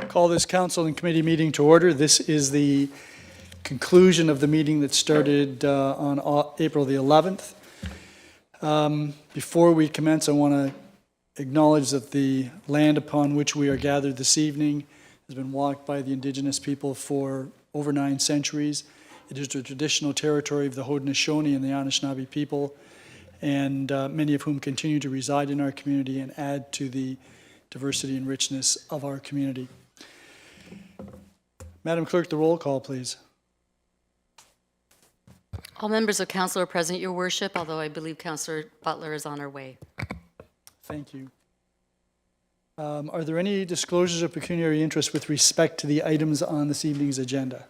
Call this council and committee meeting to order. This is the conclusion of the meeting that started on April the 11th. Before we commence, I want to acknowledge that the land upon which we are gathered this evening has been walked by the Indigenous people for over 9 centuries. It is the traditional territory of the Haudenosaunee and the Anishinaabe people, and many of whom continue to reside in our community and add to the diversity and richness of our community. Madam Clerk, the roll call, please. All members of council are present, Your Worship, although I believe Councillor Butler is on her way. Thank you. Are there any disclosures of pecuniary interest with respect to the items on this evening's agenda?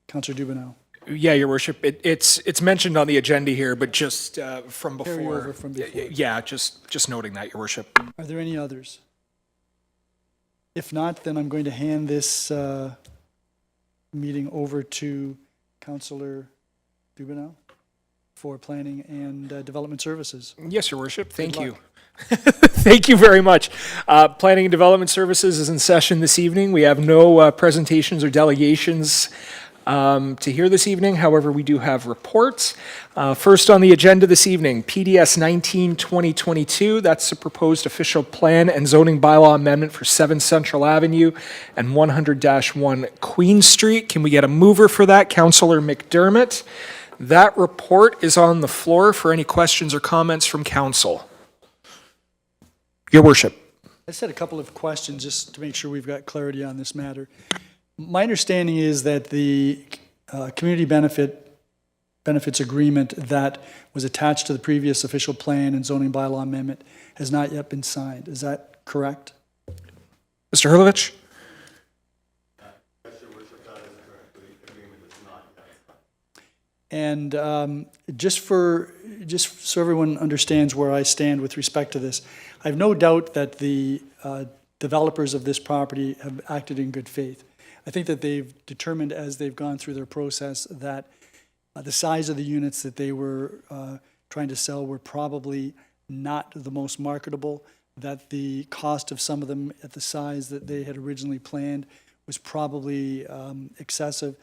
Councillor Dubanow. Yeah, Your Worship. It's mentioned on the agenda here, but just from before. Carry over from before. Yeah, just noting that, Your Worship. Are there any others? If not, then I'm going to hand this meeting over to Councillor Dubanow for Planning and Development Services. Yes, Your Worship. Thank you. Thank you very much. Planning and Development Services is in session this evening. We have no presentations or delegations to hear this evening. However, we do have reports. First on the agenda this evening, PDS 19-2022. That's the proposed official plan and zoning bylaw amendment for 7 Central Avenue and 100-1 Queen Street. Can we get a mover for that? Councillor McDermott. That report is on the floor for any questions or comments from council. Your Worship. I just had a couple of questions just to make sure we've got clarity on this matter. My understanding is that the community benefits agreement that was attached to the previous official plan and zoning bylaw amendment has not yet been signed. Is that correct? Mr. Hurlovich? Yes, Your Worship, that is correct. The agreement is not yet And signed. just so everyone understands where I stand with respect to this, I have no doubt that the developers of this property have acted in good faith. I think that they've determined as they've gone through their process that the size of the units that they were trying to sell were probably not the most marketable, that the cost of some of them at the size that they had originally planned was probably excessive,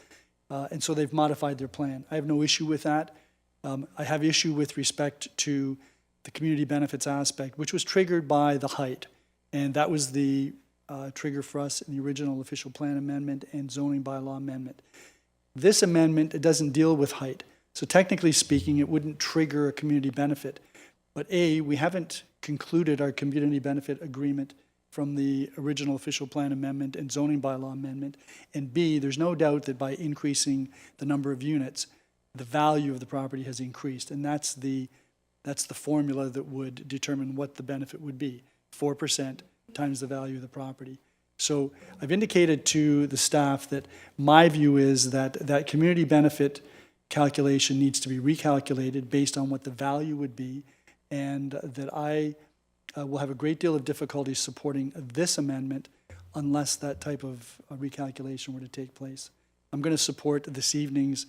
and so they've modified their plan. I have no issue with that. I have issue with respect to the community benefits aspect, which was triggered by the height, and that was the trigger for us in the original official plan amendment and zoning bylaw amendment. This amendment, it doesn't deal with height. So technically speaking, it wouldn't trigger a community benefit. But A, we haven't concluded our community benefit agreement from the original official plan amendment and zoning bylaw amendment. And B, there's no doubt that by increasing the number of units, the value of the property has increased. And that's the formula that would determine what the benefit would be, 4% times the value of the property. So I've indicated to the staff that my view is that that community benefit calculation needs to be recalculated based on what the value would be, and that I will have a great deal of difficulty supporting this amendment unless that type of recalculation were to take place. I'm going to support this evening's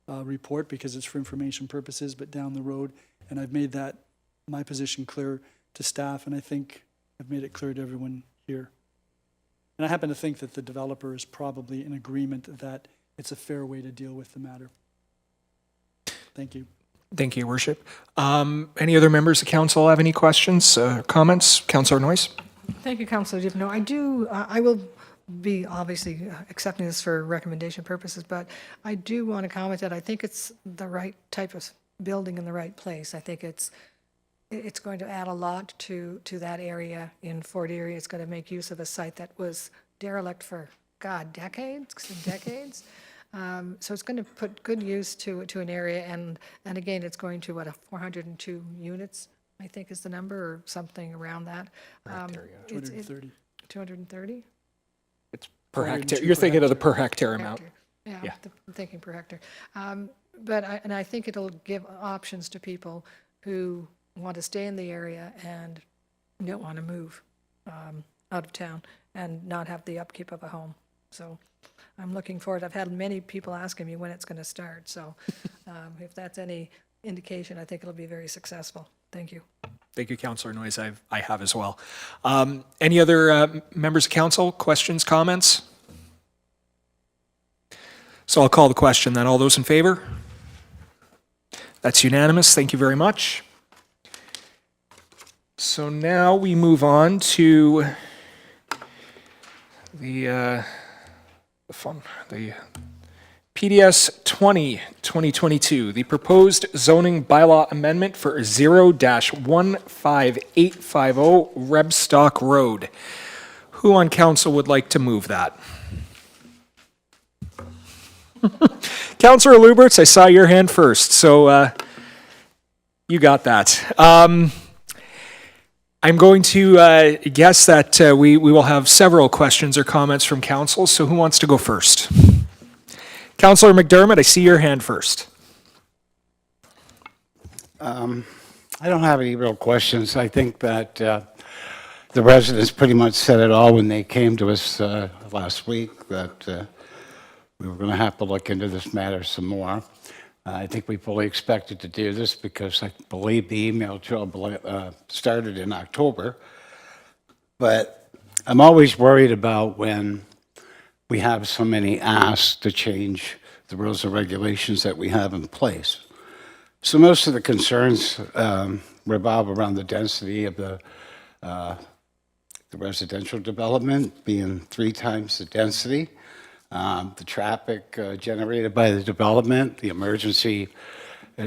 report because it's for information purposes, but down the road, and I've made that my position clear to staff, and I think I've made it clear to everyone here. And I happen to think that the developer is probably in agreement that it's a fair way to deal with the matter. Thank you. Thank you, Your Worship. Any other members of council have any questions, comments? Councillor Noyes? Thank you, Councillor Dubanow. I will be obviously accepting this for recommendation purposes, but I do want to comment that I think it's the right type of building in the right place. I think it's going to add a lot to that area in Fort Erie. It's going to make use of a site that was derelict for, decades. So it's going to put good use to an area, and again, it's going to, 402 units, I think is the number, or something around that. 230. 230? It's per hectare. You're thinking of the per hectare amount. Yeah, Yeah. I'm thinking per hectare. But I think it'll give options to people who want to stay in the area and don't want to move out of town and not have the upkeep of a home. So I'm looking forward. I've had many people asking me when it's going to start. So if that's any indication, I think it'll be very successful. Thank you. Thank you, Councillor Noyes. I have as well. Any other members of council, questions, comments? So I'll call the question then. All those in favor? That's unanimous. Thank you very much. So now we move on to the PDS 2022, the proposed zoning bylaw amendment for 0-15850 Rebstock Road. Who on council would like to move that? Councillor Lubberts, I saw your hand first, so you got that. I'm going to guess that we will have several questions or comments from council, so who wants to go first? Councillor McDermott, I see your hand first. I don't have any real questions. I think that the residents pretty much said it all when they came to us last week, that we were going to have to look into this matter some more. I think we fully expected to do this because I believe the email trail started in October. But I'm always worried about when we have so many asks to change the rules and regulations that we have in place. So most of the concerns revolve around the density of the residential development being 3 times the density, the traffic generated by the development, the emergency,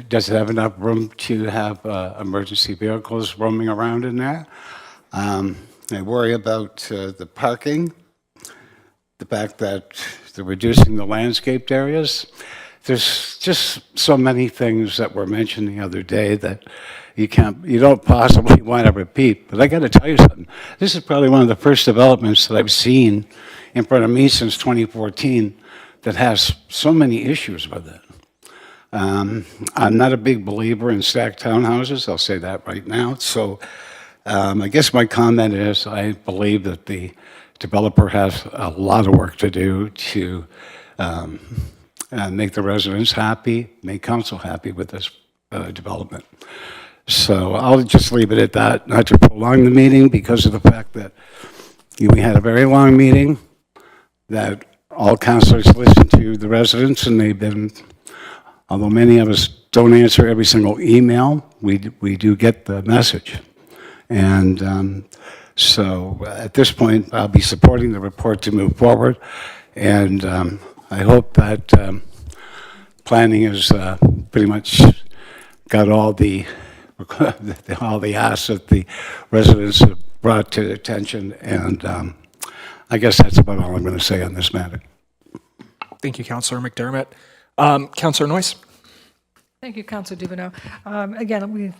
does it have enough room to have emergency vehicles roaming around in there? I worry about the parking, the fact that they're reducing the landscaped areas. There's just so many things that were mentioned the other day that you don't possibly want to repeat. But I got to tell you something. This is probably one of the first developments that I've seen in front of me since 2014 that has so many issues with it. I'm not a big believer in stacked townhouses. I'll say that right now. So I guess my comment is I believe that the developer has a lot of work to do to make the residents happy, make council happy with this development. So I'll just leave it at that, not to prolong the meeting because of the fact that we had a very long meeting, that all councilors listened to the residents, and they've been, although many of us don't answer every single email, we do get the message. And so at this point, I'll be supporting the report to move forward, and I hope that planning has pretty much got all the asks that the residents have brought to attention, and I guess that's about all I'm going to say on this matter. Thank you, Councillor McDermott. Councillor Noyes? Thank you, Councillor Dubanow. Again, we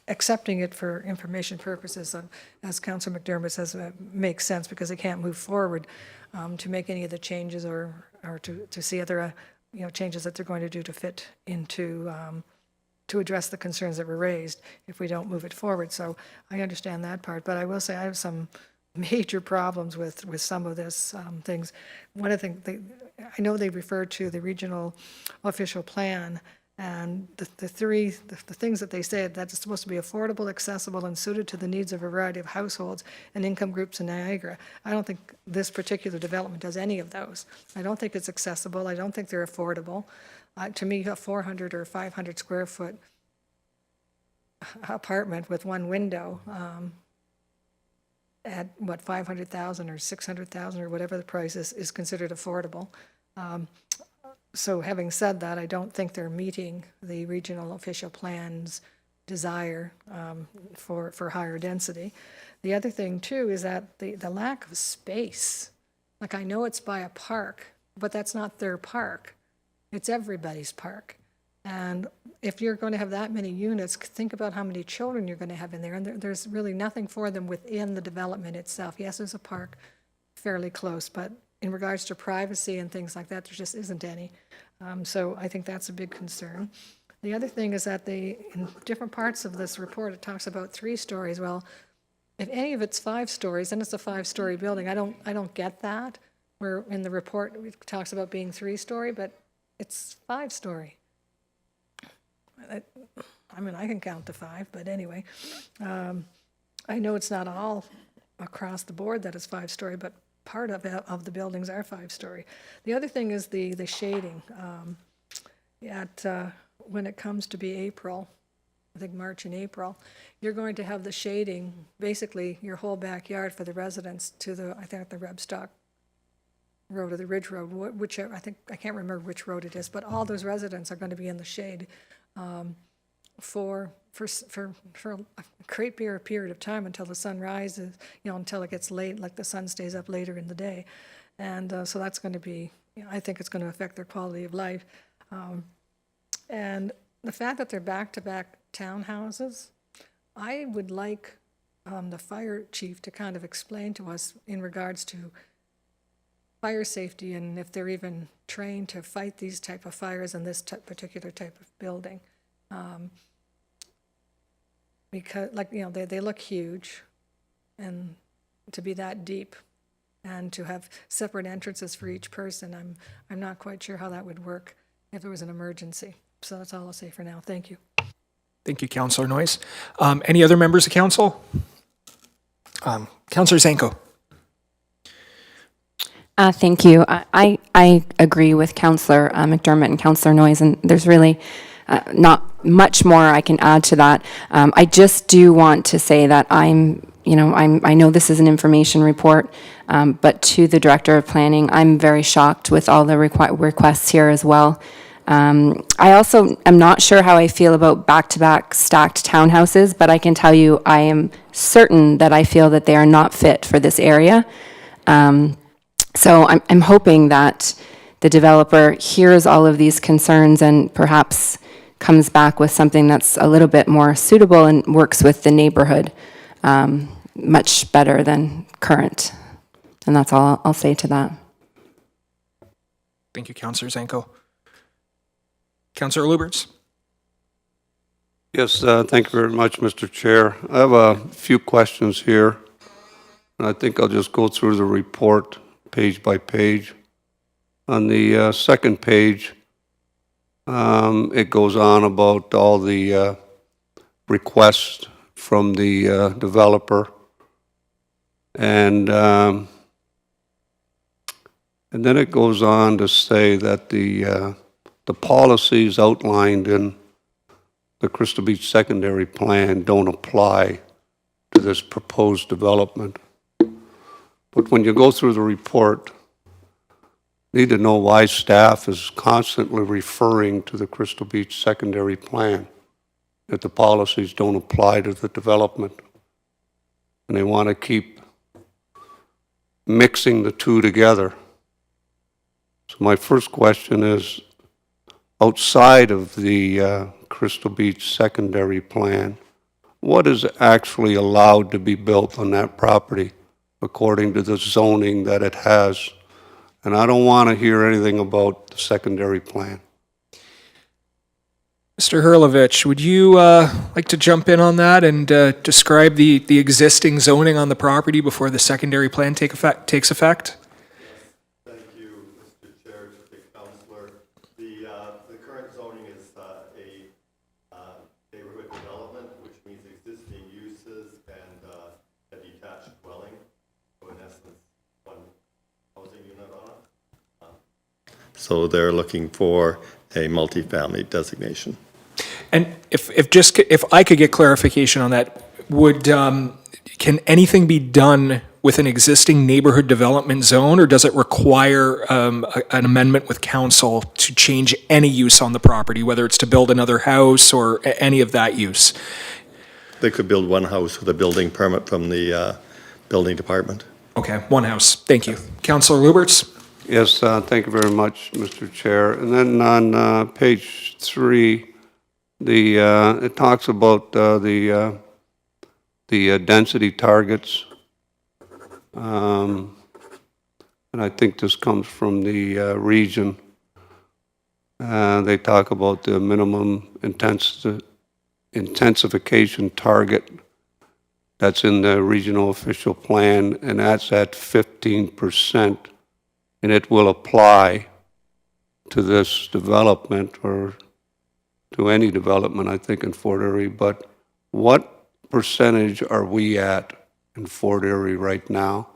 accepting it for information purposes, as Councillor McDermott says, makes sense because they can't move forward to make any of the changes or to see other changes that they're going to do to fit into to address the concerns that were raised if we don't move it forward. So I understand that part, but I will say I have some major problems with some of this things. One of the things, I know they referred to the regional official plan, and the things that they said, that it's supposed to be affordable, accessible, and suited to the needs of a variety of households and income groups in Niagara. I don't think this particular development does any of those. I don't think it's accessible. I don't think they're affordable. To me, a 400 or 500 square foot apartment with one window at what, 500,000 or 600,000 or whatever the price is considered affordable. So having said that, I don't think they're meeting the regional official plan's desire for higher density. The other thing too is that the lack of space. Like, I know it's by a park, but that's not their park. It's everybody's park. And if you're going to have that many units, think about how many children you're going to have in there. And there's really nothing for them within the development itself. Yes, there's a park fairly close, but in regards to privacy and things like that, there just isn't any. So I think that's a big concern. The other thing is that in different parts of this report, it talks about 3 stories. Well, if any of it's 5 stories, then it's a 5-story building. I don't get that. Where in the report it talks about being 3-story, but it's 5-story. I mean, I can count to 5, but anyway. I know it's not all across the board that is 5-story, but part of the buildings are 5-story. The other thing is the shading. When it comes to be April, I think March and April, you're going to have the shading, basically your whole backyard for the residents to I think the Rebstock Road or the Ridge Road, whichever, I can't remember which road it is, but all those residents are going to be in the shade for a great period of time until the sun rises, until it gets late, like the sun stays up later in the day. And so that's going to be, I think it's going to affect their quality of life. And the fact that they're back-to-back townhouses, I would like the fire chief to kind of explain to us in regards to fire safety and if they're even trained to fight these type of fires in this particular type of building. Because, they look huge, and to be that deep and to have separate entrances for each person, I'm not quite sure how that would work if there was an emergency. So that's all I'll say for now. Thank you. Thank you, Councillor Noyes. Any other members of council? Councillor Zanko. Thank you. I agree with Councillor McDermott and Councillor Noyes, and there's really not much more I can add to that. I just do want to say that I know this is an information report, but to the Director of Planning, I'm very shocked with all the requests here as well. I also am not sure how I feel about back-to-back stacked townhouses, but I can tell you I am certain that I feel that they are not fit for this area. So I'm hoping that the developer hears all of these concerns and perhaps comes back with something that's a little bit more suitable and works with the neighborhood much better than current. And that's all I'll say to that. Thank you, Councillor Zanko. Councillor Lubberts. Yes, thank you very much, Mr. Chair. I have a few questions here, and I think I'll just go through the report page by page. On the second page, it goes on about all the requests from the developer, and then it goes on to say that the policies outlined in the Crystal Beach Secondary Plan don't apply to this proposed development. But when you go through the report, you need to know why staff is constantly referring to the Crystal Beach Secondary Plan, that the policies don't apply to the development. And they want to keep mixing the two together. So my first question is, outside of the Crystal Beach Secondary Plan, what is actually allowed to be built on that property according to the zoning that it has? And I don't want to hear anything about the secondary plan. Mr. Hurlovich, would you like to jump in on that and describe the existing zoning on the property before the secondary plan takes effect? Thank you, Mr. Chair, Councillor. The current zoning is a neighborhood development, which means existing uses and a detached dwelling. So in essence, one housing unit on it. So they're looking for a multifamily designation. And if I could get clarification on that, can anything be done with an existing neighborhood development zone, or does it require an amendment with council to change any use on the property, whether it's to build another house or any of that use? They could build one house with a building permit from the building department. Okay, one house. Thank you. Councillor Lubberts? Yes, thank you very much, Mr. Chair. And then on page 3, it talks about the density targets. And I think this comes from the region. They talk about the minimum intensification target that's in the regional official plan, and that's at 15%. And it will apply to this development or to any development, I think, in Fort Erie, but what percentage are we at in Fort Erie right now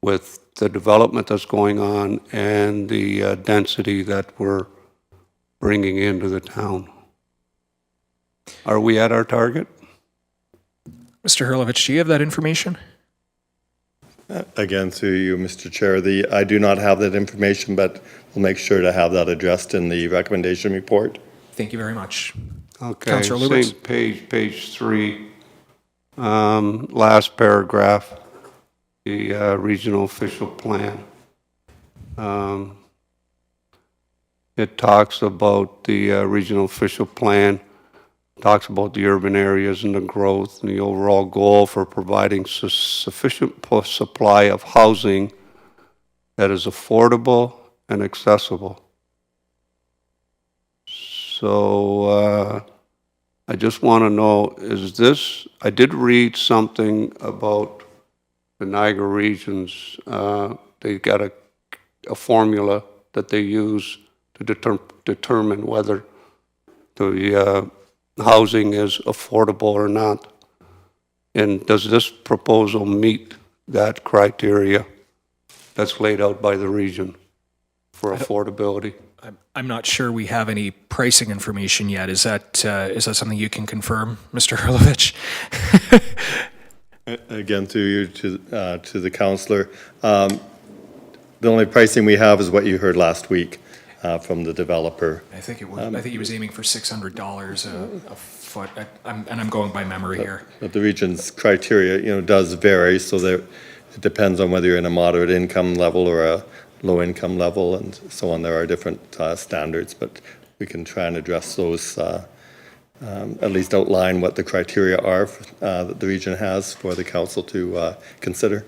with the development that's going on and the density that we're bringing into the town? Are we at our target? Mr. Hurlovich, do you have that information? Again, through you, Mr. Chair, I do not have that information, but we'll make sure to have that addressed in the recommendation report. Thank you very much. Okay, Councillor Lubberts. same page, page 3, last paragraph, the regional official plan. It talks about the regional official plan, talks about the urban areas and the growth and the overall goal for providing sufficient supply of housing that is affordable and accessible. So I just want to know, is this, I did read something about the Niagara Regions. They got a formula that they use to determine whether the housing is affordable or not. And does this proposal meet that criteria that's laid out by the region for affordability? I'm not sure we have any pricing information yet. Is that something you can confirm, Mr. Hurlovich? Again, through you to the councillor. The only pricing we have is what you heard last week from the developer. I think it was. I think he was aiming for $600 a foot. I'm going by memory here. But the region's criteria, does vary, so that it depends on whether you're in a moderate income level or a low income level and so on. There are different standards, but we can try and address those, at least outline what the criteria are that the region has for the council to consider.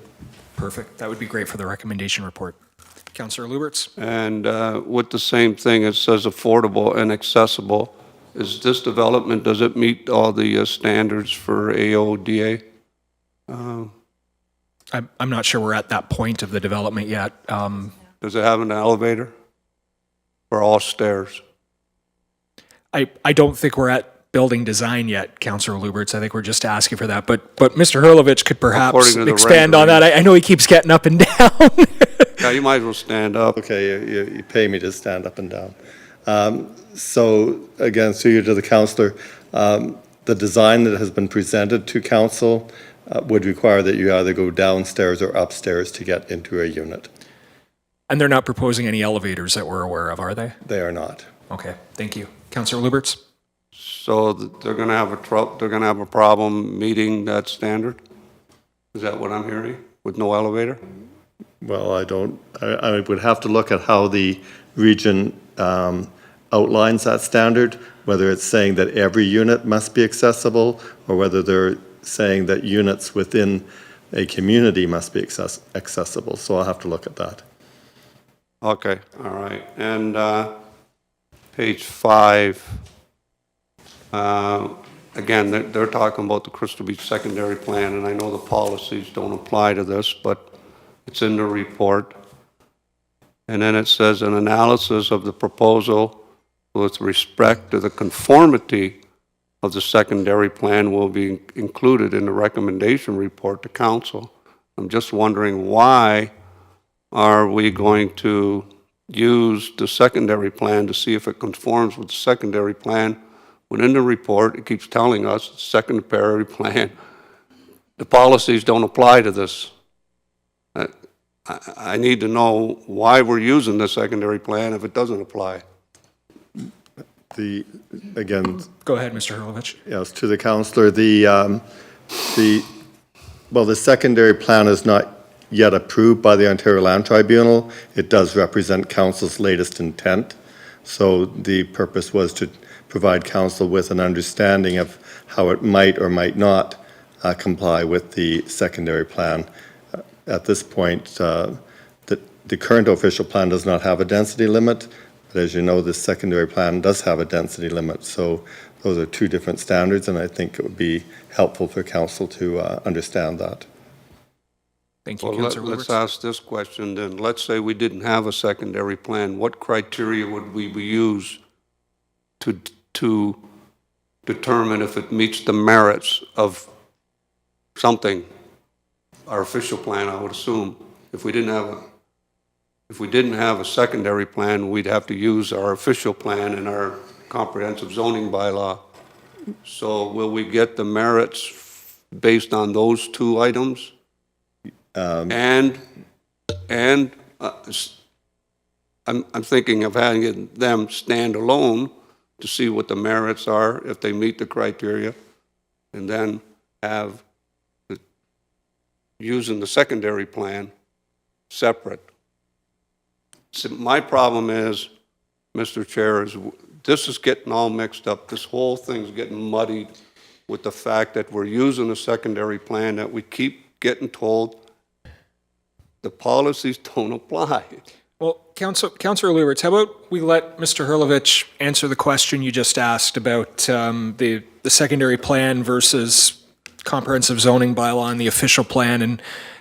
Perfect. That would be great for the recommendation report. Councillor Lubberts. And with the same thing, it says affordable and accessible. Is this development, does it meet all the standards for AODA? I'm not sure we're at that point of the development yet. Does it have an elevator or all stairs? I don't think we're at building design yet, Councillor Lubberts. I think we're just asking for that. But Mr. Hurlovich could perhaps According to the expand on that. I know he keeps getting up and down. Yeah, you might as well stand up. Okay, you pay me to stand up and down. So again, through you to the councillor, the design that has been presented to council would require that you either go downstairs or upstairs to get into a unit. And they're not proposing any elevators that we're aware of, are they? They are not. Okay, thank you. Councillor Lubberts? So they're going to have they're going to have a problem meeting that standard? Is that what I'm hearing? With no elevator? Well, I would have to look at how the region outlines that standard, whether it's saying that every unit must be accessible or whether they're saying that units within a community must be accessible. So I'll have to look at that. Okay, all right. And page 5, again, they're talking about the Crystal Beach secondary plan, and I know the policies don't apply to this, but it's in the report. And then it says an analysis of the proposal with respect to the conformity of the secondary plan will be included in the recommendation report to council. I'm just wondering, why are we going to use the secondary plan to see if it conforms with the secondary plan? When in the report, it keeps telling us, secondary plan, the policies don't apply to this. I need to know why we're using the secondary plan if it doesn't apply. Again, Go ahead, Mr. Hurlovich. yes, to the councillor, the secondary plan is not yet approved by the Ontario Land Tribunal. It does represent council's latest intent. So the purpose was to provide council with an understanding of how it might or might not comply with the secondary plan. At this point, the current official plan does not have a density limit, but as you know, the secondary plan does have a density limit. So those are two different standards, and I think it would be helpful for council to understand that. Thank you, Well, Councillor let's Lubberts. ask this question then. Let's say we didn't have a secondary plan. What criteria would we use to to determine if it meets the merits of something, our official plan, I would assume. If we didn't have a secondary plan, we'd have to use our official plan and our comprehensive zoning bylaw. So will we get the merits based on those two items? And I'm thinking of having them stand alone to see what the merits are, if they meet the criteria, and then have using the secondary plan separate. So my problem is, Mr. Chair, is this is getting all mixed up. This whole thing's getting muddied with the fact that we're using a secondary plan that we keep getting told the policies don't apply. Well, Councillor Lubberts, how about we let Mr. Hurlovich answer the question you just asked about the secondary plan versus comprehensive zoning bylaw and the official plan,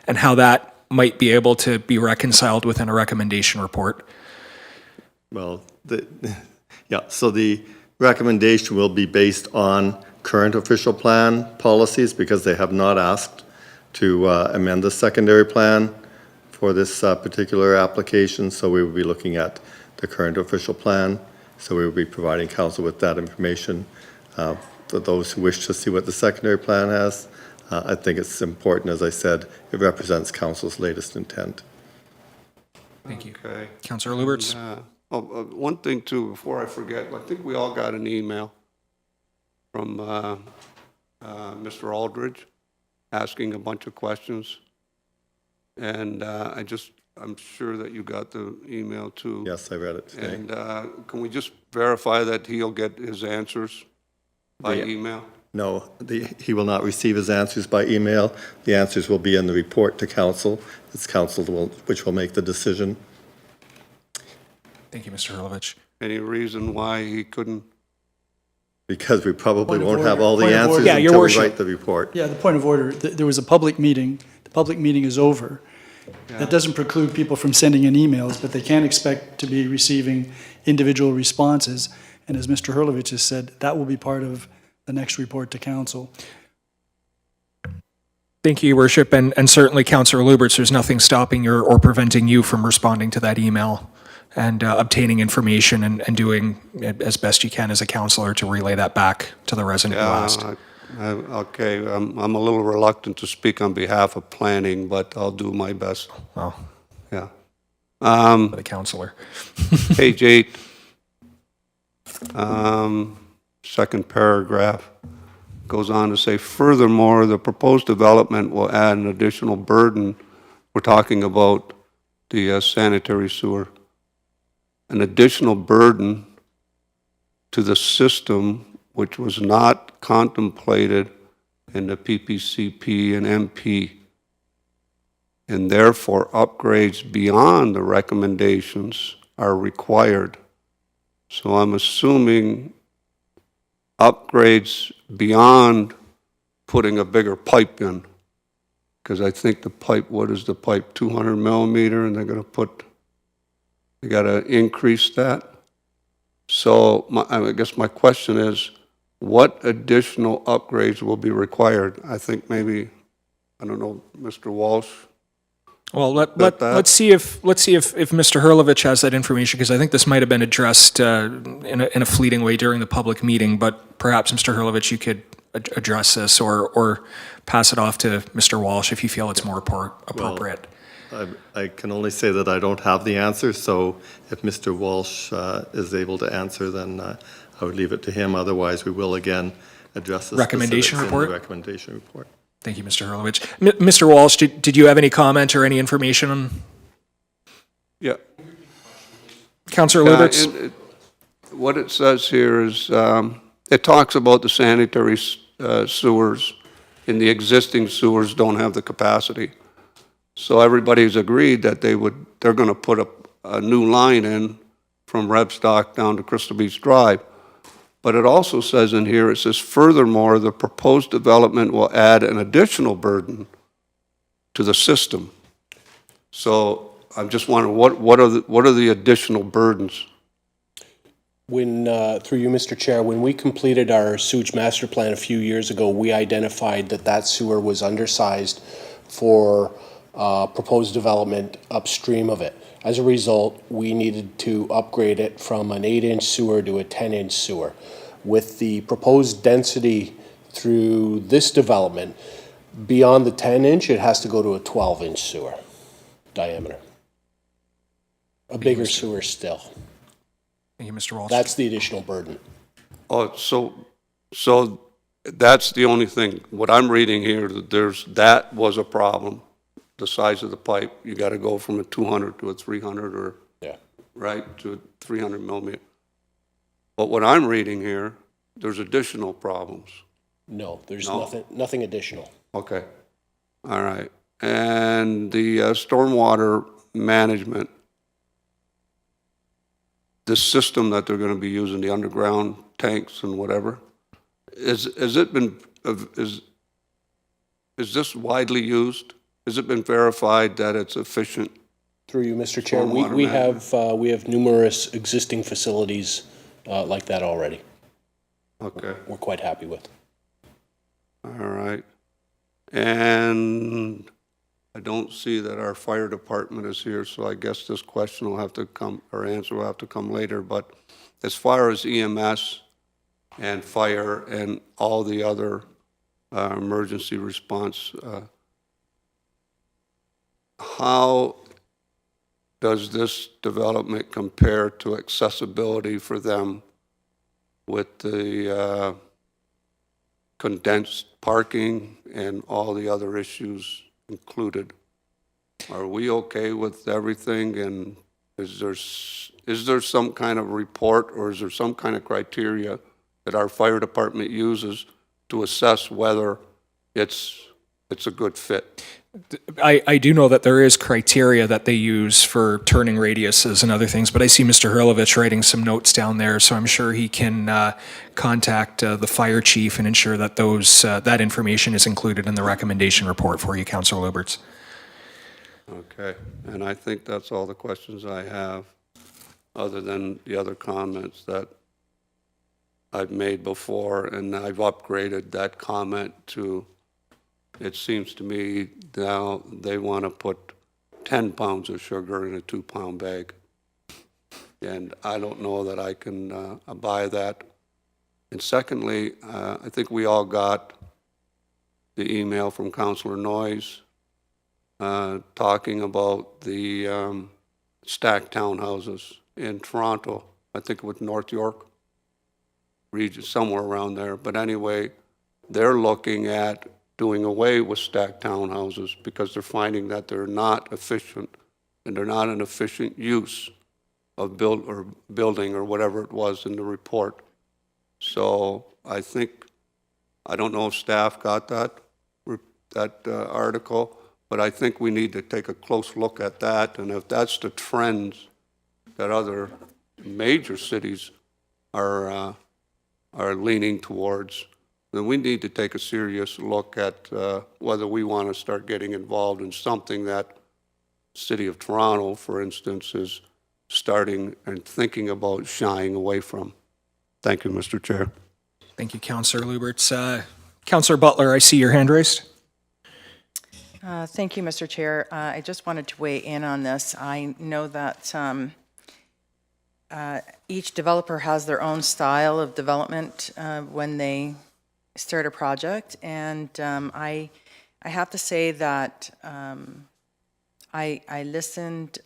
and how that might be able to be reconciled within a recommendation report. Well, so the recommendation will be based on current official plan policies because they have not asked to amend the secondary plan for this particular application. So we will be looking at the current official plan. So we will be providing council with that information for those who wish to see what the secondary plan has. I think it's important, as I said, it represents council's latest intent. Thank you. Okay. Councillor Lubberts? One thing too, before I forget, I think we all got an email from Mr. Aldridge asking a bunch of questions. And I'm sure that you got the email too. Yes, I read it today. And can we just verify that he'll get his answers by email? No, he will not receive his answers by email. The answers will be in the report to council. It's council which will make the decision. Thank you, Mr. Hurlovich. Any reason why he couldn't? Because we probably Point of won't have order. all the Point of answers order. Yeah, Your until we Worship. write the report. Yeah, the point of order, there was a public meeting. The public meeting is over. That doesn't preclude people from sending in emails, but they can't expect to be receiving individual responses. And as Mr. Hurlovich has said, that will be part of the next report to council. Thank you, Your Worship, and certainly, Councillor Lubberts, there's nothing stopping you or preventing you from responding to that email and obtaining information and doing as best you can as a councillor to relay that back to the resident who asked. Okay, I'm a little reluctant to speak on behalf of planning, but I'll do my best. Well, Yeah. the councillor. Page 8, second paragraph, goes on to say, furthermore, the proposed development will add an additional burden. We're talking about the sanitary sewer. An additional burden to the system which was not contemplated in the PPCP and MP, and therefore upgrades beyond the recommendations are required. So I'm assuming upgrades beyond putting a bigger pipe in, because I think the pipe, what is the pipe, 200 millimeter, and they're going to they got to increase that. So I guess my question is, what additional upgrades will be required? I think maybe, I don't know, Mr. Walsh. Well, let's see if Mr. Hurlovich has that information, because I think this might have been addressed in a fleeting way during the public meeting. But perhaps, Mr. Hurlovich, you could address this or pass it off to Mr. Walsh if you feel it's more appropriate. I can only say that I don't have the answer, so if Mr. Walsh is able to answer, then I would leave it to him. Otherwise, we will again address the Recommendation specifics in report? the recommendation report. Thank you, Mr. Hurlovich. Mr. Walsh, did you have any comment or any information on Yeah. Councillor Lubberts? What it says here is, it talks about the sanitary sewers, and the existing sewers don't have the capacity. So everybody's agreed that they're going to put a new line in from Rebstock down to Crystal Beach Drive. But it also says in here, it says, furthermore, the proposed development will add an additional burden to the system. So I'm just wondering, what are the additional burdens? When, through you, Mr. Chair, when we completed our sewage master plan a few years ago, we identified that that sewer was undersized for proposed development upstream of it. As a result, we needed to upgrade it from an 8-inch sewer to a 10-inch sewer. With the proposed density through this development, beyond the 10-inch, it has to go to a 12-inch sewer diameter. A bigger sewer still. Thank you, Mr. Walsh. That's the additional burden. Oh, so that's the only thing. What I'm reading here, that was a problem. The size of the pipe, you got to go from a 200 to a 300 or, Yeah. right, to a 300 millimeter. But what I'm reading here, there's additional problems. No, there's No. nothing additional. Okay, all right. And the stormwater management, the system that they're going to be using, the underground tanks and whatever, is this widely used? Has it been verified that it's efficient? Through you, Mr. Chair, Stormwater we have numerous existing facilities like that already. Okay, We're quite happy with. all right. And I don't see that our fire department is here, so I guess this question will have to come, or answer will have to come later. But as far as EMS and fire and all the other emergency response, how does this development compare to accessibility for them with the condensed parking and all the other issues included? Are we okay with everything, and is there some kind of report, or is there some kind of criteria that our fire department uses to assess whether it's a good fit? I do know that there is criteria that they use for turning radiuses and other things, but I see Mr. Hurlovich writing some notes down there, so I'm sure he can contact the fire chief and ensure that that information is included in the recommendation report for you, Councillor Lubberts. Okay, and I think that's all the questions I have, other than the other comments that I've made before, and I've upgraded that comment to, it seems to me now they want to put 10 pounds of sugar in a 2-pound bag. And I don't know that I can buy that. And secondly, I think we all got the email from Councillor Noyes talking about the stacked townhouses in Toronto. I think it was North York region, somewhere around there. But anyway, they're looking at doing away with stacked townhouses because they're finding that they're not efficient, and they're not an efficient use of building or whatever it was in the report. So I don't know if staff got that article, but I think we need to take a close look at that, and if that's the trends that other major cities are leaning towards, then we need to take a serious look at whether we want to start getting involved in something that City of Toronto, for instance, is starting and thinking about shying away from. Thank you, Mr. Chair. Thank you, Councillor Lubberts. Councillor Butler, I see your hand raised. Thank you, Mr. Chair. I just wanted to weigh in on this. I know that each developer has their own style of development when they start a project, and I have to say that I listened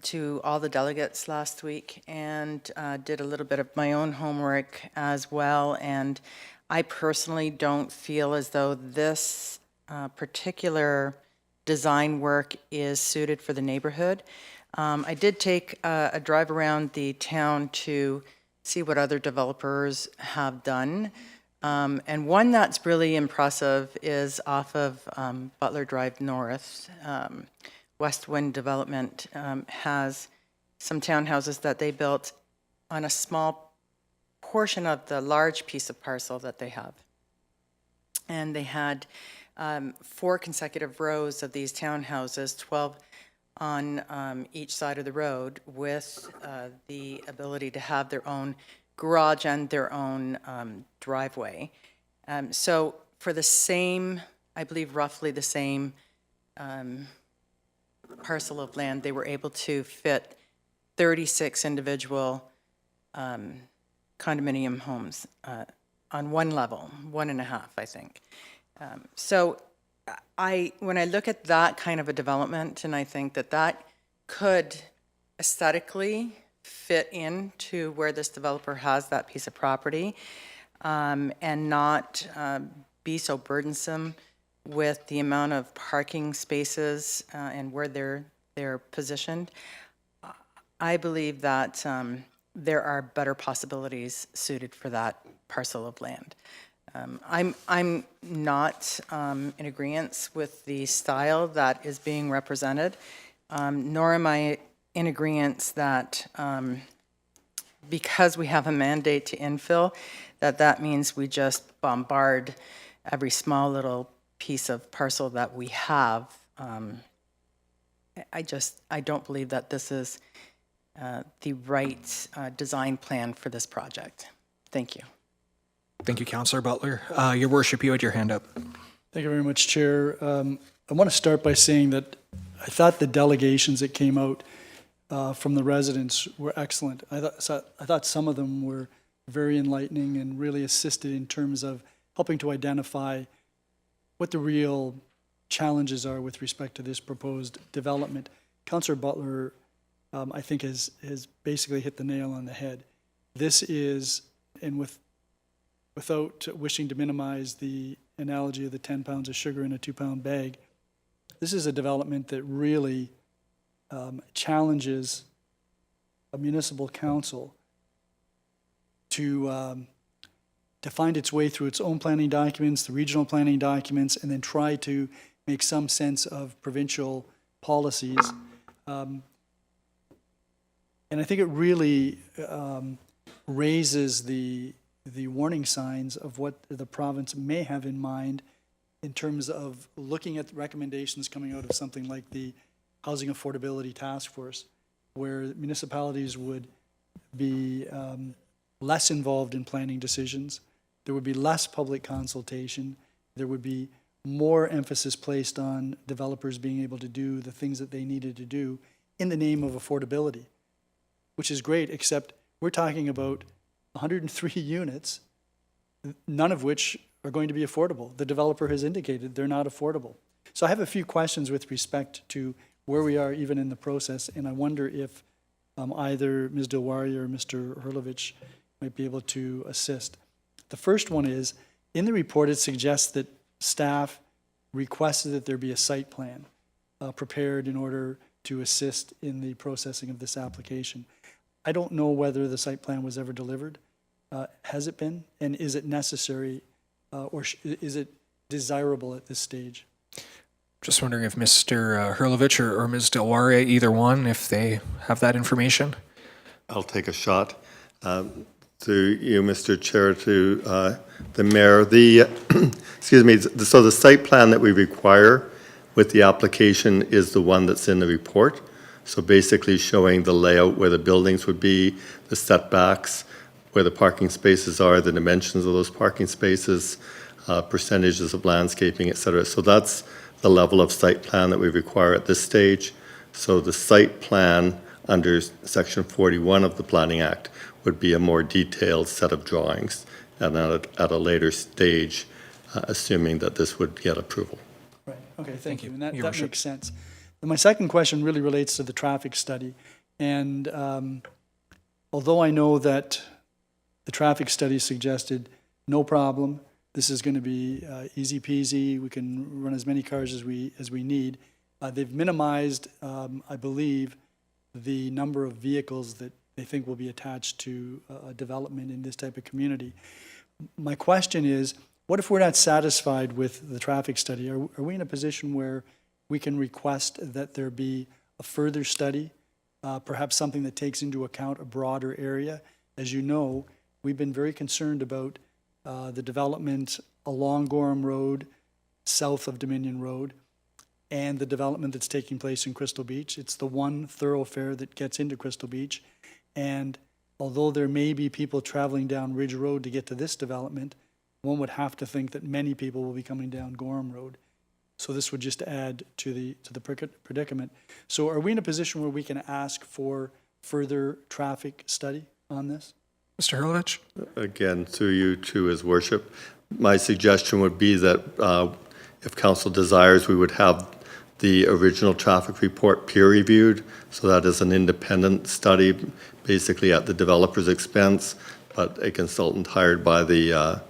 to all the delegates last week and did a little bit of my own homework as well, and I personally don't feel as though this particular design work is suited for the neighborhood. I did take a drive around the town to see what other developers have done. And one that's really impressive is off of Butler Drive North. West Wind Development has some townhouses that they built on a small portion of the large piece of parcel that they have. And they had 4 consecutive rows of these townhouses, 12 on each side of the road with the ability to have their own garage and their own driveway. So for the same, I believe roughly the same parcel of land, they were able to fit 36 individual condominium homes on one level, 1.5, I think. So when I look at that kind of a development, and I think that that could aesthetically fit into where this developer has that piece of property, and not be so burdensome with the amount of parking spaces and where they're positioned, I believe that there are better possibilities suited for that parcel of land. I'm not in agreement with the style that is being represented, nor am I in agreement that because we have a mandate to infill, that means we just bombard every small little piece of parcel that we have. I don't believe that this is the right design plan for this project. Thank you. Thank you, Councillor Butler. Your Worship, you had your hand up. Thank you very much, Chair. I want to start by saying that I thought the delegations that came out from the residents were excellent. I thought some of them were very enlightening and really assisted in terms of helping to identify what the real challenges are with respect to this proposed development. Councillor Butler, I think, has basically hit the nail on the head. This is, and without wishing to minimize the analogy of the 10 pounds of sugar in a 2-pound bag, this is a development that really challenges a municipal council to find its way through its own planning documents, the regional planning documents, and then try to make some sense of provincial policies. And I think it really raises the warning signs of what the province may have in mind in terms of looking at recommendations coming out of something like the Housing Affordability Task Force, where municipalities would be less involved in planning decisions. There would be less public consultation. There would be more emphasis placed on developers being able to do the things that they needed to do in the name of affordability, which is great, except we're talking about 103 units, none of which are going to be affordable. The developer has indicated they're not affordable. So I have a few questions with respect to where we are even in the process, and I wonder if either Ms. Dilwari or Mr. Hurlovich might be able to assist. The first one is, in the report, it suggests that staff requested that there be a site plan prepared in order to assist in the processing of this application. I don't know whether the site plan was ever delivered. Has it been? And is it necessary or is it desirable at this stage? Just wondering if Mr. Hurlovich or Ms. Dilwari, either one, if they have that information. I'll take a shot. To you, Mr. Chair, to the Mayor. Excuse me, so the site plan that we require with the application is the one that's in the report. So basically showing the layout where the buildings would be, the setbacks, where the parking spaces are, the dimensions of those parking spaces, percentages of landscaping, et cetera. So that's the level of site plan that we require at this stage. So the site plan under Section 41 of the Planning Act would be a more detailed set of drawings, and at a later stage, assuming that this would get approval. Right, okay, thank you. And that Your Worship. makes sense. And my second question really relates to the traffic study. And although I know that the traffic study suggested no problem, this is going to be easy peasy, we can run as many cars as we need, they've minimized, I believe, the number of vehicles that they think will be attached to a development in this type of community. My question is, what if we're not satisfied with the traffic study? Are we in a position where we can request that there be a further study, perhaps something that takes into account a broader area? As you know, we've been very concerned about the development along Gorham Road, south of Dominion Road. and the development that's taking place in Crystal Beach. It's the one thoroughfare that gets into Crystal Beach. And although there may be people traveling down Ridge Road to get to this development, one would have to think that many people will be coming down Gorham Road. So this would just add to the predicament. So are we in a position where we can ask for further traffic study on this? Mr. Hurlovich? Again, through you to His Worship, my suggestion would be that if council desires, we would have the original traffic report peer-reviewed, so that is an independent study, basically at the developer's expense, but a consultant hired by the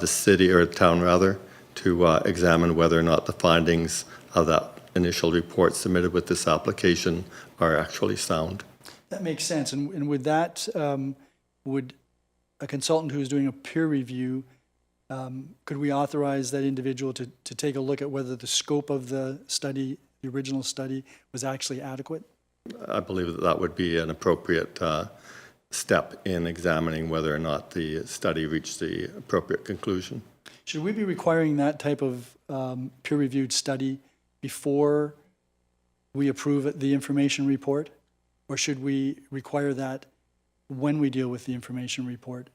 city, or town rather, to examine whether or not the findings of that initial report submitted with this application are actually sound. That makes sense. And would that, would a consultant who is doing a peer review, could we authorize that individual to take a look at whether the scope of the study, the original study, was actually adequate? I believe that that would be an appropriate step in examining whether or not the study reached the appropriate conclusion. Should we be requiring that type of peer-reviewed study before we approve the information report? Or should we require that when we deal with the information report?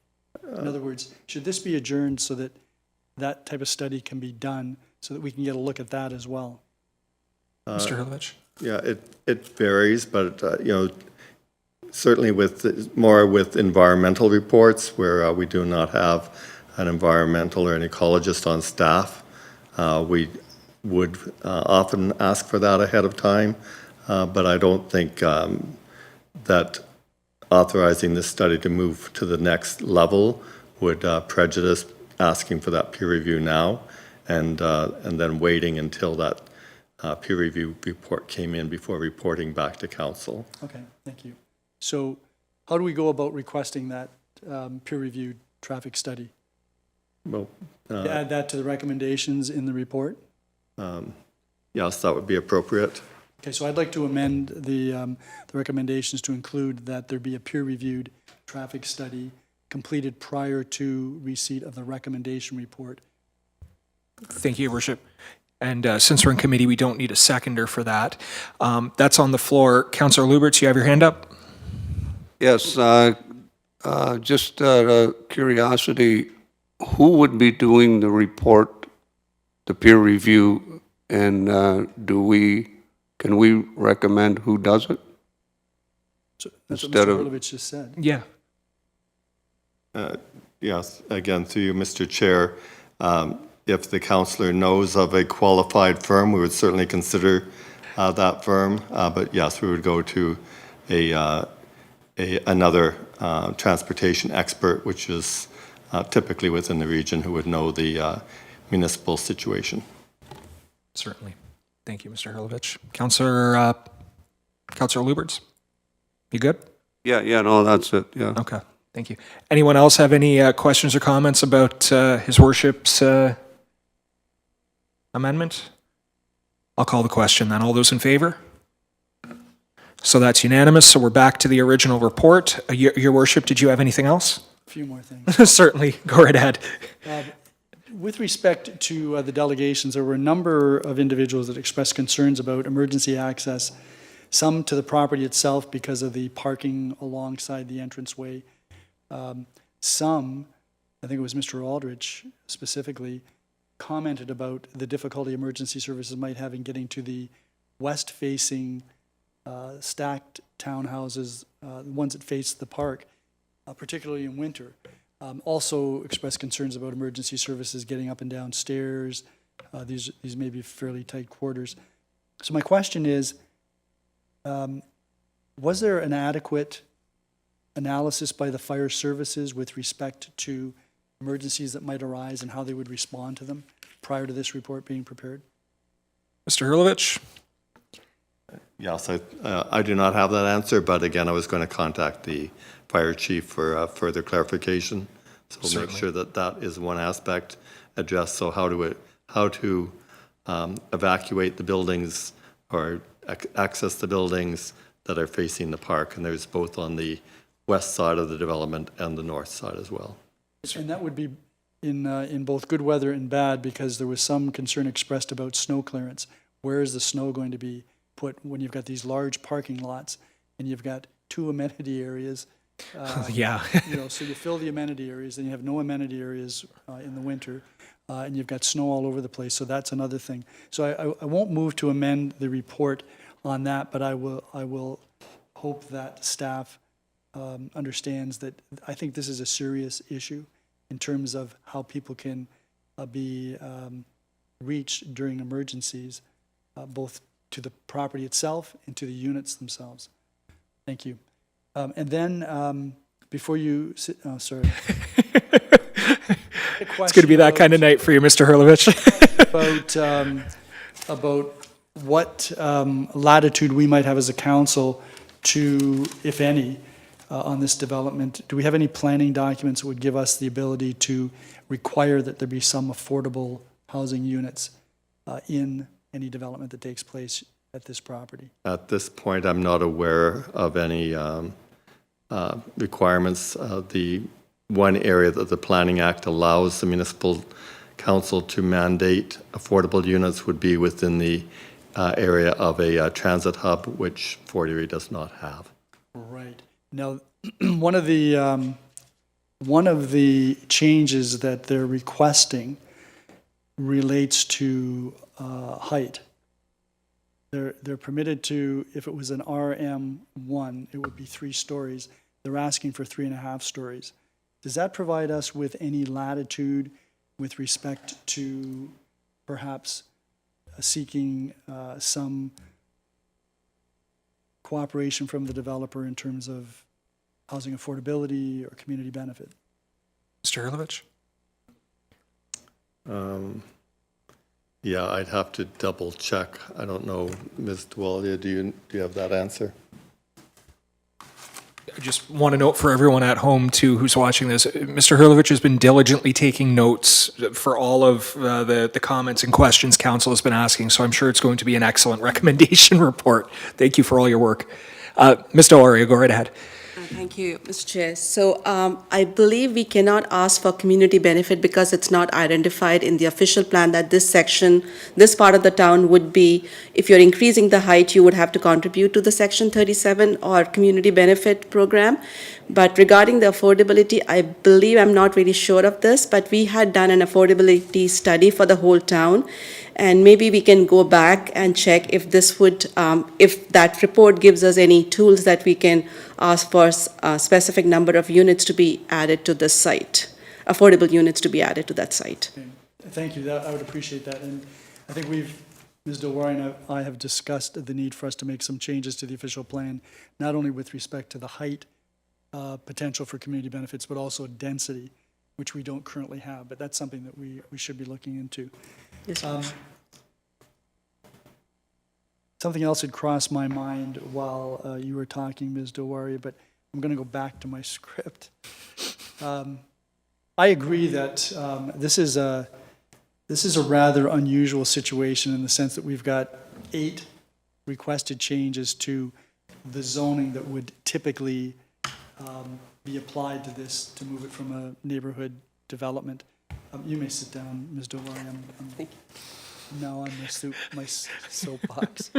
In other words, should this be adjourned so that that type of study can be done so that we can get a look at that as well? Mr. Hurlovich? Yeah, it varies, but certainly more with environmental reports where we do not have an environmental or an ecologist on staff. We would often ask for that ahead of time, but I don't think that authorizing this study to move to the next level would prejudice asking for that peer review now and then waiting until that peer review report came in before reporting back to council. Okay, thank you. So how do we go about requesting that peer-reviewed traffic study? Well, Add that to the recommendations in the report? yes, that would be appropriate. Okay, so I'd like to amend the recommendations to include that there be a peer-reviewed traffic study completed prior to receipt of the recommendation report. Thank you, Your Worship. And since we're in committee, we don't need a seconder for that. That's on the floor. Councillor Lubberts, you have your hand up? Yes, just out of curiosity, who would be doing the report, the peer review, and can we recommend who does it? So that's what Instead Mr. of- Hurlovich just said. Yeah. Yes, again, through you, Mr. Chair, if the councillor knows of a qualified firm, we would certainly consider that firm. But yes, we would go to another transportation expert, which is typically within the region, who would know the municipal situation. Certainly. Thank you, Mr. Hurlovich. Councillor Lubberts, you good? Yeah, no, that's it, yeah. Okay, thank you. Anyone else have any questions or comments about His Worship's amendment? I'll call the question then. All those in favor? So that's unanimous. So we're back to the original report. Your Worship, did you have anything else? A few more things. Certainly. Go right ahead. With respect to the delegations, there were a number of individuals that expressed concerns about emergency access, some to the property itself because of the parking alongside the entranceway. Some, I think it was Mr. Aldrich specifically, commented about the difficulty emergency services might have in getting to the west-facing stacked townhouses, the ones that face the park, particularly in winter. Also expressed concerns about emergency services getting up and down stairs. These may be fairly tight quarters. So my question is, was there an adequate analysis by the fire services with respect to emergencies that might arise and how they would respond to them prior to this report being prepared? Mr. Hurlovich? Yes, I do not have that answer, but again, I was going to contact the fire chief for further clarification. So we'll make sure that that is one aspect addressed. So how to evacuate the buildings or access the buildings that are facing the park. And there's both on the west side of the development and the north side as well. And that would be in both good weather and bad, because there was some concern expressed about snow clearance. where is the snow going to be put when you've got these large parking lots and you've got 2 amenity areas? Yeah. So you fill the amenity areas, and you have no amenity areas in the winter, and you've got snow all over the place, so that's another thing. So I won't move to amend the report on that, but I will hope that staff understands that I think this is a serious issue in terms of how people can be reached during emergencies, both to the property itself and to the units themselves. Thank you. And then, before you sit, oh, sorry. It's going to be that kind of night for you, Mr. Hurlovich. About what latitude we might have as a council to, if any, on this development. Do we have any planning documents that would give us the ability to require that there be some affordable housing units in any development that takes place at this property? At this point, I'm not aware of any requirements. The one area that the Planning Act allows the municipal council to mandate affordable units would be within the area of a transit hub, which Fort Erie does not have. Right. Now, one of the changes that they're requesting relates to height. They're permitted to, if it was an RM1, it would be 3 stories. They're asking for 3.5 stories. Does that provide us with any latitude with respect to perhaps seeking some cooperation from the developer in terms of housing affordability or community benefit? Mr. Hurlovich? Yeah, I'd have to double check. I don't know, Ms. Dwalia, do you have that answer? I just want to note for everyone at home, too, who's watching this, Mr. Hurlovich has been diligently taking notes for all of the comments and questions council has been asking, so I'm sure it's going to be an excellent recommendation report. Thank you for all your work. Ms. Delaria, go right ahead. Thank you, Mr. Chair. So I believe we cannot ask for community benefit because it's not identified in the official plan that this section, this part of the town would be, if you're increasing the height, you would have to contribute to the Section 37 or community benefit program. But regarding the affordability, I believe, I'm not really sure of this, but we had done an affordability study for the whole town. And maybe we can go back and check if this would, if that report gives us any tools that we can ask for a specific number of units to be added to this site, affordable units to be added to that site. Okay. Thank you. I would appreciate that. And I think Ms. Delwari and I have discussed the need for us to make some changes to the official plan, not only with respect to the height potential for community benefits, but also density, which we don't currently have. But that's something that we should be looking into. Yes, Something else had crossed my mind while you were talking, Ms. Delwari, but I'm going to go back to my script. I agree that this is a rather unusual situation in the sense that we've got 8 requested changes to the zoning that would typically be applied to this to move it from a neighborhood development. You may sit down, Ms. Delwari. I'm now on my soapbox.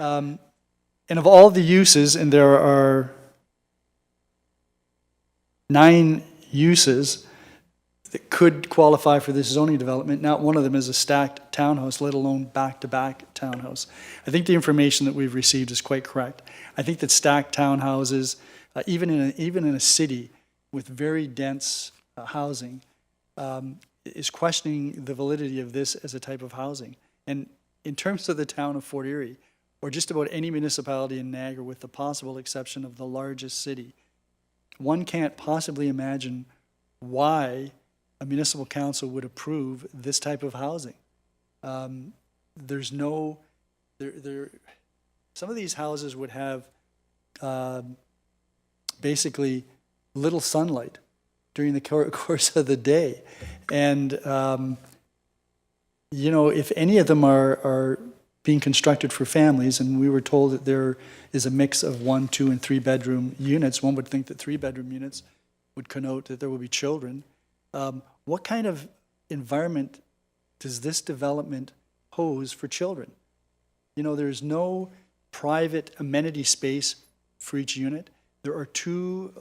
And of all the uses, and there are 9 uses that could qualify for this zoning development, not one of them is a stacked townhouse, let alone back-to-back townhouse. I think the information that we've received is quite correct. I think that stacked townhouses, even in a city with very dense housing, is questioning the validity of this as a type of housing. And in terms of the town of Fort Erie, or just about any municipality in Niagara with the possible exception of the largest city, one can't possibly imagine why a municipal council would approve this type of housing. There's no, some of these houses would have basically little sunlight during the course of the day. And, if any of them are being constructed for families, and we were told that there is a mix of 1, 2, and 3 bedroom units, one would think that 3 bedroom units would connote that there will be children. What kind of environment does this development pose for children. You know, there's no private amenity space for each unit. There are two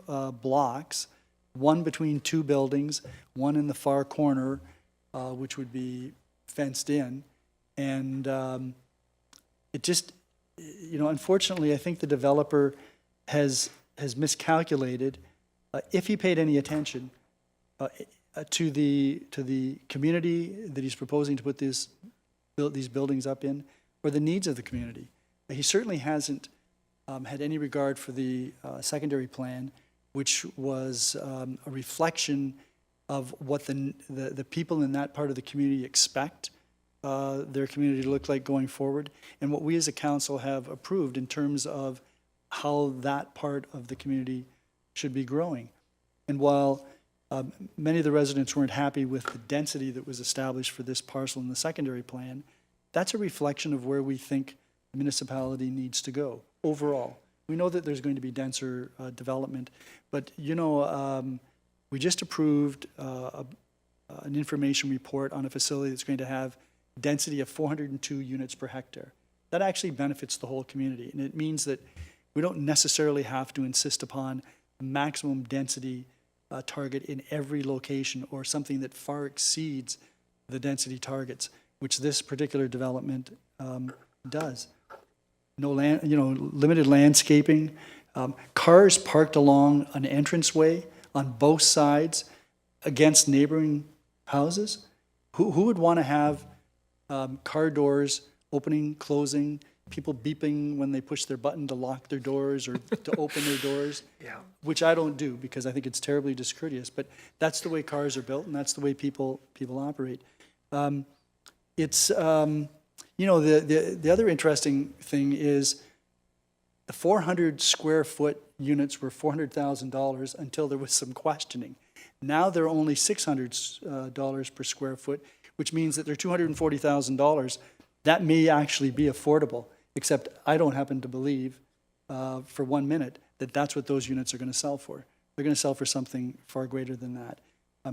blocks, one between two buildings, one in the far corner, which would be fenced in. And it just, you know, unfortunately, I think the developer has miscalculated, if he paid any attention, to the community that he's proposing to put these buildings up in, or the needs of the community. He certainly hasn't had any regard for the secondary plan, which was a reflection of what the people in that part of the community expect their community to look like going forward, and what we as a council have approved in terms of how that part of the community should be growing. And while many of the residents weren't happy with the density that was established for this parcel in the secondary plan, that's a reflection of where we think the municipality needs to go overall. We know that there's going to be denser development, but you know, we just approved an information report on a facility that's going to have density of 402 units per hectare. That actually benefits the whole community, and it means that we don't necessarily have to insist upon maximum density target in every location, or something that far exceeds the density targets, which this particular development does. No land, you know, limited landscaping, cars parked along an entranceway on both sides against neighboring houses. Who would want to have car doors opening, closing, people beeping when they push their button to lock their doors or to open their doors? Yeah. Which I don't do, because I think it's terribly discourteous, but that's the way cars are built, and that's the way people operate. It's, you know, the other interesting thing is the 400 square foot units were $400,000 until there was some questioning. Now they're only $600 per square foot, which means that they're $240,000. That may actually be affordable, except I don't happen to believe for 1 minute that that's what those units are going to sell for. They're going to sell for something far greater than that.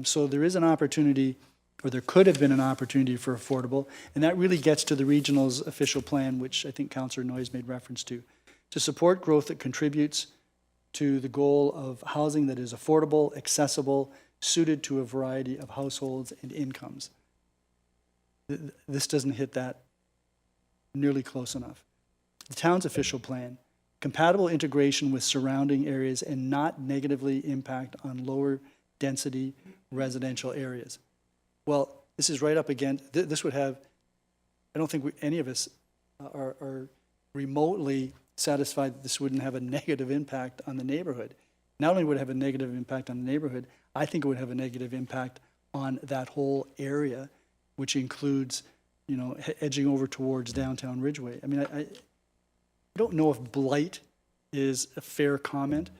So there is an opportunity, or there could have been an opportunity for affordable, and that really gets to the regional's official plan, which I think Councillor Noyes made reference to support growth that contributes to the goal of housing that is affordable, accessible, suited to a variety of households and incomes. This doesn't hit that nearly close enough. The town's official plan, compatible integration with surrounding areas and not negatively impact on lower density residential areas. Well, this is right up against, this would have, I don't think any of us are remotely satisfied that this wouldn't have a negative impact on the neighborhood. Not only would it have a negative impact on the neighborhood, I think it would have a negative impact on that whole area, which includes, you know, edging over towards downtown Ridgeway. I mean, I don't know if blight is a fair comment,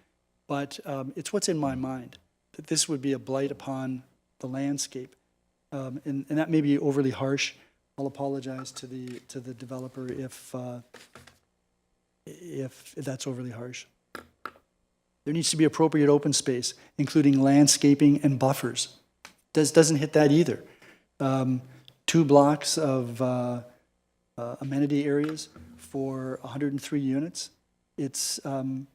but it's what's in my mind, that this would be a blight upon the landscape. And that may be overly harsh. I'll apologize to the developer if that's overly harsh. There needs to be appropriate open space, including landscaping and buffers. Doesn't hit that either. 2 blocks of amenity areas for 103 units. It's I'm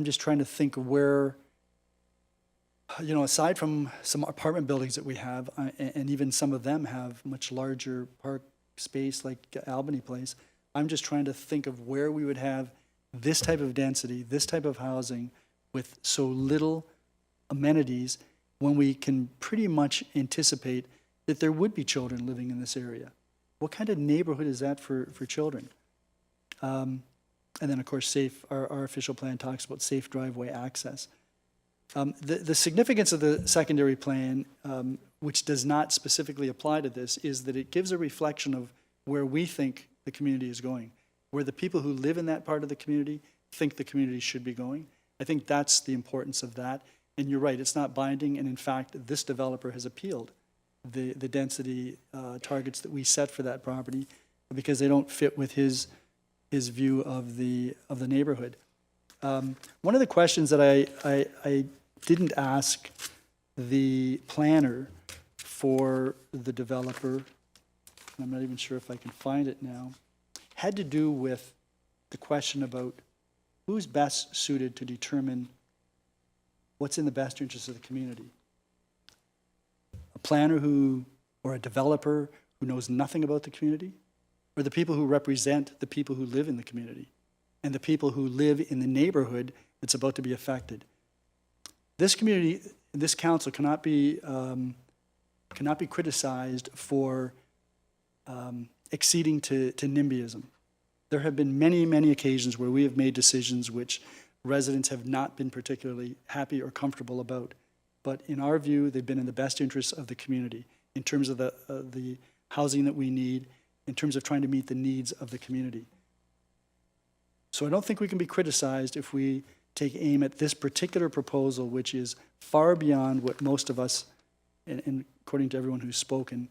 just trying to think of where, you know, aside from some apartment buildings that we have, and even some of them have much larger park space like Albany Place, I'm just trying to think of where we would have this type of density, this type of housing with so little amenities, when we can pretty much anticipate that there would be children living in this area. What kind of neighborhood is that for children? And then, of course, safe. Our official plan talks about safe driveway access. The significance of the secondary plan, which does not specifically apply to this, is that it gives a reflection of where we think the community is going, where the people who live in that part of the community think the community should be going. I think that's the importance of that. And you're right, it's not binding, and in fact, this developer has appealed the density targets that we set for that property because they don't fit with his view of the neighborhood. One of the questions that I didn't ask the planner for the developer, and I'm not even sure if I can find it now, had to do with the question about who's best suited to determine what's in the best interest of the community. A planner or a developer who knows nothing about the community, or the people who represent the people who live in the community and the people who live in the neighborhood that's about to be affected. This community, this council cannot be criticized for acceding to NIMBYism. There have been many, many occasions where we have made decisions which residents have not been particularly happy or comfortable about. But in our view, they've been in the best interests of the community in terms of the housing that we need, in terms of trying to meet the needs of the community. So I don't think we can be criticized if we take aim at this particular proposal, which is far beyond what most of us, and according to everyone who's spoken,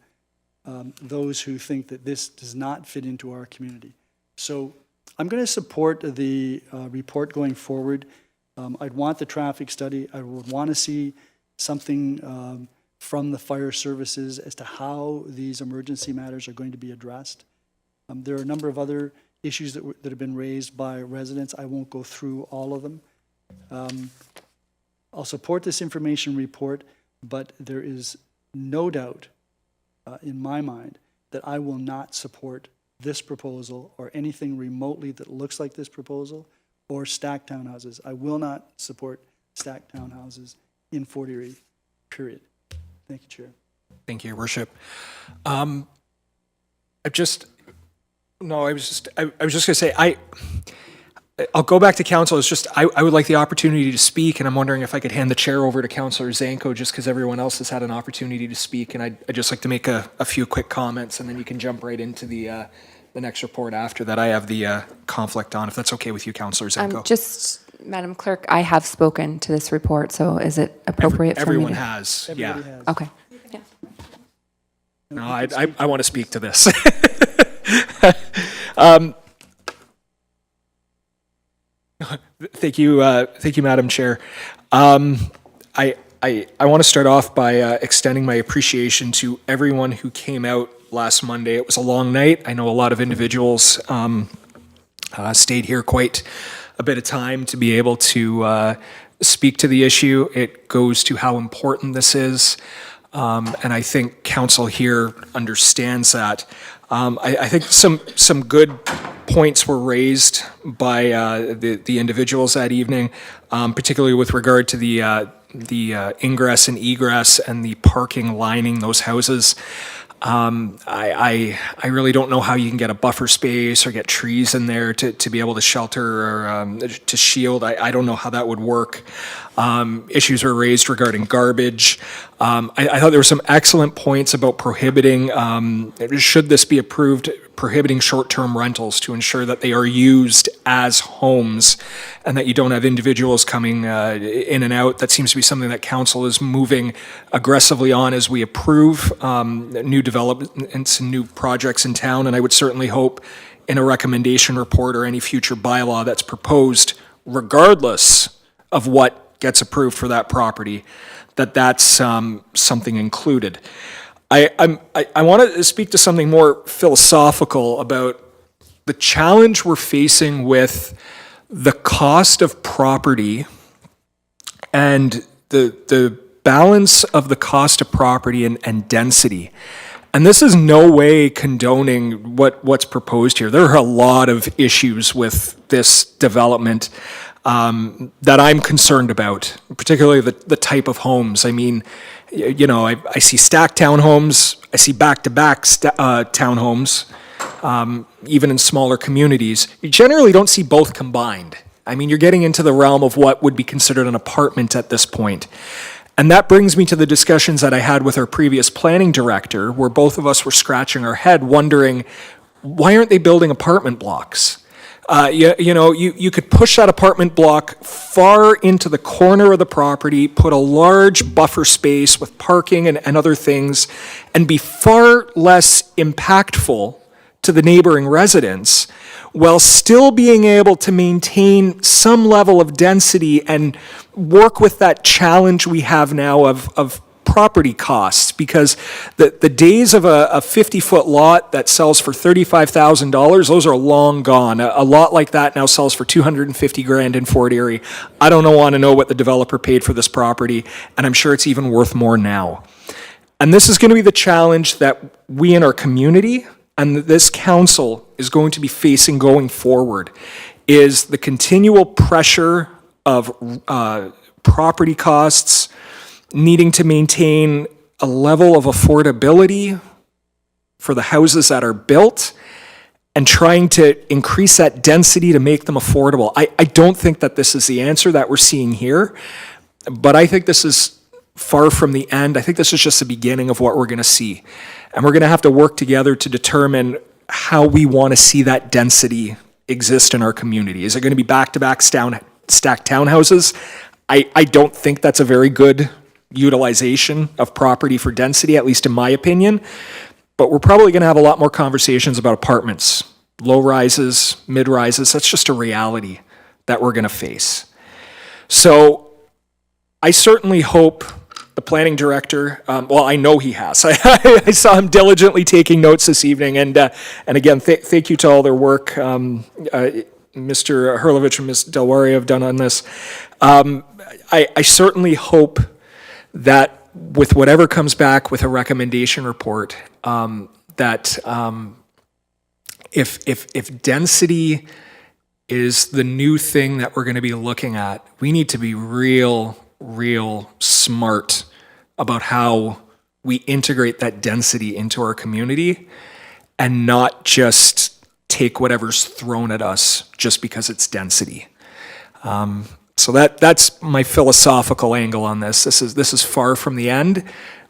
those who think that this does not fit into our community. So I'm going to support the report going forward. I'd want the traffic study. I would want to see something from the fire services as to how these emergency matters are going to be addressed. There are a number of other issues that have been raised by residents. I won't go through all of them. I'll support this information report, but there is no doubt in my mind that I will not support this proposal or anything remotely that looks like this proposal or stacked townhouses. I will not support stacked townhouses in Fort Erie, period. Thank you, Chair. Thank you, Your Worship. I was just going to say, I'll go back to council. It's just, I would like the opportunity to speak, and I'm wondering if I could hand the chair over to Councillor Zanko, just because everyone else has had an opportunity to speak, and I'd just like to make a few quick comments, and then you can jump right into the next report after that I have the conflict on, if that's okay with you, Councillor Zanko. Just, Madam Clerk, I have spoken to this report, so is it appropriate for me to? Everyone has, yeah. Everybody has. Okay. Yeah. No, I want to speak to this. Thank you, Madam Chair. I want to start off by extending my appreciation to everyone who came out last Monday. It was a long night. I know a lot of individuals stayed here quite a bit of time to be able to speak to the issue. It goes to how important this is, and I think council here understands that. I think some good points were raised by the individuals that evening, particularly with regard to the ingress and egress and the parking lining those houses. I really don't know how you can get a buffer space or get trees in there to be able to shelter or to shield. I don't know how that would work. Issues were raised regarding garbage. I thought there were some excellent points about prohibiting, should this be approved, prohibiting short-term rentals to ensure that they are used as homes and that you don't have individuals coming in and out. That seems to be something that council is moving aggressively on as we approve new developments and new projects in town. And I would certainly hope in a recommendation report or any future bylaw that's proposed, regardless of what gets approved for that property, that's something included. I want to speak to something more philosophical about the challenge we're facing with the cost of property and the balance of the cost of property and density. And this is no way condoning what's proposed here. There are a lot of issues with this development that I'm concerned about, particularly the type of homes. I mean, you know, I see stacked townhomes, I see back-to-back townhomes, even in smaller communities. You generally don't see both combined. I mean, you're getting into the realm of what would be considered an apartment at this point. And that brings me to the discussions that I had with our previous planning director, where both of us were scratching our head wondering, why aren't they building apartment blocks? You could push that apartment block far into the corner of the property, put a large buffer space with parking and other things, and be far less impactful to the neighboring residents, while still being able to maintain some level of density and work with that challenge we have now of property costs, because the days of a 50-foot lot that sells for $35,000, those are long gone. A lot like that now sells for $250,000 in Fort Erie. I don't want to know what the developer paid for this property, and I'm sure it's even worth more now. And this is going to be the challenge that we in our community and this council is going to be facing going forward, is the continual pressure of property costs, needing to maintain a level of affordability for the houses that are built, and trying to increase that density to make them affordable. I don't think that this is the answer that we're seeing here, but I think this is far from the end. I think this is just the beginning of what we're going to see. And we're going to have to work together to determine how we want to see that density exist in our community. Is it going to be back-to-back stacked townhouses? I don't think that's a very good utilization of property for density, at least in my opinion. But we're probably going to have a lot more conversations about apartments, low rises, mid rises. That's just a reality that we're going to face. So I certainly hope the planning director, well, I know he has. I saw him diligently taking notes this evening, and again, thank you to all their work Mr. Hurlovich and Ms. Delwari have done on this. I certainly hope that with whatever comes back with a recommendation report, that if density is the new thing that we're going to be looking at, we need to be real smart about how we integrate that density into our community and not just take whatever's thrown at us just because it's density. So that's my philosophical angle on this. This is far from the end,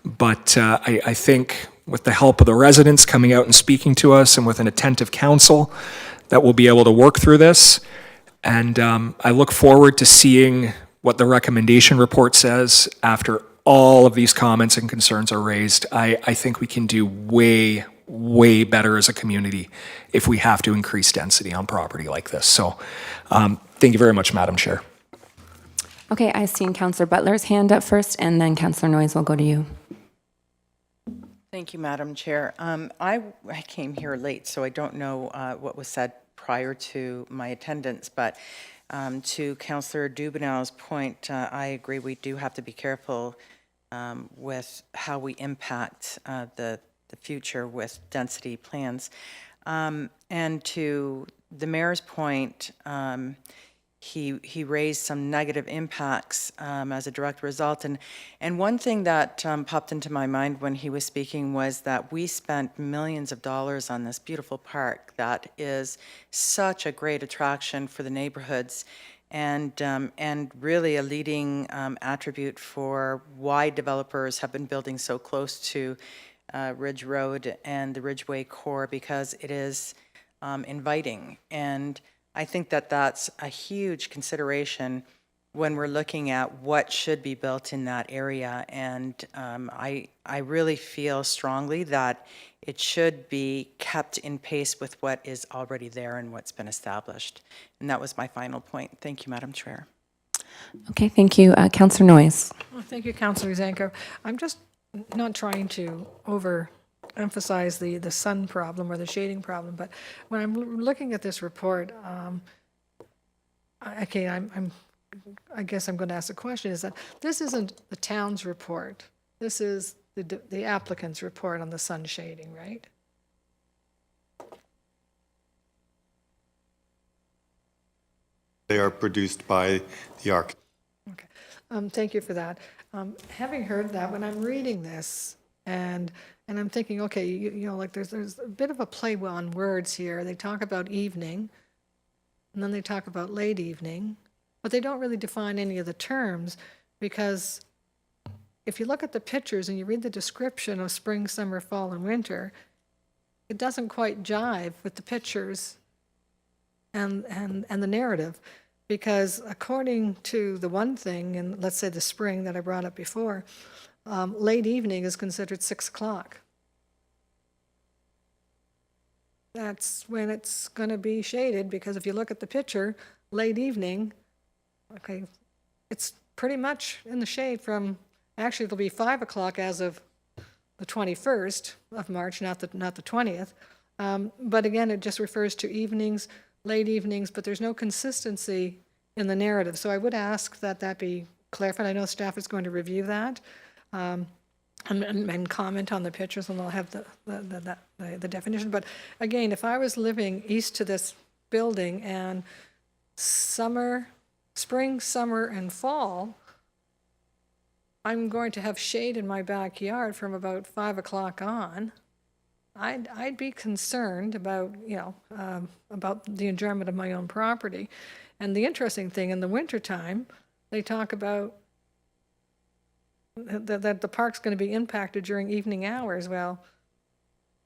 but I think with the help of the residents coming out and speaking to us, and with an attentive council, that we'll be able to work through this. And I look forward to seeing what the recommendation report says after all of these comments and concerns are raised. I think we can do way better as a community if we have to increase density on property like this. So thank you very much, Madam Chair. Okay, I've seen Councillor Butler's hand up first, and then Councillor Noyes will go to you. Thank you, Madam Chair. I came here late, so I don't know what was said prior to my attendance, but to Councillor Dubanow's point, I agree we do have to be careful with how we impact the future with density plans. And to the mayor's point, he raised some negative impacts as a direct result. And one thing that popped into my mind when he was speaking was that we spent millions of dollars on this beautiful park that is such a great attraction for the neighborhoods, and really a leading attribute for why developers have been building so close to Ridge Road and the Ridgeway core, because it is inviting. And I think that that's a huge consideration when we're looking at what should be built in that area. And I really feel strongly that it should be kept in pace with what is already there and what's been established. And that was my final point. Thank you, Madam Chair. Okay, thank you. Councillor Noyes. Well, thank you, Councillor Zanko. I'm just not trying to overemphasize the sun problem or the shading problem, but when I'm looking at this report, I guess I'm going to ask the question, is that this isn't the town's report. This is the applicant's report on the sun shading, right? They are produced by the architect. Okay. Thank you for that. Having heard that, when I'm reading this and I'm thinking, okay, you know, like there's a bit of a play on words here. They talk about evening, and then they talk about late evening, but they don't really define any of the terms, because if you look at the pictures and you read the description of spring, summer, fall, and winter, it doesn't quite jive with the pictures and the narrative. Because according to the one thing, and let's say the spring that I brought up before, late evening is considered 6 o'clock. That's when it's going to be shaded, because if you look at the picture, late evening, okay, it's pretty much in the shade from Actually, it'll be 5 o'clock as of the 21st of March, not the 20th. But again, it just refers to evenings, late evenings, but there's no consistency in the narrative. So I would ask that that be clarified. I know staff is going to review that and comment on the pictures, and they'll have the definition. But again, if I was living east to this building and spring, summer, and fall, I'm going to have shade in my backyard from about 5 o'clock on, I'd be concerned about, about the enjoyment of my own property. And the interesting thing, in the wintertime, they talk about that the park's going to be impacted during evening hours. Well,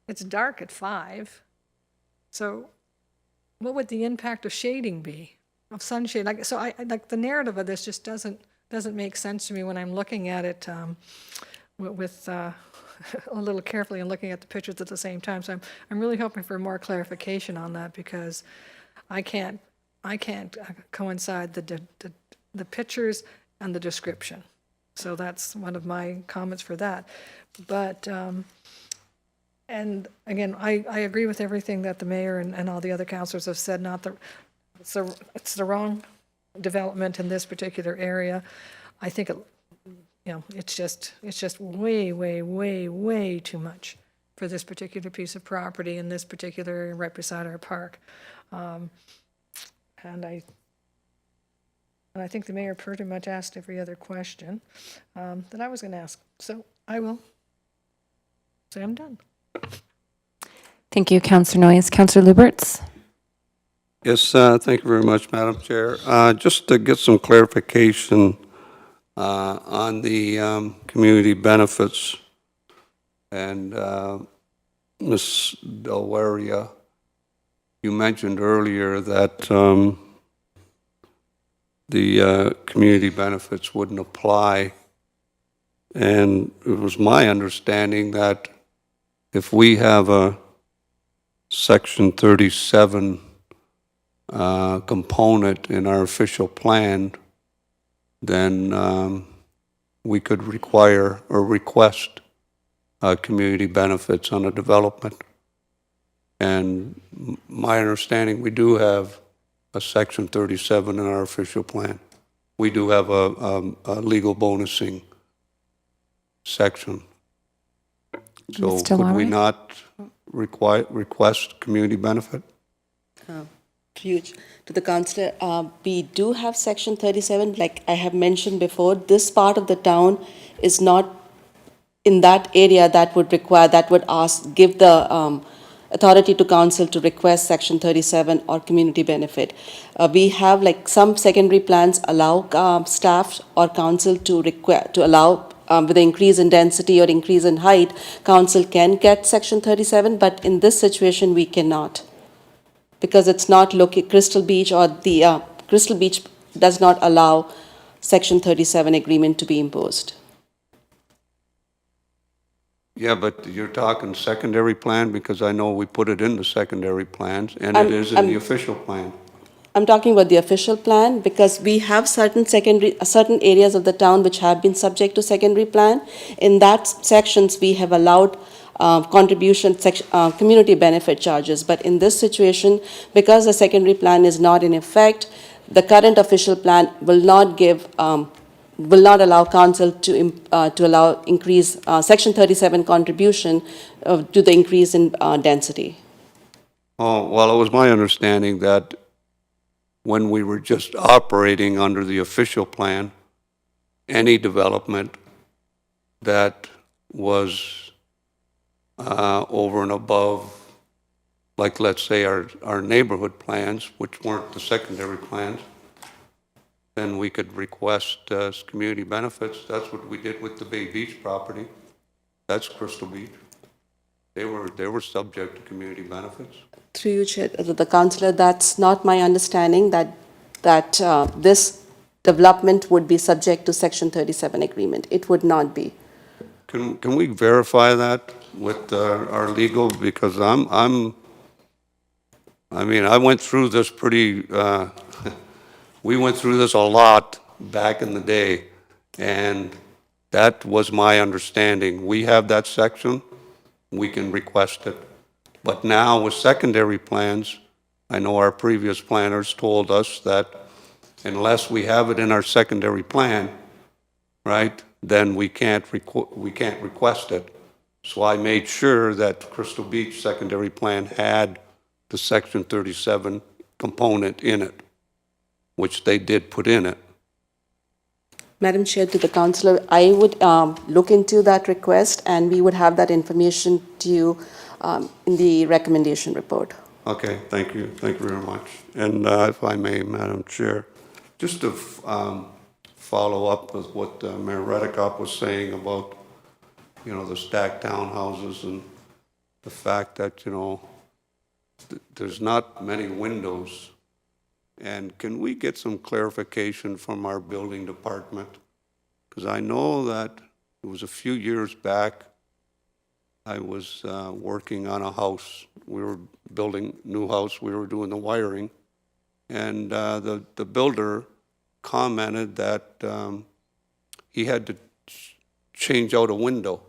it's dark at 5. So what would the impact of shading be, of sunshade? So I like the narrative of this just doesn't make sense to me when I'm looking at it with a little carefully and looking at the pictures at the same time. So I'm really hoping for more clarification on that, because I can't coincide the pictures and the description. So that's one of my comments for that. But and again, I agree with everything that the mayor and all the other councillors have said. It's the wrong development in this particular area. I think it's just way too much for this particular piece of property in this particular area right beside our park. And I think the mayor pretty much asked every other question that I was going to ask. So I will say I'm done. Thank you, Councillor Noyes. Councillor Lubberts? Yes, thank you very much, Madam Chair. Just to get some clarification on the community benefits, and Ms. Delwaria, you mentioned earlier that the community benefits wouldn't apply, and it was my understanding that if we have a Section 37 component in our official plan, then we could require or request community benefits on a development. And my understanding, we do have a Section 37 in our official plan. We do have a legal bonusing section. So Ms. could we Delaware? not request community benefit? To the councillor, we do have Section 37, like I have mentioned before. This part of the town is not in that area that would give the authority to council to request Section 37 or community benefit. We have, like, some secondary plans allow staff or council to allow, with the increase in density or increase in height, council can get Section 37, but in this situation, we cannot. Because it's not Crystal Beach, or the Crystal Beach does not allow Section 37 agreement to be imposed. Yeah, but you're talking secondary plan, because I know we put it in the secondary plans, and it is in the official plan. I'm talking about the official plan, because we have certain areas of the town which have been subject to secondary plan. In that sections, we have allowed community benefit charges. But in this situation, because the secondary plan is not in effect, the current official plan will not allow council to allow increase Section 37 contribution to the increase in density. Oh, well, it was my understanding that when we were just operating under the official plan, any development that was over and above, like, let's say, our neighborhood plans, which weren't the secondary plans, then we could request community benefits. That's what we did with the Bay Beach property. That's Crystal Beach. They were subject to community benefits. Through you, Chair, the councillor, that's not my understanding, that this development would be subject to Section 37 agreement. It would not be. Can we verify that with our legal? Because I went through this we went through this a lot back in the day, and That was my understanding. We have that section, we can request it. But now with secondary plans, I know our previous planners told us that unless we have it in our secondary plan, right, then we can't request it. So I made sure that Crystal Beach secondary plan had the Section 37 component in it, which they did put in it. Madam Chair, to the councillor, I would look into that request, and we would have that information to you in the recommendation report. Okay, thank you very much. And if I may, Madam Chair, just to follow up with what Mayor Redekop was saying about, the stacked townhouses and the fact that, there's not many windows. And can we get some clarification from our building department? Because I know that it was a few years back, I was working on a house. We were building a new house. We were doing the wiring. And the builder commented that he had to change out a window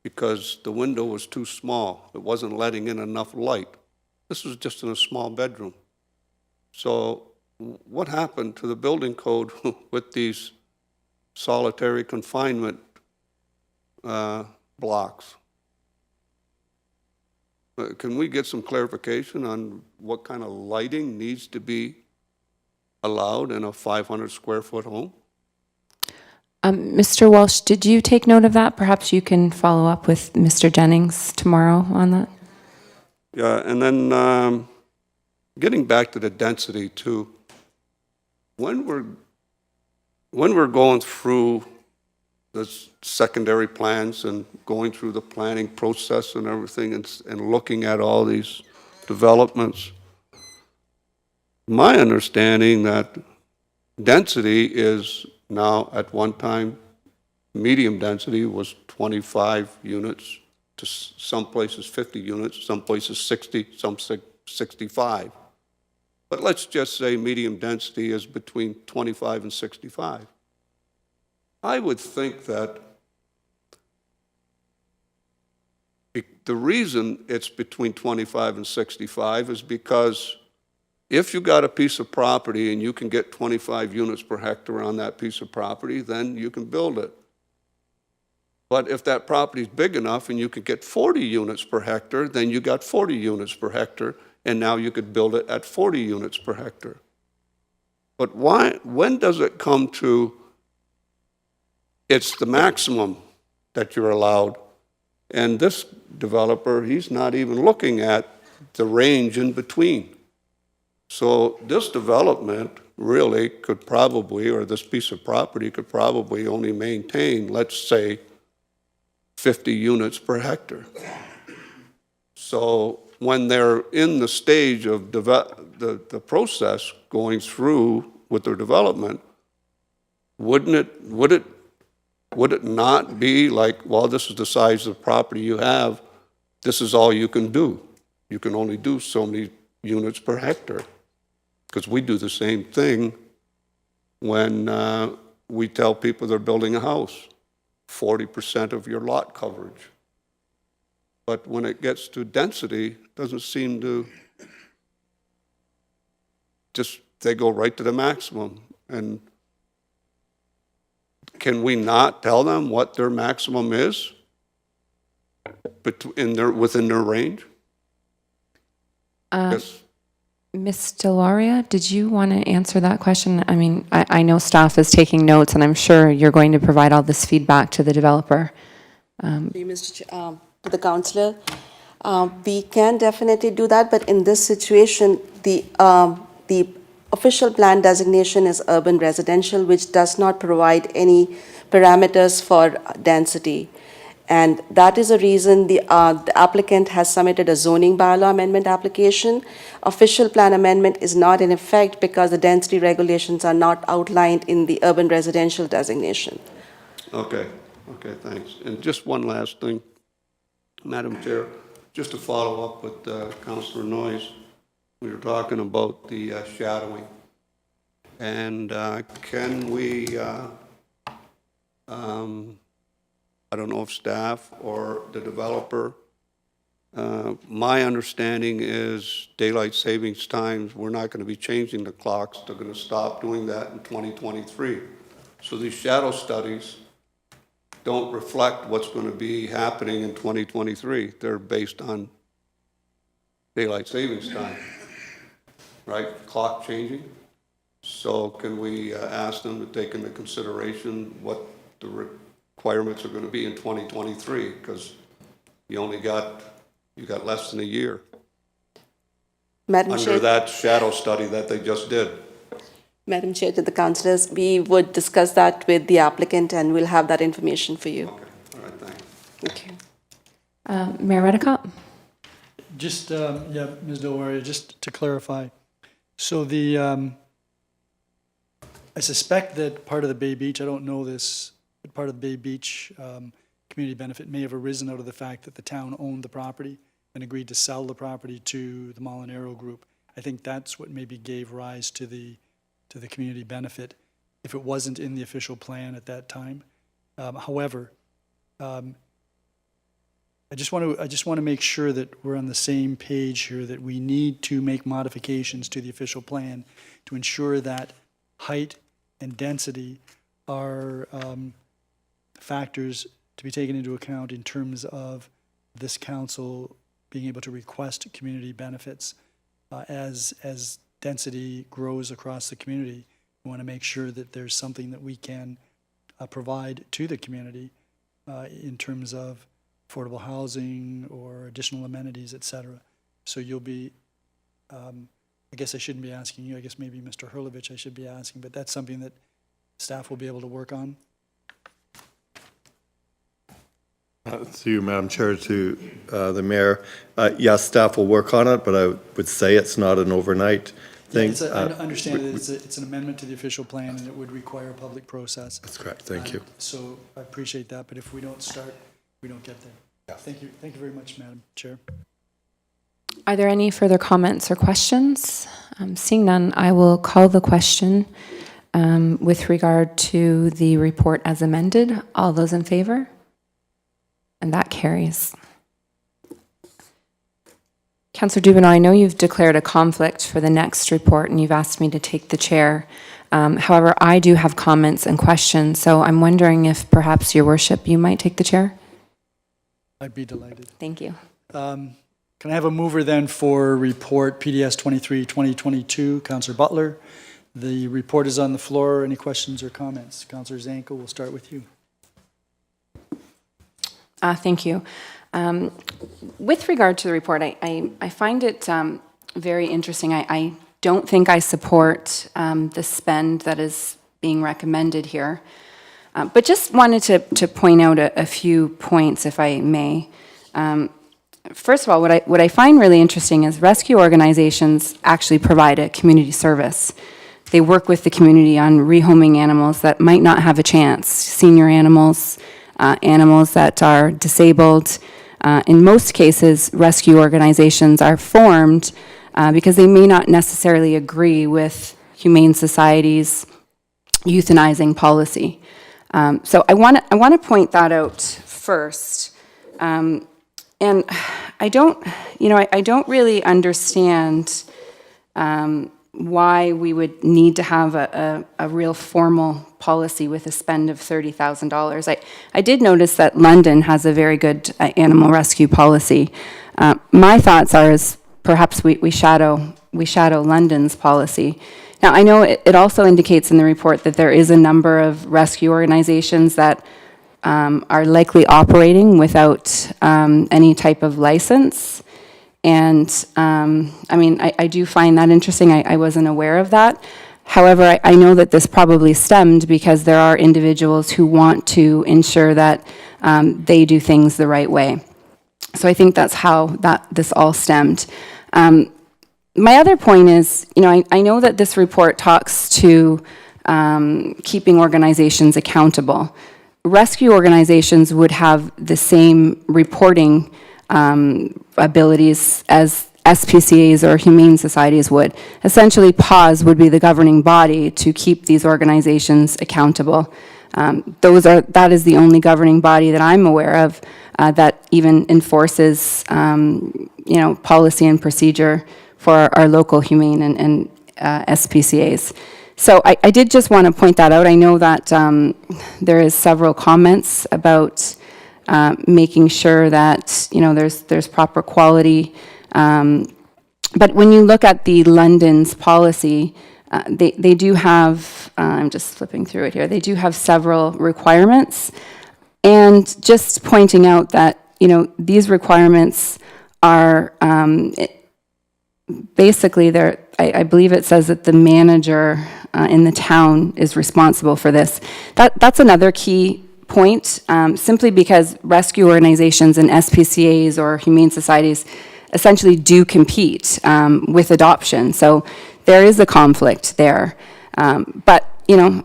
because the window was too small. It wasn't letting in enough light. This was just in a small bedroom. So what happened to the building code with these solitary confinement blocks? Can we get some clarification on what kind of lighting needs to be allowed in a 500 square foot home? Mr. Walsh, did you take note of that? Perhaps you can follow up with Mr. Jennings tomorrow on that. Yeah, and then getting back to the density too, when we're going through the secondary plans and going through the planning process and everything and looking at all these developments, my understanding that density is now, at one time, medium density was 25 units, to some places 50 units, some places 60, some 65. But let's just say medium density is between 25 and 65. I would think that the reason it's between 25 and 65 is because if you got a piece of property and you can get 25 units per hectare on that piece of property, then you can build it. But if that property is big enough and you could get 40 units per hectare, then you got 40 units per hectare, and now you could build it at 40 units per hectare. But when does it come to it's the maximum that you're allowed? And this developer, he's not even looking at the range in between. So this development really could probably, or this piece of property could probably only maintain, let's say, 50 units per hectare. So when they're in the stage of the process going through with their development, would it not be like, well, this is the size of the property you have, this is all you can do. You can only do so many units per hectare. Because we do the same thing when we tell people they're building a house, 40% of your lot coverage. But when it gets to density, it doesn't seem to they go right to the maximum. And can we not tell them what their maximum is within their range? Yes. Ms. Delaria, did you want to answer that question? I mean, I know staff is taking notes, and I'm sure you're going to provide all this feedback to the developer. To the councillor, we can definitely do that, but in this situation, the official plan designation is urban residential, which does not provide any parameters for density. And that is a reason the applicant has submitted a zoning bylaw amendment application. Official plan amendment is not in effect because the density regulations are not outlined in the urban residential designation. Okay, thanks. And just one last thing, Madam Chair, just to follow up with Councillor Noyes. We were talking about the shadowing. And can we I don't know if staff or the developer. My understanding is daylight savings times, we're not going to be changing the clocks. They're going to stop doing that in 2023. So these shadow studies don't reflect what's going to be happening in 2023. They're based on daylight savings time, right? Clock changing. So can we ask them to take into consideration what the requirements are going to be in 2023? Because you got less than a year Madam under Chair, that shadow study that they just did. Madam Chair, to the councillors, we would discuss that with the applicant and we'll have that information for you. Okay, all right, thanks. Thank you. Mayor Redekop? Just, yeah, Ms. Delwaria, just to clarify. So I suspect that part of the Bay Beach, I don't know this, but part of the Bay Beach community benefit may have arisen out of the fact that the town owned the property and agreed to sell the property to the Molinaro Group. I think that's what maybe gave rise to the community benefit, if it wasn't in the official plan at that time. However, I just want to make sure that we're on the same page here, that we need to make modifications to the official plan to ensure that height and density are factors to be taken into account in terms of this council being able to request community benefits. As density grows across the community, we want to make sure that there's something that we can provide to the community in terms of affordable housing or additional amenities, et cetera. So you'll be, I guess I shouldn't be asking you, I guess maybe Mr. Hurlovich I should be asking, but that's something that staff will be able to work on. To you, Madam Chair, to the Mayor. Yes, staff will work on it, but I would say it's not an overnight thing. I understand that it's an amendment to the official plan and it would require a public process. That's correct, thank you. So I appreciate that, but if we don't start, we don't get there. Yeah. Thank you very much, Madam Chair. Are there any further comments or questions? Seeing none, I will call the question with regard to the report as amended. All those in favor? And that carries. Councillor Dubanow, I know you've declared a conflict for the next report and you've asked me to take the chair. However, I do have comments and questions, so I'm wondering if perhaps, Your Worship, you might take the chair? I'd be delighted. Thank you. Can I have a mover then for report PDS 23-2022, Councillor Butler? The report is on the floor. Any questions or comments? Councillor Zanko, we'll start with you. Thank you. With regard to the report, I find it very interesting. I don't think I support the spend that is being recommended here, but just wanted to point out a few points, if I may. First of all, what I find really interesting is rescue organizations actually provide a community service. They work with the community on rehoming animals that might not have a chance, senior animals, animals that are disabled. In most cases, rescue organizations are formed because they may not necessarily agree with Humane Society's euthanizing policy. So I want to point that out first. And I don't really understand why we would need to have a real formal policy with a spend of $30,000. I did notice that London has a very good animal rescue policy. My thoughts are is perhaps we shadow London's policy. Now, I know it also indicates in the report that there is a number of rescue organizations that are likely operating without any type of license. And I do find that interesting. I wasn't aware of that. However, I know that this probably stemmed because there are individuals who want to ensure that they do things the right way. So I think that's how this all stemmed. My other point is, I know that this report talks to keeping organizations accountable. Rescue organizations would have the same reporting abilities as SPCAs or Humane Societies would. Essentially, PAWS would be the governing body to keep these organizations accountable. That is the only governing body that I'm aware of that even enforces, policy and procedure for our local humane and SPCA's. So I did just want to point that out. I know that there is several comments about making sure that, there's proper quality. But when you look at the London's policy, they do have, I'm just flipping through it here, they do have several requirements. And just pointing out that, these requirements are basically, I believe it says that the manager in the town is responsible for this. That's another key point, simply because rescue organizations and SPCA's or humane societies essentially do compete with adoption. So there is a conflict there. But,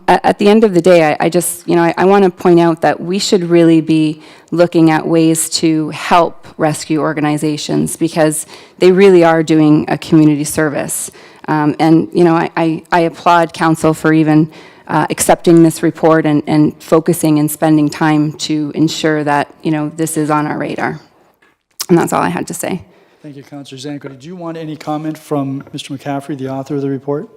at the end of the day, I want to point out that we should really be looking at ways to help rescue organizations because they really are doing a community service. I applaud council for even accepting this report and focusing and spending time to ensure that, this is on our radar. And that's all I had to say. Thank you, Councillor Zanko. Did you want any comment from Mr. McCaffrey, the author of the report?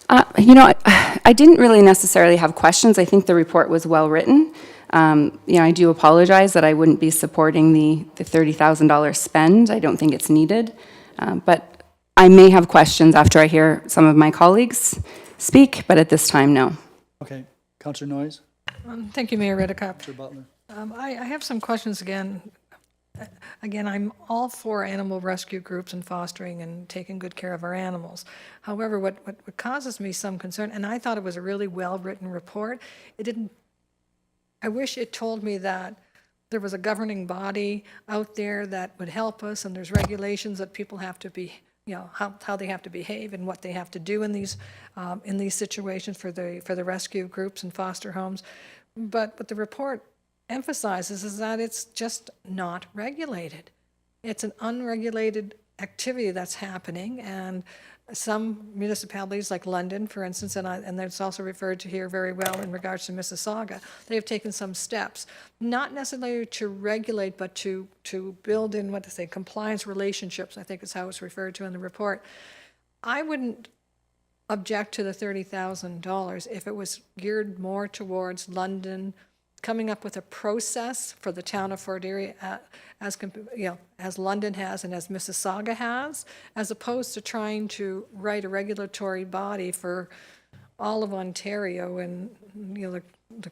I didn't really necessarily have questions. I think the report was well written. I do apologize that I wouldn't be supporting the $30,000 spend. I don't think it's needed. But I may have questions after I hear some of my colleagues speak, but at this time, no. Okay. Councillor Noyes? Thank you, Mayor Redekop. Councillor Butler? I have some questions again. Again, I'm all for animal rescue groups and fostering and taking good care of our animals. However, what causes me some concern, and I thought it was a really well-written report, I wish it told me that there was a governing body out there that would help us, and there's regulations that people have to be, how they have to behave and what they have to do in these situations for the rescue groups and foster homes. But what the report emphasizes is that it's just not regulated. It's an unregulated activity that's happening, and some municipalities like London, for instance, and it's also referred to here very well in regards to Mississauga, they have taken some steps, not necessarily to regulate, but to build in, compliance relationships, I think is how it's referred to in the report. I wouldn't object to the $30,000 if it was geared more towards London coming up with a process for the town of Fort Erie as London has and as Mississauga has, as opposed to trying to write a regulatory body for all of Ontario and the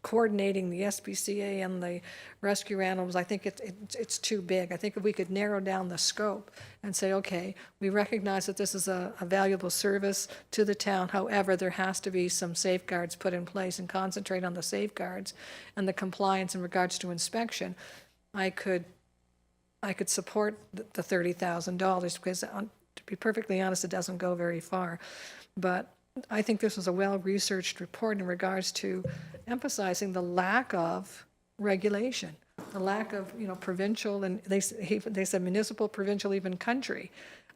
coordinating the SPCA and the rescue animals. I think it's too big. I think if we could narrow down the scope and say, okay, we recognize that this is a valuable service to the town. However, there has to be some safeguards put in place and concentrate on the safeguards and the compliance in regards to inspection. I could support the $30,000 because, to be perfectly honest, it doesn't go very far. But I think this was a well-researched report in regards to emphasizing the lack of regulation, the lack of, provincial, and they said municipal, provincial, even country,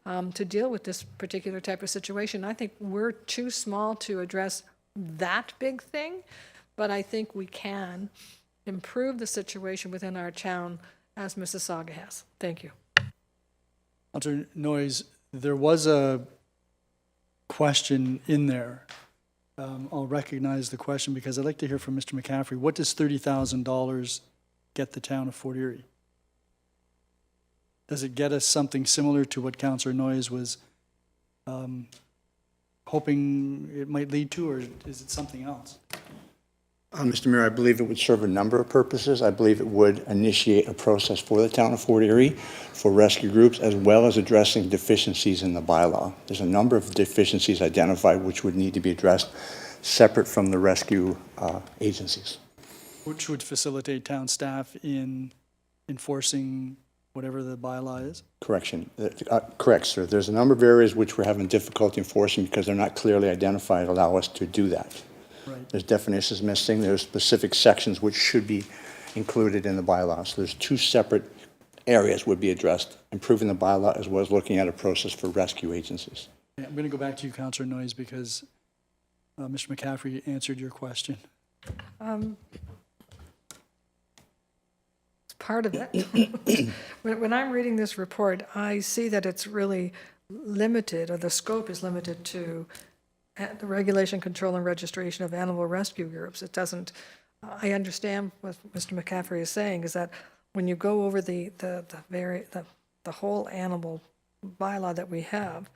to deal with this particular type of situation. I think we're too small to address that big thing, but I think we can improve the situation within our town as Mississauga has. Thank you. Councillor Noyes, there was a question in there. I'll recognize the question because I'd like to hear from Mr. McCaffrey. What does $30,000 get the town of Fort Erie? Does it get us something similar to what Councillor Noyes was hoping it might lead to, or is it something else? Mr. Mayor, I believe it would serve a number of purposes. I believe it would initiate a process for the town of Fort Erie for rescue groups, as well as addressing deficiencies in the bylaw. There's a number of deficiencies identified which would need to be addressed separate from the rescue agencies. Which would facilitate town staff in enforcing whatever the bylaw is? Correct, sir. There's a number of areas which we're having difficulty enforcing because they're not clearly identified, allow us to do that. Right. There's definitions missing. There's specific sections which should be included in the bylaw. So there's two separate areas would be addressed, improving the bylaw as well as looking at a process for rescue agencies. Yeah, I'm going to go back to you, Councillor Noyes, because Mr. McCaffrey answered your question. It's part of it. When I'm reading this report, I see that it's really limited, or the scope is limited to the regulation, control, and registration of animal rescue groups. It doesn't, I understand what Mr. McCaffrey is saying, is that when you go over the whole animal bylaw that we have,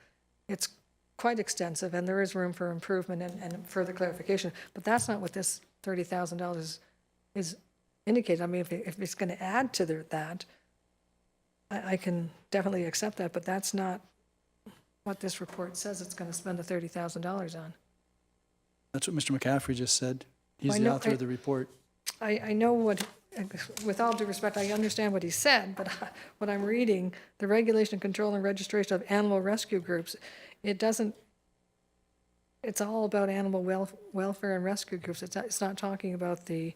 it's quite extensive, and there is room for improvement and further clarification. But that's not what this $30,000 is indicated. I mean, if it's going to add to that, I can definitely accept that, but that's not what this report says it's going to spend the $30,000 on. That's what Mr. McCaffrey just said. He's I the know- author of the report. I know what, with all due respect, I understand what he said, but when I'm reading the regulation, control, and registration of animal rescue groups, it doesn't, it's all about animal welfare and rescue groups. It's not talking about the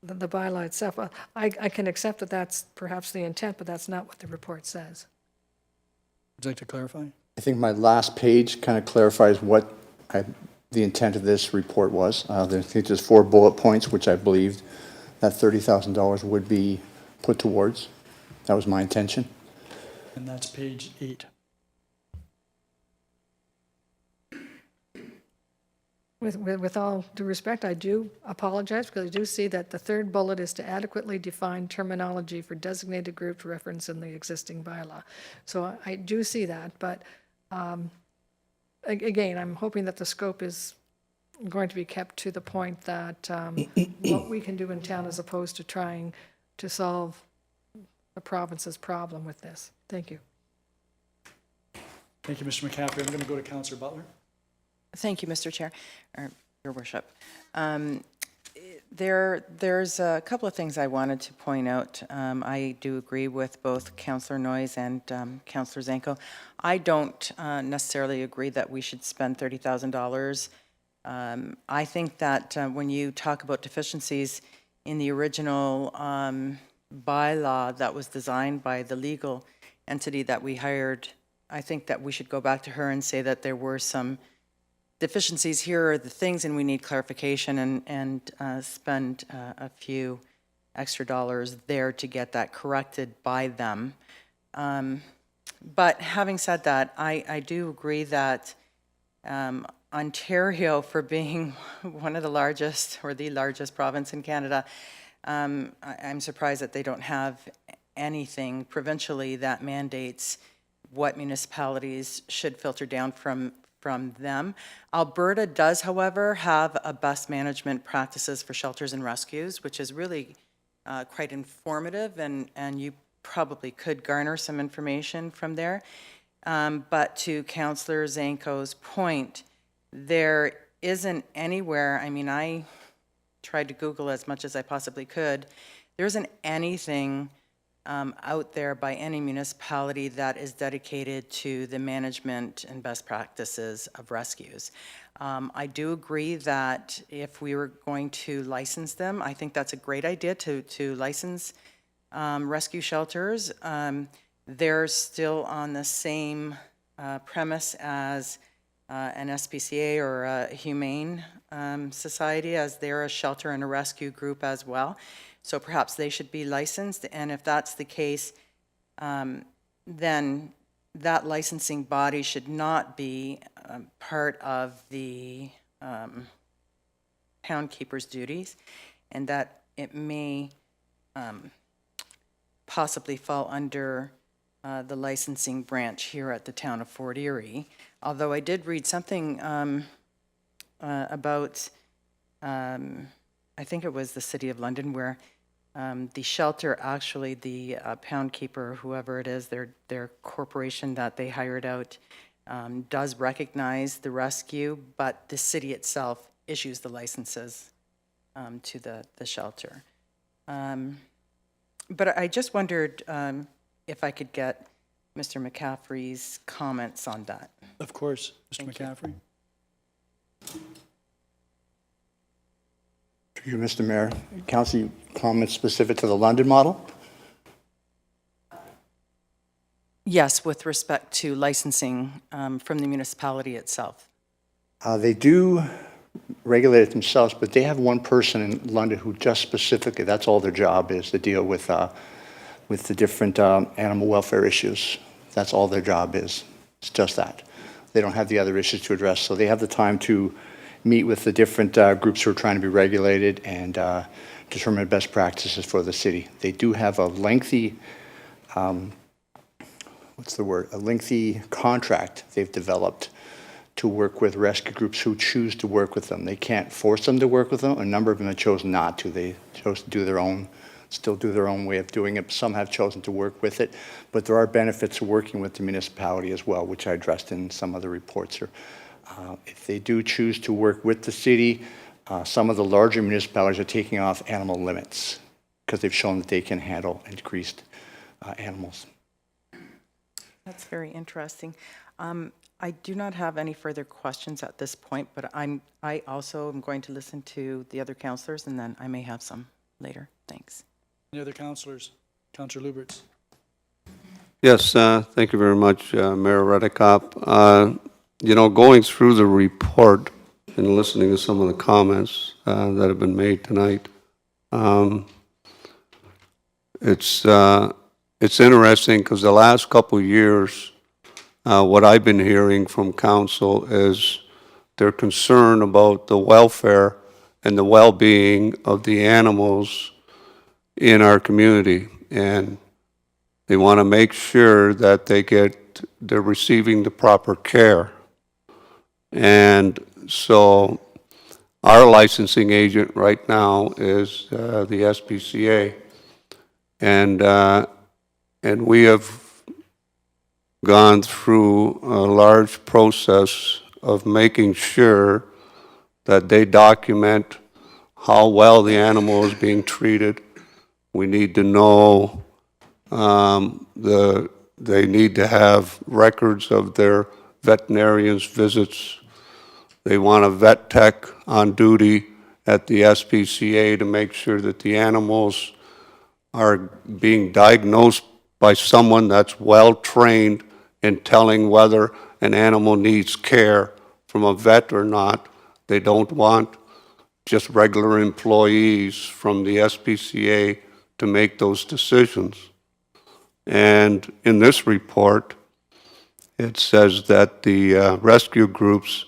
bylaw itself. I can accept that that's perhaps the intent, but that's not what the report says. Would you like to clarify? I think my last page kind of clarifies what the intent of this report was. I think there's 4 bullet points, which I believed that $30,000 would be put towards. That was my intention. And that's page 8. With all due respect, I do apologize, because I do see that the 3rd bullet is to adequately define terminology for designated groups referenced in the existing bylaw. So I do see that, but again, I'm hoping that the scope is going to be kept to the point that what we can do in town as opposed to trying to solve the province's problem with this. Thank you. Thank you, Mr. McCaffrey. I'm going to go to Councillor Butler. Thank you, Mr. Chair, or Your Worship. There's a couple of things I wanted to point out. I do agree with both Councillor Noyes and Councillor Zanko. I don't necessarily agree that we should spend $30,000. I think that when you talk about deficiencies in the original bylaw that was designed by the legal entity that we hired, I think that we should go back to her and say that there were some deficiencies. Here are the things, and we need clarification, and spend a few extra dollars there to get that corrected by them. But having said that, I do agree that Ontario, for being one of the largest, or the largest province in Canada, I'm surprised that they don't have anything provincially that mandates what municipalities should filter down from them. Alberta does, however, have a best management practices for shelters and rescues, which is really quite informative, and you probably could garner some information from there. But to Councillor Zanko's point, there isn't anywhere, I mean, I tried to Google as much as I possibly could, there isn't anything out there by any municipality that is dedicated to the management and best practices of rescues. I do agree that if we were going to license them, I think that's a great idea to license rescue shelters. They're still on the same premise as an SPCA or a humane society, as they're a shelter and a rescue group as well. So perhaps they should be licensed, and if that's the case, then that licensing body should not be part of the pound keeper's duties, and that it may possibly fall under the licensing branch here at the town of Fort Erie. Although I did read something about, I think it was the City of London, where the shelter, actually the pound keeper, whoever it is, their corporation that they hired out, does recognize the rescue, but the city itself issues the licenses to the shelter. But I just wondered if I could get Mr. McCaffrey's comments on that. Of course, Mr. McCaffrey. Through you, Mr. Mayor. Council, comments specific to the London model? Yes, with respect to licensing from the municipality itself. They do regulate it themselves, but they have one person in London who just specifically, that's all their job is, to deal with the different animal welfare issues. That's all their job is. It's just that. They don't have the other issues to address, so they have the time to meet with the different groups who are trying to be regulated and determine best practices for the city. They do have a lengthy, a lengthy contract they've developed to work with rescue groups who choose to work with them. They can't force them to work with them. A number of them have chosen not to. They chose to do their own, still do their own way of doing it. Some have chosen to work with it, but there are benefits to working with the municipality as well, which I addressed in some other reports here. If they do choose to work with the city, some of the larger municipalities are taking off animal limits because they've shown that they can handle increased animals. That's very interesting. I do not have any further questions at this point, but I also am going to listen to the other councillors, and then I may have some later. Thanks. Any other councillors? Councillor Lubberts. Yes, thank you very much, Mayor Redekop. You know, going through the report and listening to some of the comments that have been made tonight, it's interesting because the last couple of years, what I've been hearing from council is they're concerned about the welfare and the well-being of the animals in our community, and they want to make sure that they're receiving the proper care. And so our licensing agent right now is the SPCA, and we have gone through a large process of making sure that they document how well the animal is being treated. We need to know they need to have records of their veterinarian's visits. They want a vet tech on duty at the SPCA to make sure that the animals are being diagnosed by someone that's well-trained in telling whether an animal needs care from a vet or not. They don't want just regular employees from the SPCA to make those decisions. And in this report, it says that the rescue groups,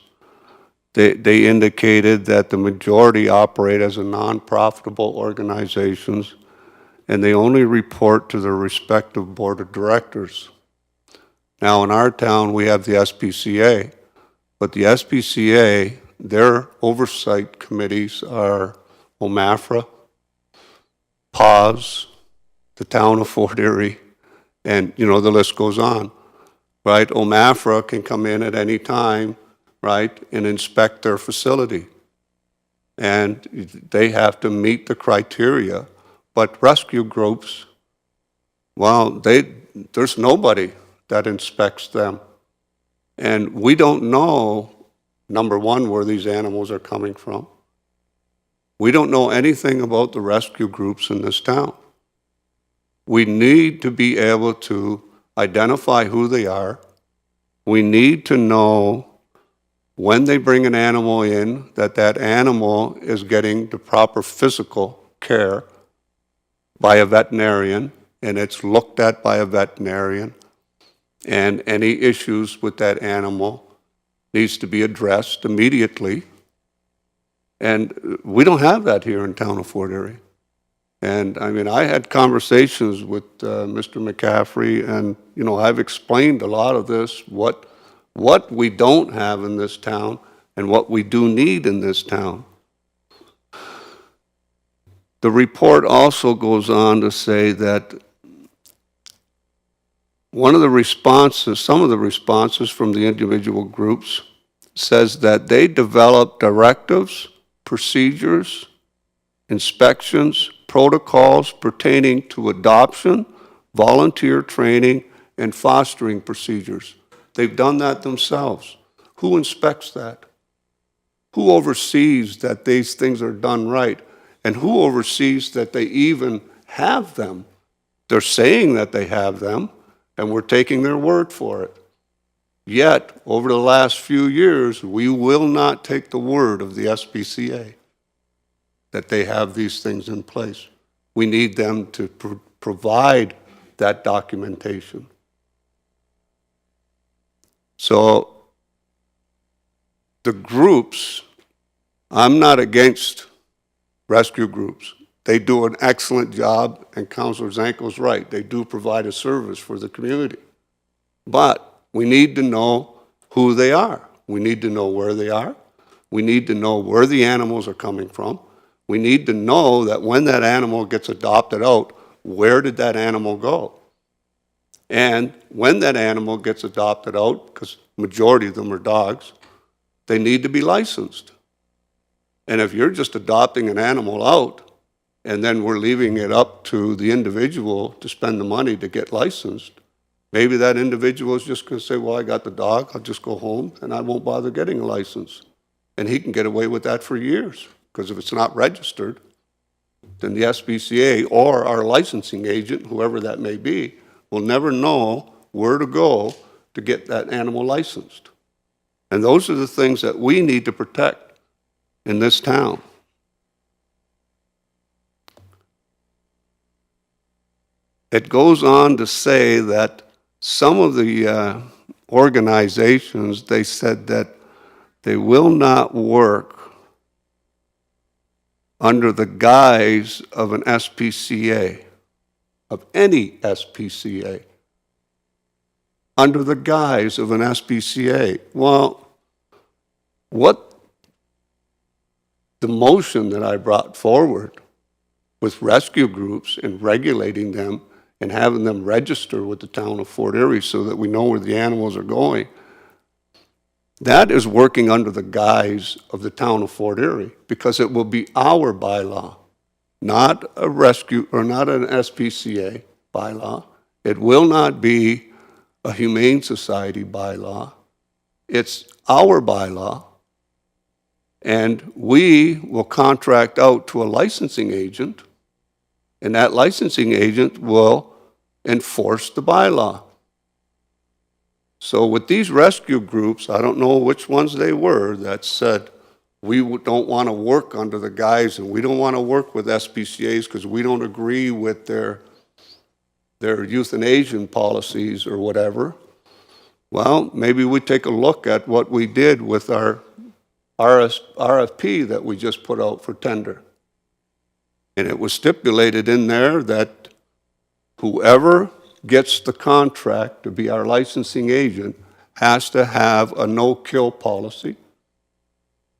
they indicated that the majority operate as a non-profitable organizations, and they only report to their respective board of directors. Now, in our town, we have the SPCA, but the SPCA, their oversight committees are OMAFRA, PAWS, the town of Fort Erie, and, you know, the list goes on, right? OMAFRA can come in at any time, right, and inspect their facility. And they have to meet the criteria. But rescue groups, well, there's nobody that inspects them. And we don't know, number one, where these animals are coming from. We don't know anything about the rescue groups in this town. We need to be able to identify who they are. We need to know when they bring an animal in, that that animal is getting the proper physical care by a veterinarian, and it's looked at by a veterinarian, and any issues with that animal needs to be addressed immediately. And we don't have that here in town of Fort Erie. And I mean, I had conversations with Mr. McCaffrey, and you know, I've explained a lot of this, what we don't have in this town and what we do need in this town. The report also goes on to say that some of the responses from the individual groups says that they develop directives, procedures, inspections, protocols pertaining to adoption, volunteer training, and fostering procedures. They've done that themselves. Who inspects that? Who oversees that these things are done right? And who oversees that they even have them? They're saying that they have them, and we're taking their word for it. Yet, over the last few years, we will not take the word of the SPCA that they have these things in place. We need them to provide that documentation. So, the groups, I'm not against rescue groups. They do an excellent job, and Councillor Zanko's right. They do provide a service for the community. But we need to know who they are. We need to know where they are. We need to know where the animals are coming from. We need to know that when that animal gets adopted out, where did that animal go? And when that animal gets adopted out, because majority of them are dogs, they need to be licensed. And if you're just adopting an animal out, and then we're leaving it up to the individual to spend the money to get licensed, maybe that individual is just going to say, well, I got the dog, I'll just go home, and I won't bother getting a license. And he can get away with that for years, because if it's not registered, then the SPCA or our licensing agent, whoever that may be, will never know where to go to get that animal licensed. And those are the things that we need to protect in this town. It goes on to say that some of the organizations, they said that they will not work under the guise of an SPCA, of any SPCA, under the guise of an SPCA. Well, what the motion that I brought forward with rescue groups and regulating them and having them register with the town of Fort Erie so that we know where the animals are going, that is working under the guise of the town of Fort Erie, because it will be our bylaw, not a rescue or not an SPCA bylaw. It will not be a Humane Society bylaw. It's our bylaw, and we will contract out to a licensing agent, and that licensing agent will enforce the bylaw. So with these rescue groups, I don't know which ones they were that said, we don't want to work under the guise, and we don't want to work with SPCAs because we don't agree with their euthanasia policies or whatever. Well, maybe we take a look at what we did with our RFP that we just put out for tender. And it was stipulated in there that whoever gets the contract to be our licensing agent has to have a no-kill policy.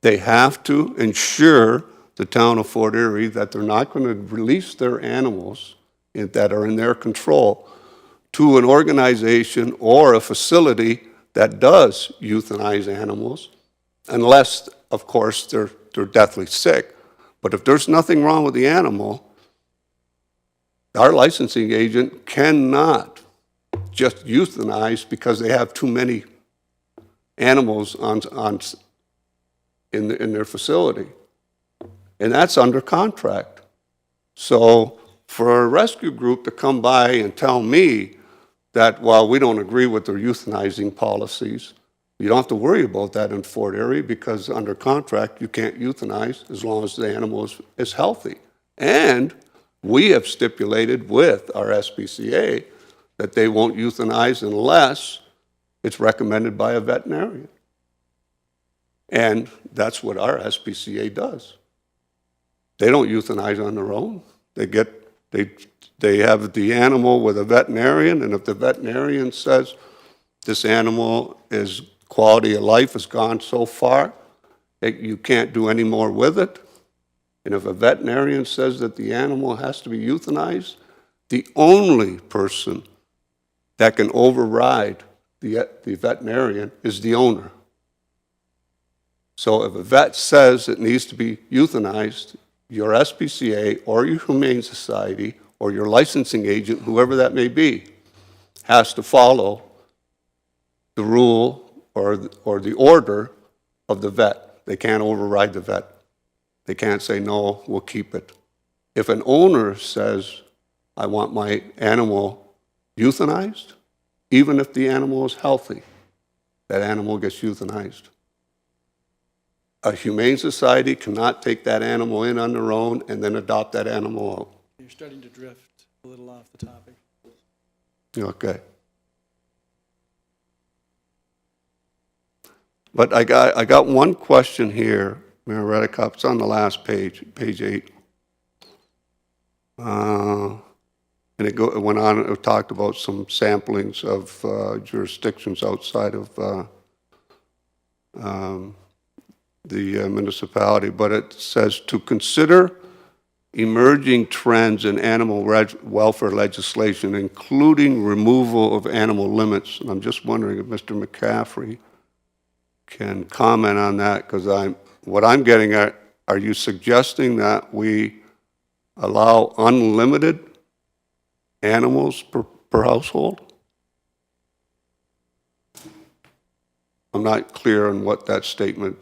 They have to ensure the town of Fort Erie that they're not going to release their animals that are in their control to an organization or a facility that does euthanize animals, unless, of course, they're deathly sick. But if there's nothing wrong with the animal, our licensing agent cannot just euthanize because they have too many animals in their facility. And that's under contract. So for a rescue group to come by and tell me that, well, we don't agree with their euthanizing policies, you don't have to worry about that in Fort Erie, because under contract you can't euthanize as long as the animal is healthy. And we have stipulated with our SPCA that they won't euthanize unless it's recommended by a veterinarian. And that's what our SPCA does. They don't euthanize on their own. They have the animal with a veterinarian, and if the veterinarian says this animal is quality of life has gone so far that you can't do any more with it, and if a veterinarian says that the animal has to be euthanized, the only person that can override the veterinarian is the owner. So if a vet says it needs to be euthanized, your SPCA or your Humane Society or your licensing agent, whoever that may be, has to follow the rule or the order of the vet. They can't override the vet. They can't say, no, we'll keep it. If an owner says, I want my animal euthanized, even if the animal is healthy, that animal gets euthanized. A humane society cannot take that animal in on their own and then adopt that animal out. You're starting to drift a little off the topic. Okay. But I got one question here, Mayor Redekop. It's on the last page, page 8. And it went on, it talked about some samplings of jurisdictions outside of the municipality, but it says to consider emerging trends in animal welfare legislation, including removal of animal limits. And I'm just wondering if Mr. McCaffrey can comment on that, because what I'm getting at, are you suggesting that we allow unlimited animals per household? I'm not clear on what that statement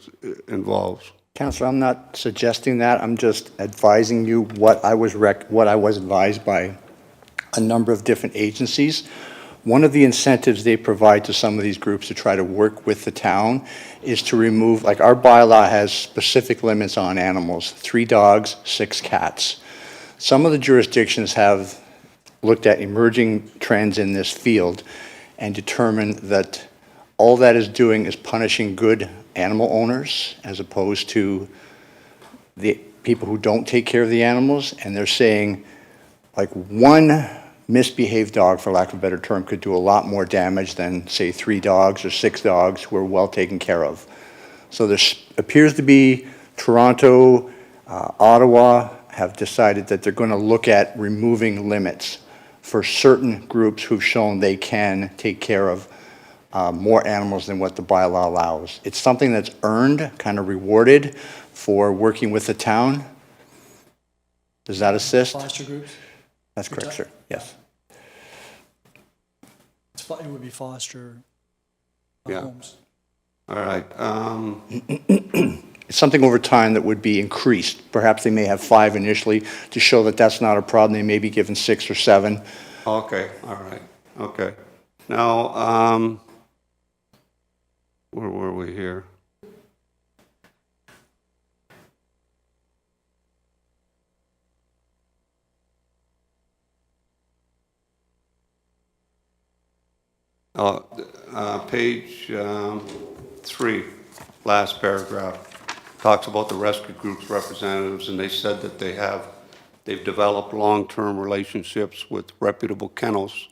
involves. Councillor, I'm not suggesting that. I'm just advising you what I was advised by a number of different agencies. One of the incentives they provide to some of these groups to try to work with the town is to remove, like our bylaw has specific limits on animals, 3 dogs, 6 cats. Some of the jurisdictions have looked at emerging trends in this field and determined that all that is doing is punishing good animal owners as opposed to the people who don't take care of the animals. And they're saying, like, one misbehaved dog, for lack of a better term, could do a lot more damage than, say, 3 dogs or 6 dogs who are well taken care of. So there appears to be Toronto, Ottawa have decided that they're going to look at removing limits for certain groups who've shown they can take care of more animals than what the bylaw allows. It's something that's earned, kind of rewarded for working with the town. Does that assist? Foster groups? That's correct, sir. Yes. It would be foster Yeah. homes. All right. It's something over time that would be increased. Perhaps they may have 5 initially to show that that's not a problem. They may be given 6 or 7. Okay, all right, okay. Now, where were we here? Page 3, last paragraph, talks about the rescue group's representatives, and they said that they've developed long-term relationships with reputable kennels.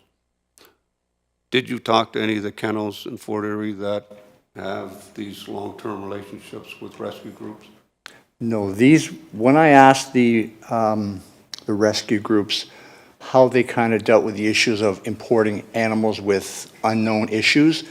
Did you talk to any of the kennels in Fort Erie that have these long-term relationships with rescue groups? No, when I asked the rescue groups how they kind of dealt with the issues of importing animals with unknown issues,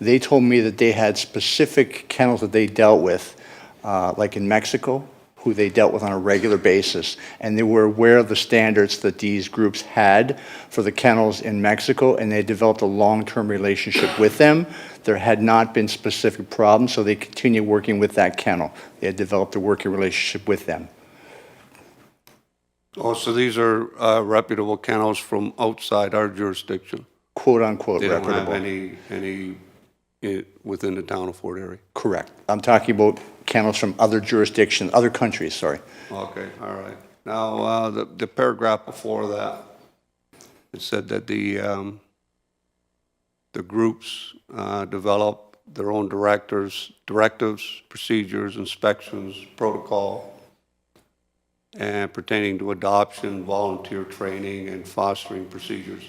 they told me that they had specific kennels that they dealt with, like in Mexico, who they dealt with on a regular basis. And they were aware of the standards that these groups had for the kennels in Mexico, and they developed a long-term relationship with them. There had not been specific problems, so they continued working with that kennel. They had developed a working relationship with them. Oh, so these are reputable kennels from outside our jurisdiction? Quote unquote They don't reputable. have any within the town of Fort Erie? Correct. I'm talking about kennels from other jurisdictions, other countries, sorry. Okay, all right. Now, the paragraph before that, it said that the groups develop their own directives, procedures, inspections, protocol, and pertaining to adoption, volunteer training, and fostering procedures.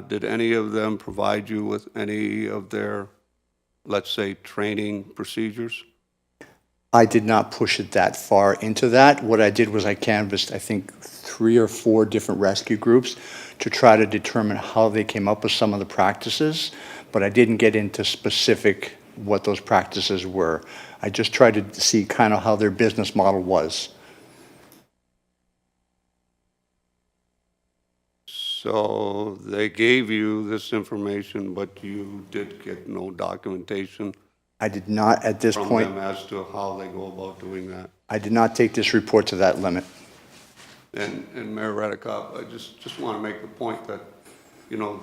Did any of them provide you with any of their, let's say, training procedures? I did not push it that far into that. What I did was I canvassed, I think, 3 or 4 different rescue groups to try to determine how they came up with some of the practices, but I didn't get into specific what those practices were. I just tried to see kind of how their business model was. So they gave you this information, but you did get no documentation I did not at this from point, them as to how they go about doing that. I did not take this report to that limit. And Mayor Redekop, I just want to make the point that, you know,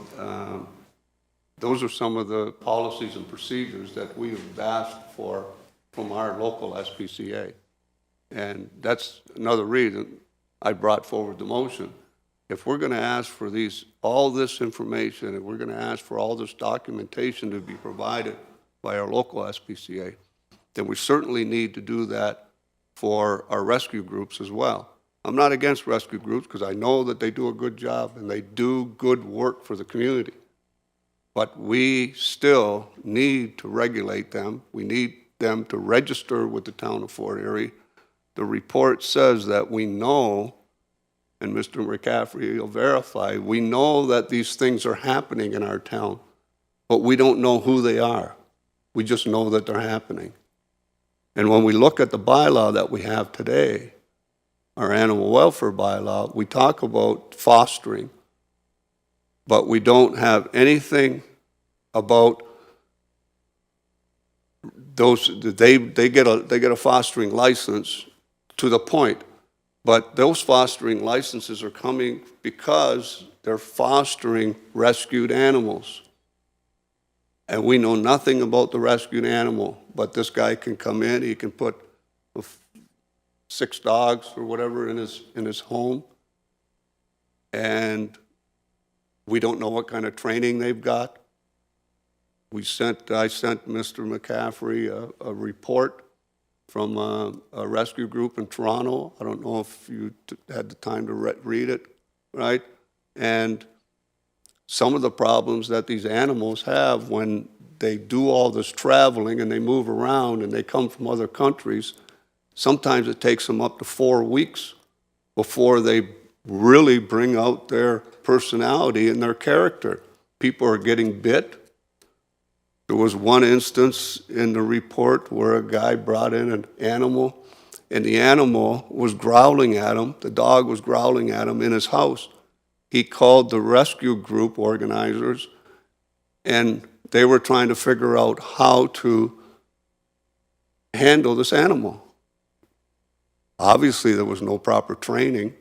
those are some of the policies and procedures that we have asked for from our local SPCA. And that's another reason I brought forward the motion. If we're going to ask for all this information, and we're going to ask for all this documentation to be provided by our local SPCA, then we certainly need to do that for our rescue groups as well. I'm not against rescue groups because I know that they do a good job and they do good work for the community. But we still need to regulate them. We need them to register with the town of Fort Erie. The report says that we know, and Mr. McCaffrey will verify, we know that these things are happening in our town, but we don't know who they are. We just know that they're happening. And when we look at the bylaw that we have today, our animal welfare bylaw, we talk about fostering, but we don't have anything about those. They get a fostering license to the point, but those fostering licenses are coming because they're fostering rescued animals. And we know nothing about the rescued animal, but this guy can come in, he can put 6 dogs or whatever in his home, and we don't know what kind of training they've got. I sent Mr. McCaffrey a report from a rescue group in Toronto. I don't know if you had the time to read it, right? And some of the problems that these animals have when they do all this traveling and they move around and they come from other countries, sometimes it takes them up to 4 weeks before they really bring out their personality and their character. People are getting bit. There was one instance in the report where a guy brought in an animal, and the animal was growling at him. The dog was growling at him in his house. He called the rescue group organizers, and they were trying to figure out how to handle this animal. Obviously, there was no proper training,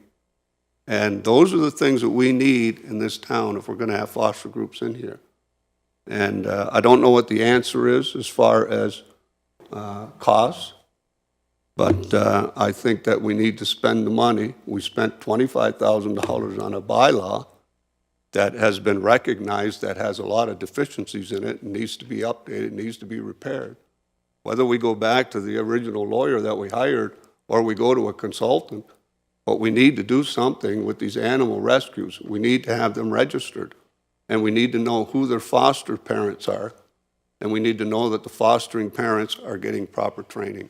and those are the things that we need in this town if we're going to have foster groups in here. And I don't know what the answer is as far as costs, but I think that we need to spend the money. We spent $25,000 on a bylaw that has been recognized that has a lot of deficiencies in it and needs to be updated, needs to be repaired. Whether we go back to the original lawyer that we hired or we go to a consultant, but we need to do something with these animal rescues. We need to have them registered. And we need to know who their foster parents are. And we need to know that the fostering parents are getting proper training.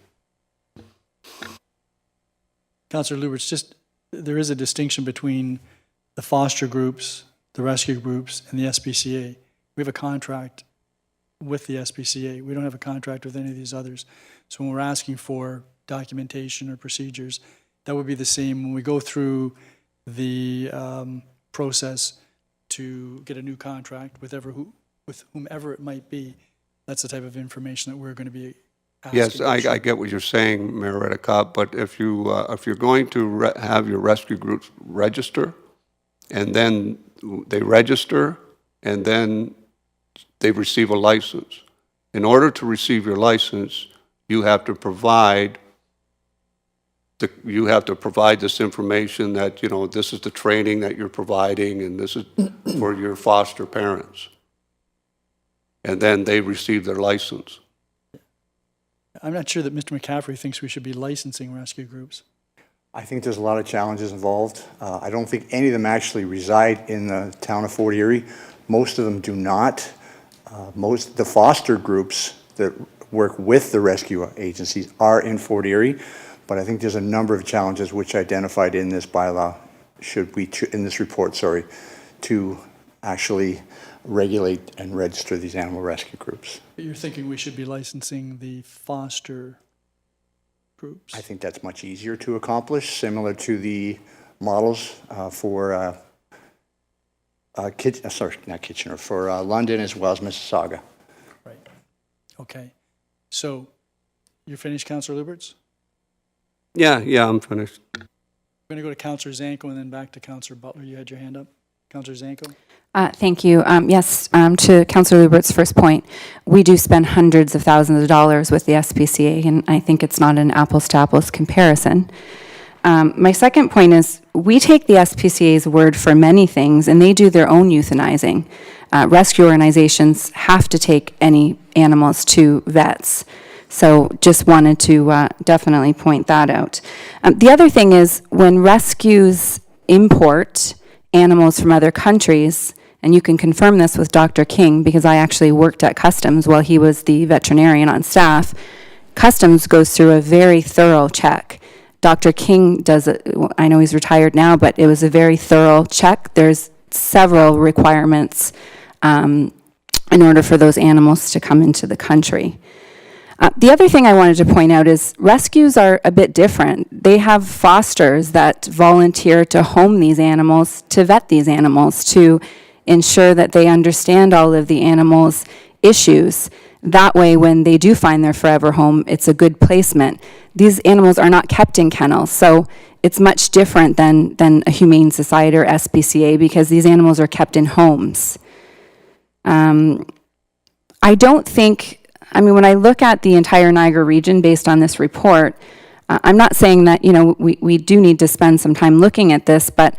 Councillor Lubberts, there is a distinction between the foster groups, the rescue groups, and the SPCA. We have a contract with the SPCA. We don't have a contract with any of these others. So when we're asking for documentation or procedures, that would be the same when we go through the process to get a new contract with whomever it might be. That's the type of information that we're going to be asking. Yes, I get what you're saying, Mayor Redekop, but if you're going to have your rescue groups register, and then they register, and then they receive a license. In order to receive your license, you have to provide this information that, this is the training that you're providing and this is for your foster parents. And then they receive their license. I'm not sure that Mr. McCaffrey thinks we should be licensing rescue groups. I think there's a lot of challenges involved. I don't think any of them actually reside in the town of Fort Erie. Most of them do not. The foster groups that work with the rescue agencies are in Fort Erie. But I think there's a number of challenges which identified in this bylaw, in this report, to actually regulate and register these animal rescue groups. You're thinking we should be licensing the foster groups? I think that's much easier to accomplish, similar to the models for for London as well as Mississauga. Right. Okay. So you're finished, Councillor Lubberts? Yeah, I'm finished. We're going to go to Councillor Zanko and then back to Councillor Butler. You had your hand up? Councillor Zanko? Thank you. Yes, to Councillor Lubberts' first point, we do spend hundreds of thousands of dollars with the SPCA, and I think it's not an apples-to-apples comparison. My second point is, we take the SPCA's word for many things, and they do their own euthanizing. Rescue organizations have to take any animals to vets. So just wanted to definitely point that out. The other thing is, when rescues import animals from other countries, and you can confirm this with Dr. King, because I actually worked at Customs while he was the veterinarian on staff, Customs goes through a very thorough check. Dr. King does it, I know he's retired now, but it was a very thorough check. There's several requirements in order for those animals to come into the country. The other thing I wanted to point out is rescues are a bit different. They have fosters that volunteer to home these animals, to vet these animals, to ensure that they understand all of the animals' issues. That way, when they do find their forever home, it's a good placement. These animals are not kept in kennels, so it's much different than a Humane Society or SPCA, because these animals are kept in homes. I don't think, I mean, when I look at the entire Niagara region based on this report, I'm not saying that, you know, we do need to spend some time looking at this, but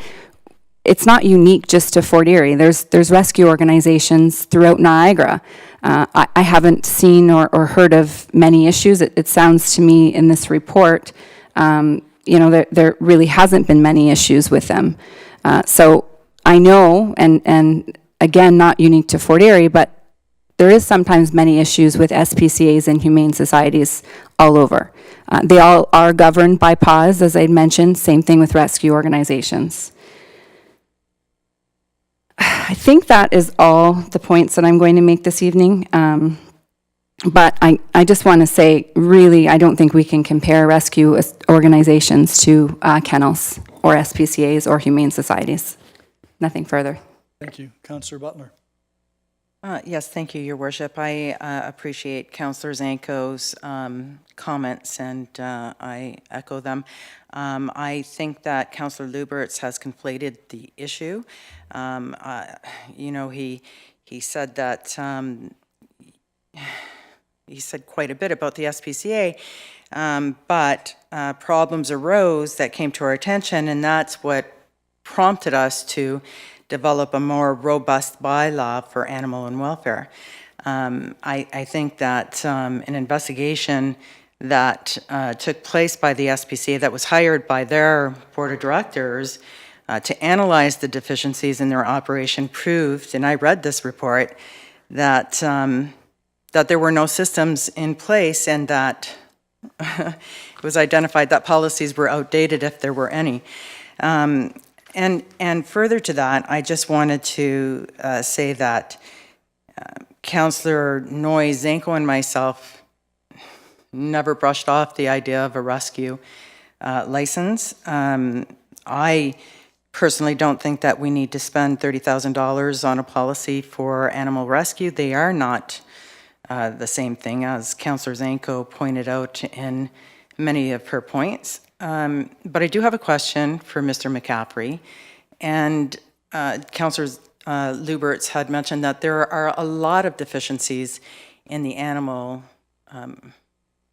it's not unique just to Fort Erie. There's rescue organizations throughout Niagara. I haven't seen or heard of many issues. It sounds to me in this report, you know, there really hasn't been many issues with them. So I know, and again, not unique to Fort Erie, but there is sometimes many issues with SPCAs and humane societies all over. They all are governed by PAWS, as I mentioned, same thing with rescue organizations. I think that is all the points that I'm going to make this evening. But I just want to say, really, I don't think we can compare rescue organizations to kennels or SPCAs or humane societies. Nothing further. Thank you. Councillor Butler? Yes, thank you, Your Worship. I appreciate Councillor Zanko's comments, and I echo them. I think that Councillor Lubberts has conflated the issue. You know, he said that he said quite a bit about the SPCA, but problems arose that came to our attention, and that's what prompted us to develop a more robust bylaw for animal and welfare. I think that an investigation that took place by the SPCA, that was hired by their board of directors to analyze the deficiencies in their operation, proved, and I read this report, that that there were no systems in place, and that it was identified that policies were outdated if there were any. And further to that, I just wanted to say that Councillor Noyes, Zanko, and myself never brushed off the idea of a rescue license. I personally don't think that we need to spend $30,000 on a policy for animal rescue. They are not the same thing, as Councillor Zanko pointed out in many of her points. But I do have a question for Mr. McCaffrey. And Councillor Lubberts had mentioned that there are a lot of deficiencies in the animal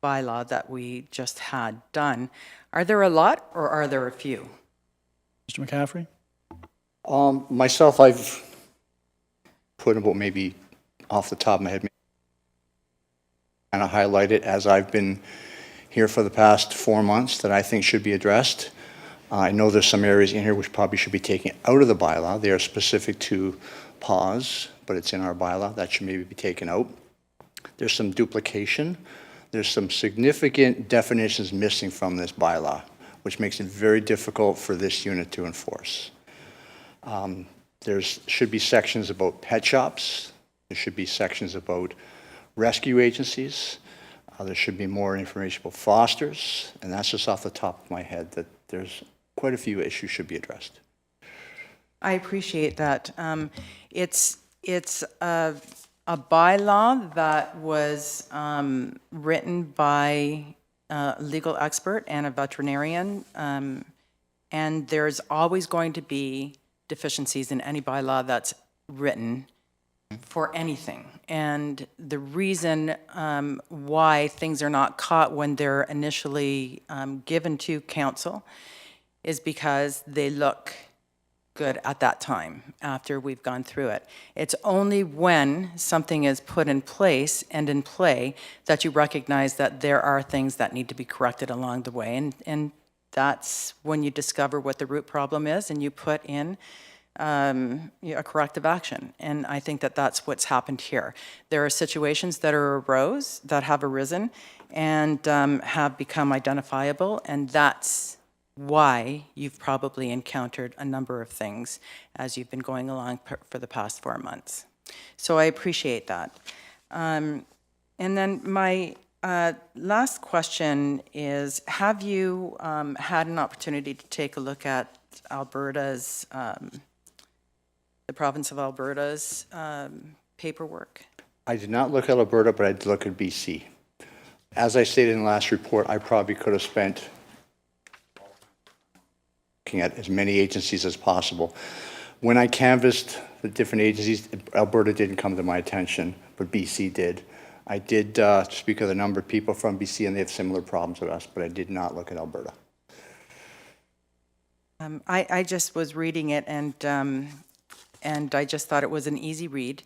bylaw that we just had done. Are there a lot, or are there a few? Mr. McCaffrey? Myself, I've put about maybe off the top of my head, kind of highlight it as I've been here for the past 4 months that I think should be addressed. I know there's some areas in here which probably should be taken out of the bylaw. They are specific to PAWS, but it's in our bylaw. That should maybe be taken out. There's some duplication. There's some significant definitions missing from this bylaw, which makes it very difficult for this unit to enforce. There should be sections about pet shops. There should be sections about rescue agencies. There should be more information about fosters, and that's just off the top of my head, that there's quite a few issues should be addressed. I appreciate that. It's a bylaw that was written by a legal expert and a veterinarian, and there's always going to be deficiencies in any bylaw that's written for anything. And the reason why things are not caught when they're initially given to council is because they look good at that time after we've gone through it. It's only when something is put in place and in play that you recognize that there are things that need to be corrected along the way. And that's when you discover what the root problem is and you put in a corrective action. And I think that that's what's happened here. There are situations that have arisen and have become identifiable, and that's why you've probably encountered a number of things as you've been going along for the past 4 months. So I appreciate that. And then my last question is, have you had an opportunity to take a look at Alberta's, the province of Alberta's paperwork? I did not look at Alberta, but I did look at BC. As I stated in the last report, I probably could have spent looking at as many agencies as possible. When I canvassed the different agencies, Alberta didn't come to my attention, but BC did. I did speak with a number of people from BC, and they have similar problems with us, but I did not look at Alberta. I just was reading it, and I just thought it was an easy read.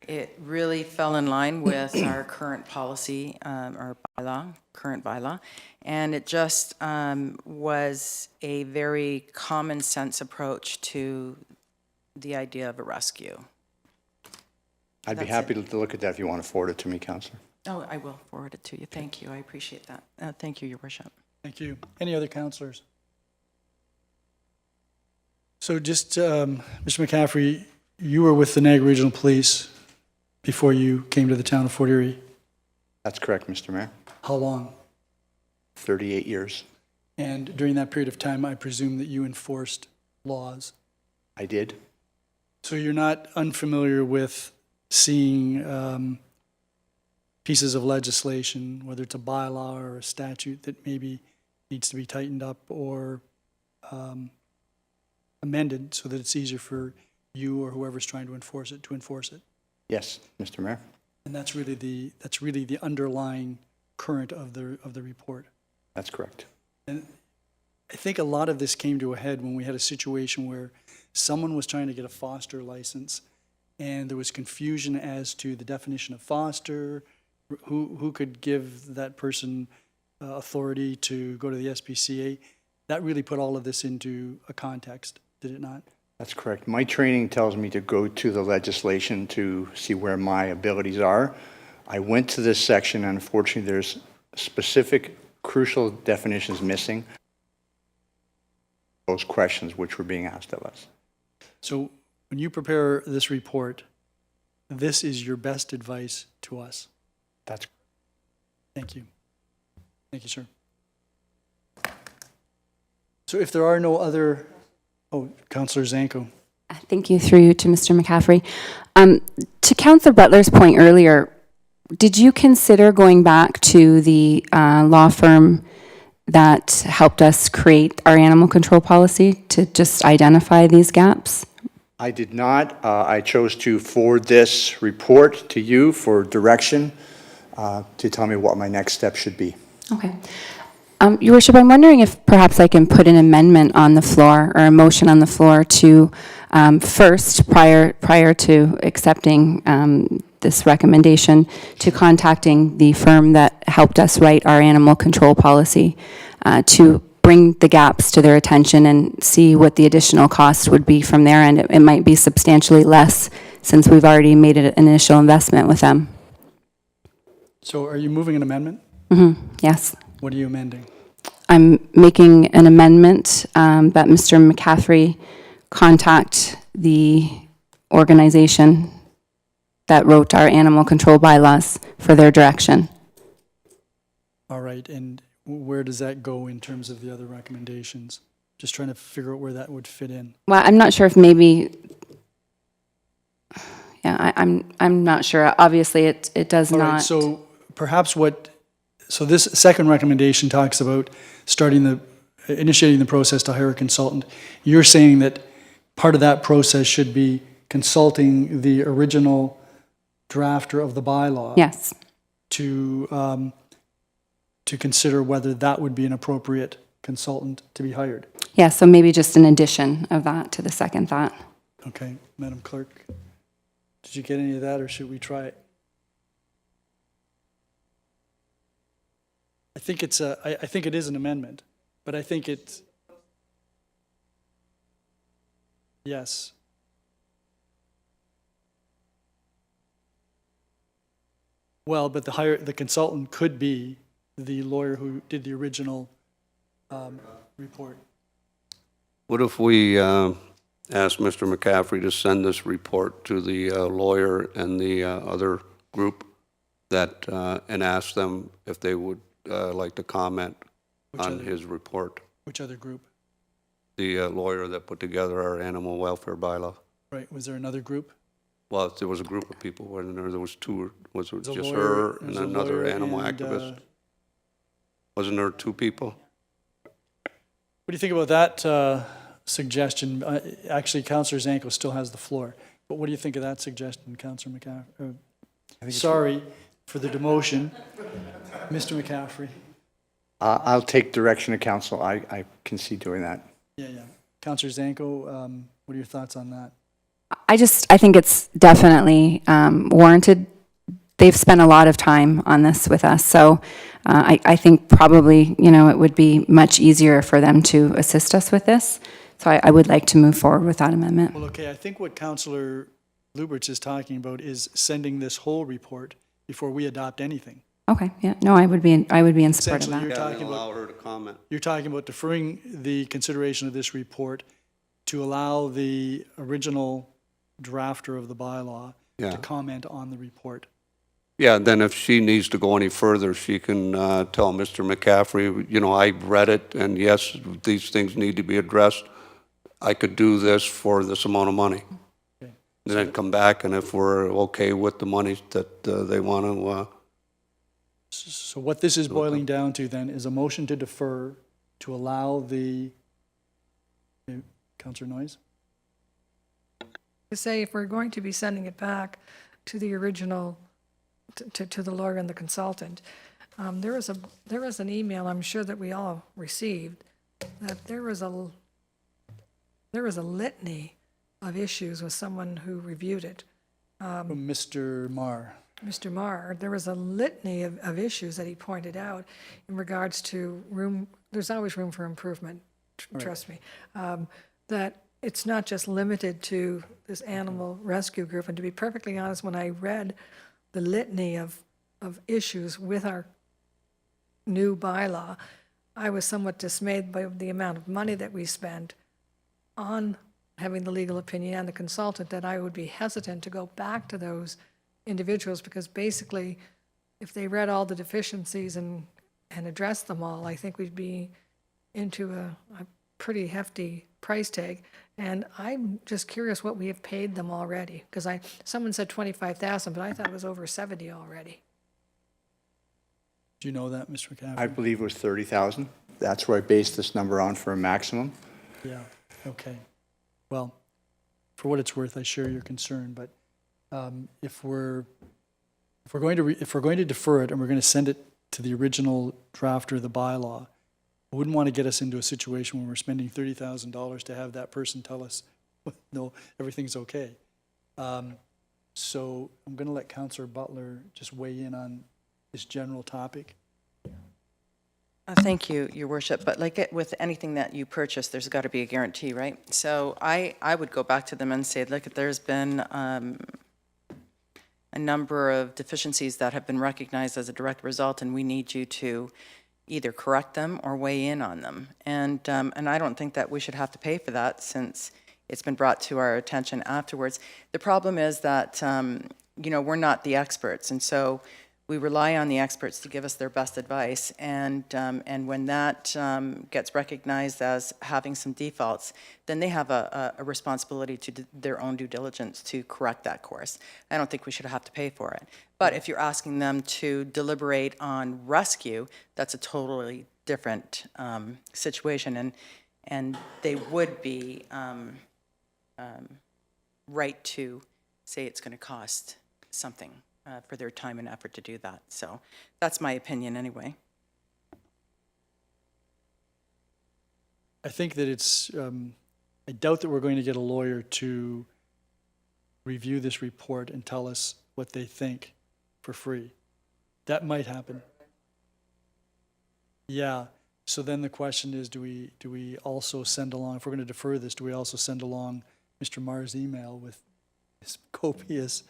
It really fell in line with our current policy, our bylaw, current bylaw, and it just was a very common sense approach to the idea of a rescue. I'd be happy to look at that if you want to forward it to me, Councillor. Oh, I will forward it to you. Thank you. I appreciate that. Thank you, Your Worship. Thank you. Any other councillors? So just, Mr. McCaffrey, you were with the Niagara Regional Police before you came to the town of Fort Erie. That's correct, Mr. Mayor. How long? 38 years. And during that period of time, I presume that you enforced laws. I did. So you're not unfamiliar with seeing pieces of legislation, whether it's a bylaw or a statute that maybe needs to be tightened up or amended so that it's easier for you or whoever's trying to enforce it. Yes, Mr. Mayor. And that's really the underlying current of the report. That's correct. And I think a lot of this came to a head when we had a situation where someone was trying to get a foster license and there was confusion as to the definition of foster, who could give that person authority to go to the SPCA. That really put all of this into a context, did it not? That's correct. My training tells me to go to the legislation to see where my abilities are. I went to this section, and unfortunately, there's specific, crucial definitions missing. Those questions which were being asked of us. So when you prepare this report, this is your best advice to us. That's Thank you. Thank you, sir. So if there are no other, Councillor Zanko. Thank you, through you to Mr. McCaffrey. To Councillor Butler's point earlier, did you consider going back to the law firm that helped us create our animal control policy to just identify these gaps? I did not. I chose to forward this report to you for direction to tell me what my next step should be. Okay. Your Worship, I'm wondering if perhaps I can put an amendment on the floor or a motion on the floor to first, prior to accepting this recommendation, to contacting the firm that helped us write our animal control policy to bring the gaps to their attention and see what the additional cost would be from there. And it might be substantially less since we've already made an initial investment with them. So are you moving an amendment? Yes. What are you amending? I'm making an amendment that Mr. McCaffrey contact the organization that wrote our animal control bylaws for their direction. All right, and where does that go in terms of the other recommendations? Just trying to figure out where that would fit in. Well, I'm not sure if maybe, yeah, I'm not sure. Obviously, it does All not. right, so perhaps so this second recommendation talks about initiating the process to hire a consultant. You're saying that part of that process should be consulting the original drafter of the bylaw Yes. to consider whether that would be an appropriate consultant to be hired. Yeah, so maybe just an addition of that to the second thought. Okay, Madam Clerk, did you get any of that, or should we try it? I think it's I think it is an amendment, but I think it's, yes. Well, but the consultant could be the lawyer who did the original report. What if we ask Mr. McCaffrey to send this report to the lawyer and the other group that, and ask them if they would like to comment on his report? Which other group? The lawyer that put together our animal welfare bylaw. Right, was there another group? Well, there was a group of people, wasn't there? There was two, was it There's a just lawyer- her and there's a another lawyer animal and, activist? Wasn't there two people? What do you think about that suggestion? Actually, Councillor Zanko still has the floor, but what do you think of that suggestion, Councillor McCaffrey? Sorry for the demotion, Mr. McCaffrey. I'll take direction of council. I can see doing that. Yeah. Councillor Zanko, what are your thoughts on that? I think it's definitely warranted. They've spent a lot of time on this with us, so I think probably, it would be much easier for them to assist us with this. So I would like to move forward with that amendment. Well, okay, I think what Councillor Lubberts is talking about is sending this whole report before we adopt anything. Okay, yeah, no, I would be in support of Essentially, that. you're Yeah, talking and about allow her to comment. You're talking about deferring the consideration of this report to allow the original drafter of the bylaw Yeah. to comment on the report. Yeah, then if she needs to go any further, she can tell Mr. McCaffrey, I read it, and yes, these things need to be addressed. I could do this for this amount of money. Okay. And then come back, and if we're okay with the money that they want to, So what this is boiling down to then is a motion to defer to allow the, Councillor Noyes? To say if we're going to be sending it back to the original, to the lawyer and the consultant, there was an email I'm sure that we all received, that there was a litany of issues with someone who reviewed it. From Mr. Marr. Mr. Marr, there was a litany of issues that he pointed out in regards to there's always room for improvement, trust me. That it's not just limited to this animal rescue group. And to be perfectly honest, when I read the litany of issues with our new bylaw, I was somewhat dismayed by the amount of money that we spent on having the legal opinion and the consultant, that I would be hesitant to go back to those individuals, because basically, if they read all the deficiencies and addressed them all, I think we'd be into a pretty hefty price tag. And I'm just curious what we have paid them already, because someone said 25,000, but I thought it was over 70 already. Do you know that, Mr. McCaffrey? I believe it was 30,000. That's where I based this number on for a maximum. Yeah, okay. Well, for what it's worth, I share your concern, but if we're going to defer it and we're going to send it to the original drafter of the bylaw, I wouldn't want to get us into a situation where we're spending $30,000 to have that person tell us, no, everything's okay. So I'm going to let Councillor Butler just weigh in on this general topic. Thank you, Your Worship. But with anything that you purchase, there's got to be a guarantee, right? So I would go back to them and say, look, there's been a number of deficiencies that have been recognized as a direct result, and we need you to either correct them or weigh in on them. And I don't think that we should have to pay for that, since it's been brought to our attention afterwards. The problem is that, we're not the experts, and so we rely on the experts to give us their best advice, and when that gets recognized as having some defaults, then they have a responsibility to do their own due diligence to correct that course. I don't think we should have to pay for it. But if you're asking them to deliberate on rescue, that's a totally different situation, and they would be right to say it's going to cost something for their time and effort to do that. So that's my opinion anyway. I think that it's, I doubt that we're going to get a lawyer to review this report and tell us what they think for free. That might happen. Yeah, so then the question is, do we also send along, if we're going to defer this, do we also send along Mr. Marr's email with his copious,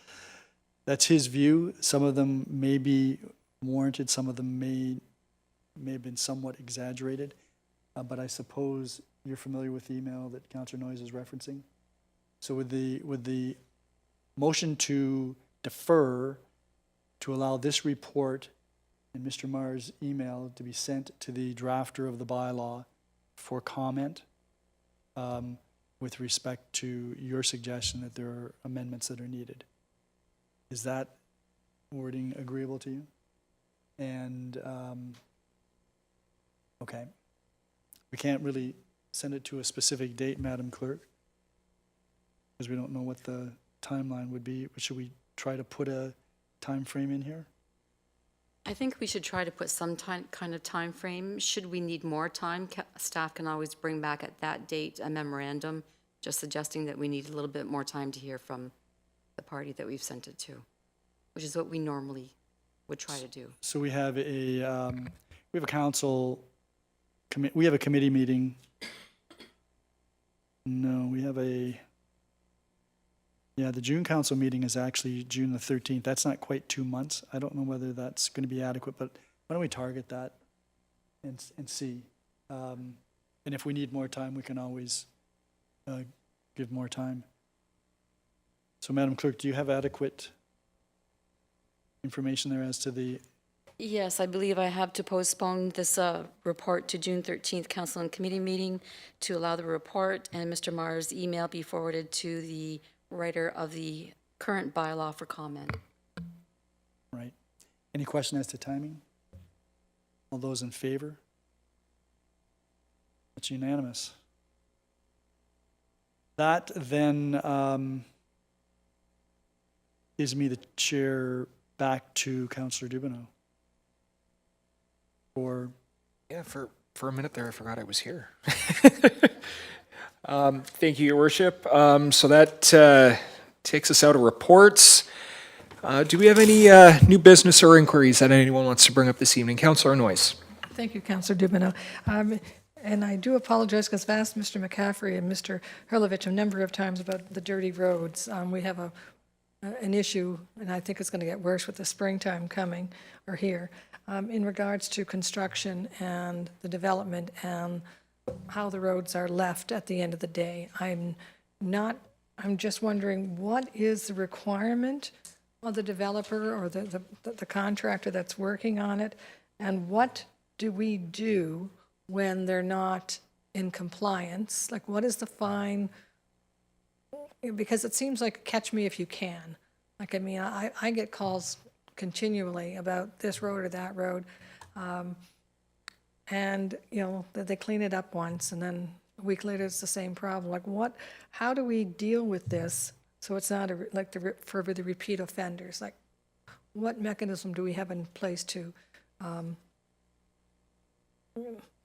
that's his view. Some of them may be warranted, some of them may have been somewhat exaggerated. But I suppose you're familiar with the email that Councillor Noyes is referencing? So would the motion to defer to allow this report and Mr. Marr's email to be sent to the drafter of the bylaw for comment with respect to your suggestion that there are amendments that are needed? Is that wording agreeable to you? And, okay. We can't really send it to a specific date, Madam Clerk, because we don't know what the timeline would be. Should we try to put a time frame in here? I think we should try to put some kind of time frame. Should we need more time, staff can always bring back at that date a memorandum, just suggesting that we need a little bit more time to hear from the party that we've sent it to, which is what we normally would try to do. So we have a council. We have a committee meeting. No, we have the June council meeting is actually June the 13th. That's not quite 2 months. I don't know whether that's going to be adequate, but why don't we target that and see? And if we need more time, we can always give more time. So, Madam Clerk, do you have adequate information there as to the... Yes, I believe I have to postpone this report to June 13th council and committee meeting to allow the report and Mr. Marr's email be forwarded to the writer of the current bylaw for comment. Right. Any question as to timing? All those in favor? It's unanimous. That then gives me the chair back to Councillor Dubanow. Yeah, for a minute there, I forgot I was here. Thank you, Your Worship. So that takes us out of reports. Do we have any new business or inquiries that anyone wants to bring up this evening? Councillor Noyes. Thank you, Councillor Dubanow. And I do apologize because I've asked Mr. McCaffrey and Mr. Hurlovich a number of times about the dirty roads. We have an issue, and I think it's going to get worse with the springtime coming or here, in regards to construction and the development and how the roads are left at the end of the day. I'm just wondering, what is the requirement of the developer or the contractor that's working on it? And what do we do when they're not in compliance? Like, what is the fine? Because it seems like catch me if you can. Like, I mean, I get calls continually about this road or that road. And, you know, they clean it up once and then a week later it's the same problem. Like, how do we deal with this so it's not for the repeat offenders? Like, what mechanism do we have in place to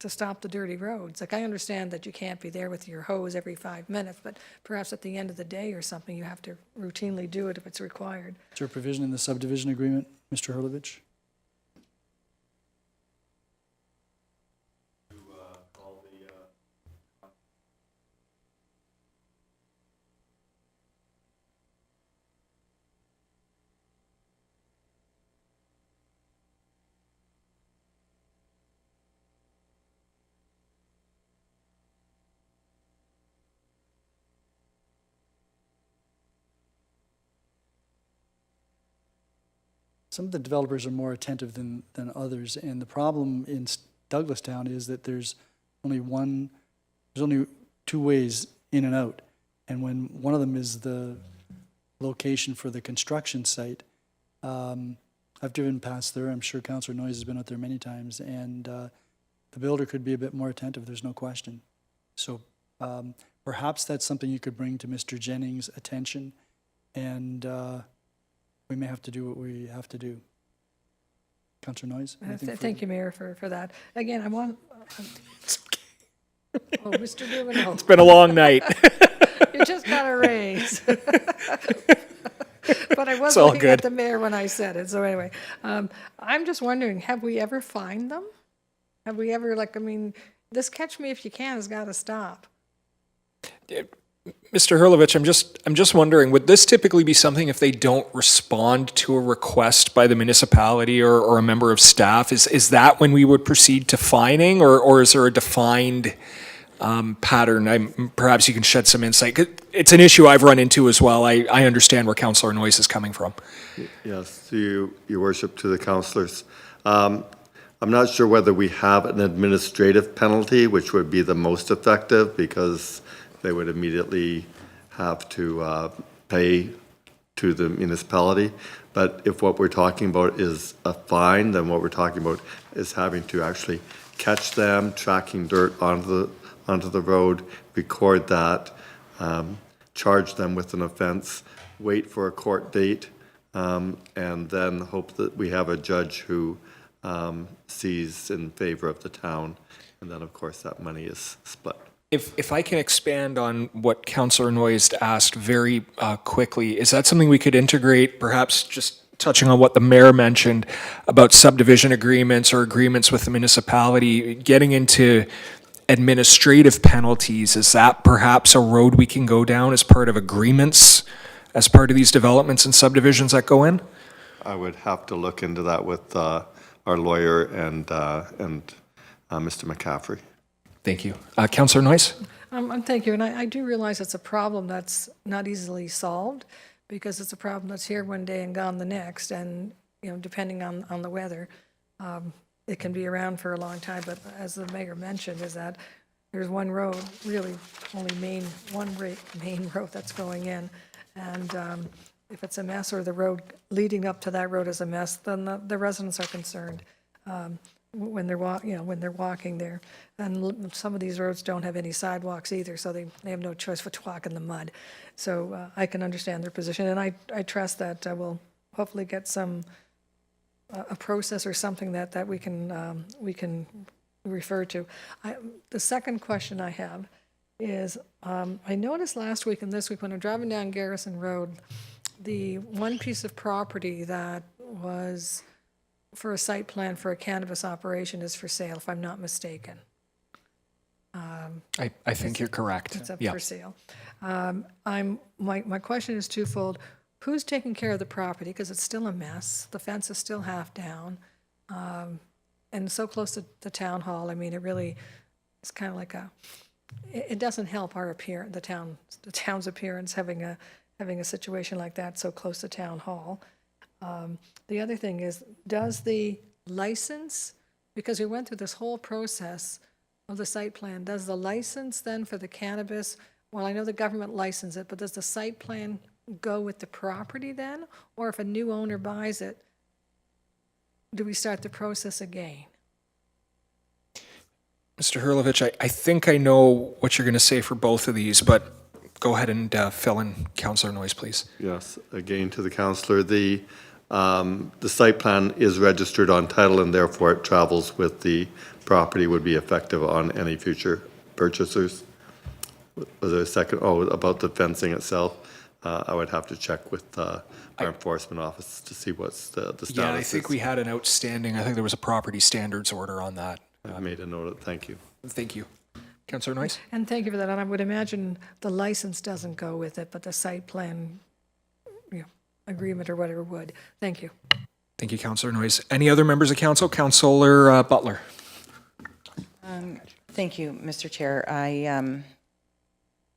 stop the dirty roads? Like, I understand that you can't be there with your hose every 5 minutes, but perhaps at the end of the day or something, you have to routinely do it if it's required. Is there a provision in the subdivision agreement, Mr. Hurlovich? Some of the developers are more attentive than others, and the problem in Douglastown is that there's only two ways in and out, and when one of them is the location for the construction site, I've driven past there. I'm sure Councillor Noyes has been out there many times, and the builder could be a bit more attentive. There's no question. So perhaps that's something you could bring to Mr. Jennings' attention, and we may have to do what we have to do. Councillor Noyes? anything Thank you, Mayor, for that. Again, I want, oh, Mr. Dubanow, It's been a long night. you just got a raise. But I was all looking at good. the mayor when I said it, so anyway. I'm just wondering, have we ever fined them? Have we ever, like, I mean, this catch me if you can has got to stop. Mr. Hurlovich, I'm just wondering, would this typically be something if they don't respond to a request by the municipality or a member of staff? Is that when we would proceed to fining, or is there a defined pattern? Perhaps you can shed some insight. It's an issue I've run into as well. I understand where Councillor Noyes is coming from. Yes, to your worship, to the councillors. I'm not sure whether we have an administrative penalty, which would be the most effective, because they would immediately have to pay to the municipality. But if what we're talking about is a fine, then what we're talking about is having to actually catch them, tracking dirt onto the road, record that, charge them with an offense, wait for a court date, and then hope that we have a judge who sees in favor of the town. And then, of course, that money is split. If I can expand on what Councillor Noyes asked very quickly, is that something we could integrate, perhaps just touching on what the mayor mentioned about subdivision agreements or agreements with the municipality, getting into administrative penalties? Is that perhaps a road we can go down as part of agreements, as part of these developments and subdivisions that go in? I would have to look into that with our lawyer and Mr. McCaffrey. Thank you. Councillor Noyes? Thank you, and I do realize it's a problem that's not easily solved, because it's a problem that's here one day and gone the next, and, you know, depending on the weather, it can be around for a long time. But as the mayor mentioned, is that there's one road, really only main road that's going in, and if it's a mess, or the road leading up to that road is a mess, then the residents are concerned when they're when they're walking there. And some of these roads don't have any sidewalks either, so they have no choice but to walk in the mud. So I can understand their position, and I trust that we'll hopefully get some a process or something that we can refer to. The second question I have is, I noticed last week and this week when I'm driving down Garrison Road, the one piece of property that was for a site plan for a cannabis operation is for sale, if I'm not mistaken. I think you're correct. It's up Yeah. for sale. My question is twofold. Who's taking care of the property? Because it's still a mess. The fence is still half down. And so close to the town hall. I mean, it really, it's kind of like it doesn't help our appearance, the town's appearance, having a situation like that so close to town hall. The other thing is, does the license, because we went through this whole process of the site plan, does the license then for the cannabis, well, I know the government licensed it, but does the site plan go with the property then? Or if a new owner buys it, do we start the process again? Mr. Hurlovich, I think I know what you're going to say for both of these, but go ahead and fill in Councillor Noyes, please. Yes, again to the councillor, the site plan is registered on title, and therefore it travels with the property, would be effective on any future purchasers. Was there a second? Oh, about the fencing itself, I would have to check with our enforcement office to see what's the status. Yeah, I think we had an outstanding, I think there was a property standards order on that. I've made a note of it. Thank you. Thank you. Councillor Noyes? And thank you for that. And I would imagine the license doesn't go with it, but the site plan agreement or whatever would. Thank you. Thank you, Councillor Noyes. Any other members of council? Councillor Butler? Thank you, Mr. Chair.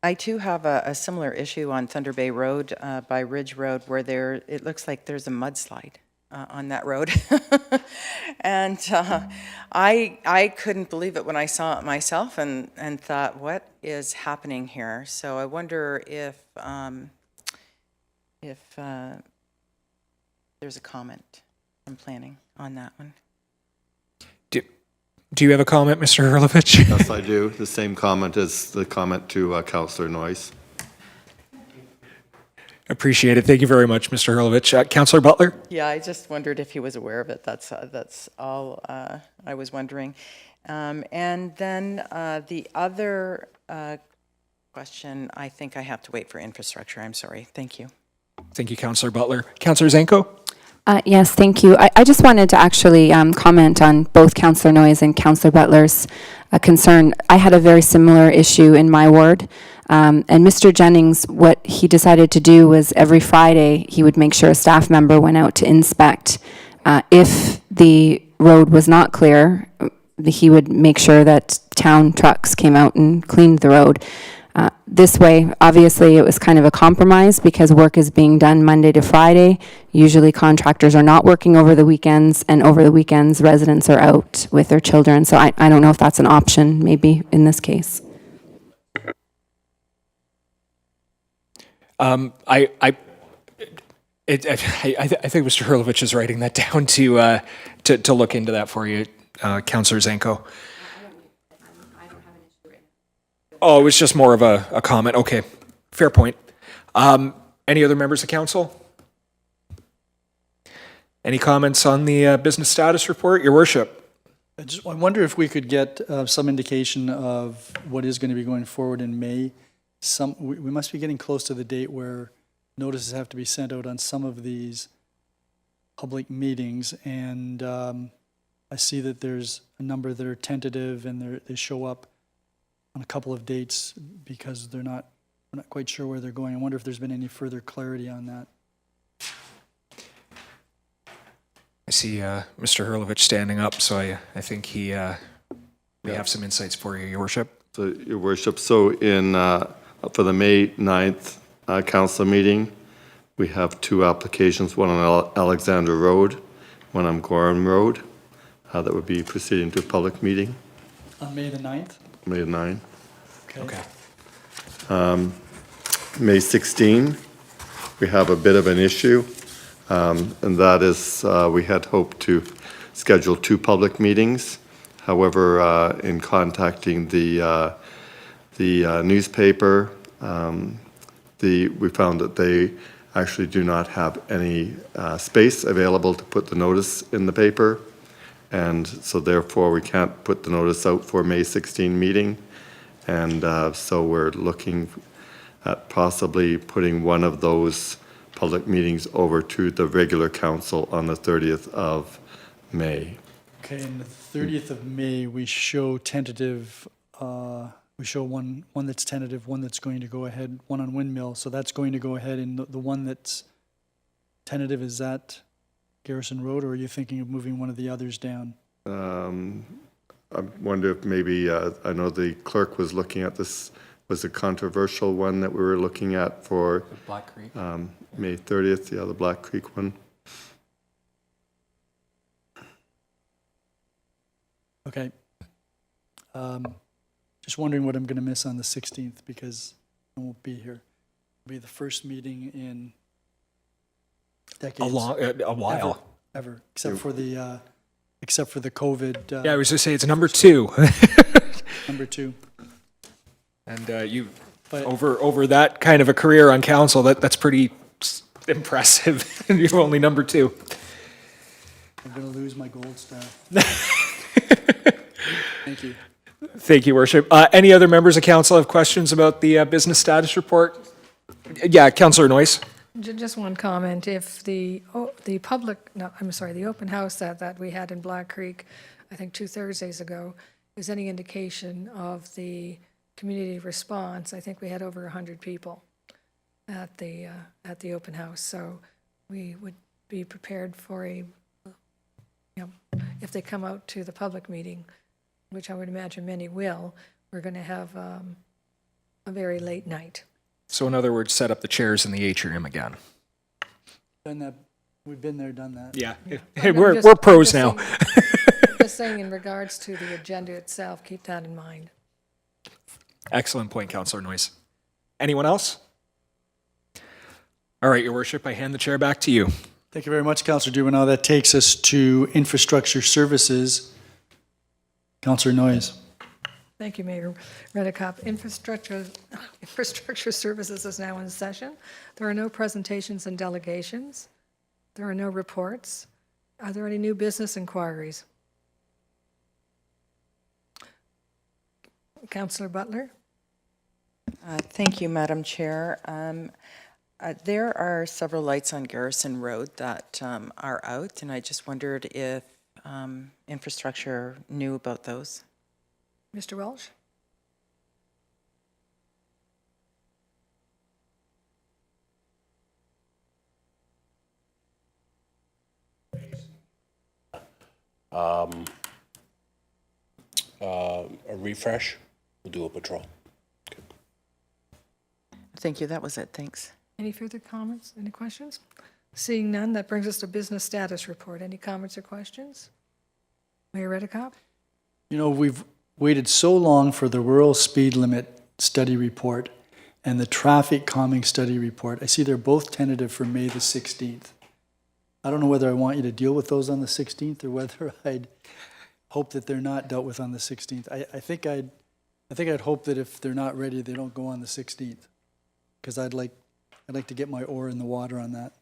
I too have a similar issue on Thunder Bay Road by Ridge Road, where it looks like there's a mudslide on that road. And I couldn't believe it when I saw it myself and thought, what is happening here? So I wonder if there's a comment from planning on that one. Do you have a comment, Mr. Hurlovich? Yes, I do. The same comment as the comment to Councillor Noyes. Appreciate it. Thank you very much, Mr. Hurlovich. Councillor Butler? Yeah, I just wondered if he was aware of it. That's all I was wondering. And then the other question, I think I have to wait for infrastructure. I'm sorry. Thank you. Thank you, Councillor Butler. Councillor Zanko? Yes, thank you. I just wanted to actually comment on both Councillor Noyes and Councillor Butler's concern. I had a very similar issue in my ward. And Mr. Jennings, what he decided to do was every Friday, he would make sure a staff member went out to inspect. If the road was not clear, he would make sure that town trucks came out and cleaned the road. This way, obviously, it was kind of a compromise because work is being done Monday to Friday. Usually contractors are not working over the weekends, and over the weekends, residents are out with their children. So I don't know if that's an option, maybe, in this case. I think Mr. Hurlovich is writing that down to look into that for you, Councillor Zanko. Oh, it was just more of a comment. Okay, fair point. Any other members of council? Any comments on the business status report, Your Worship? I wonder if we could get some indication of what is going to be going forward in May. We must be getting close to the date where notices have to be sent out on some of these public meetings, and I see that there's a number that are tentative and they show up on a couple of dates because we're not quite sure where they're going. I wonder if there's been any further clarity on that. I see Mr. Hurlovich standing up, so I think we have some insights for you, Your Worship. So, Your Worship, so for the May 9th council meeting, we have two applications, one on Alexander Road, one on Gorham Road, that would be proceeding to a public meeting. On May the 9th? May 9. Okay. May 16, we have a bit of an issue, and that is we had hoped to schedule two public meetings. However, in contacting the newspaper, we found that they actually do not have any space available to put the notice in the paper. And so therefore, we can't put the notice out for May 16 meeting. And so we're looking at possibly putting one of those public meetings over to the regular council on the 30th of May. Okay, and the 30th of May, we show tentative, we show one that's tentative, one that's going to go ahead, one on Windmill. So that's going to go ahead, and the one that's tentative, is that Garrison Road, or are you thinking of moving one of the others down? I wonder if maybe, I know the clerk was looking at this, was a controversial one that we were looking at for Black Creek. May 30th, the Black Creek one. Okay. Just wondering what I'm going to miss on the 16th because I won't be here. It'll be the first meeting in decades. A while. Ever, except for the COVID. Yeah, I was just saying it's number 2. Number 2. And you, But- over that kind of a career on council, that's pretty impressive. You're only number 2. I'm going to lose my gold star. Thank you. Thank you, Worship. Any other members of council have questions about the business status report? Yeah, Councillor Noyes. Just one comment. If the open house that we had in Black Creek, I think 2 Thursdays ago, is any indication of the community response, I think we had over 100 people at the open house. So we would be prepared for if they come out to the public meeting, which I would imagine many will, we're going to have a very late night. So in other words, set up the chairs in the atrium again. Done that. We've been there, done that. Yeah. I'm We're just pros now. Just saying in regards to the agenda itself, keep that in mind. Excellent point, Councillor Noyes. Anyone else? All right, Your Worship, I hand the chair back to you. Thank you very much, Councillor Dubanow. That takes us to infrastructure services. Councillor Noyes. Thank you, Mayor Redekop. Infrastructure Services is now in session. There are no presentations and delegations. There are no reports. Are there any new business inquiries? Councillor Butler? Thank you, Madam Chair. There are several lights on Garrison Road that are out, and I just wondered if infrastructure knew about those. Mr. Welsh? A refresh, we'll do a patrol. Thank you, that was it, thanks. Any further comments? Any questions? Seeing none, that brings us to business status report. Any comments or questions? Mayor Redekop? You know, we've waited so long for the rural speed limit study report and the traffic calming study report. I see they're both tentative for May the 16th. I don't know whether I want you to deal with those on the 16th or whether I'd hope that they're not dealt with on the 16th. I think I'd hope that if they're not ready, they don't go on the 16th, because I'd like to get my oar in the water on that.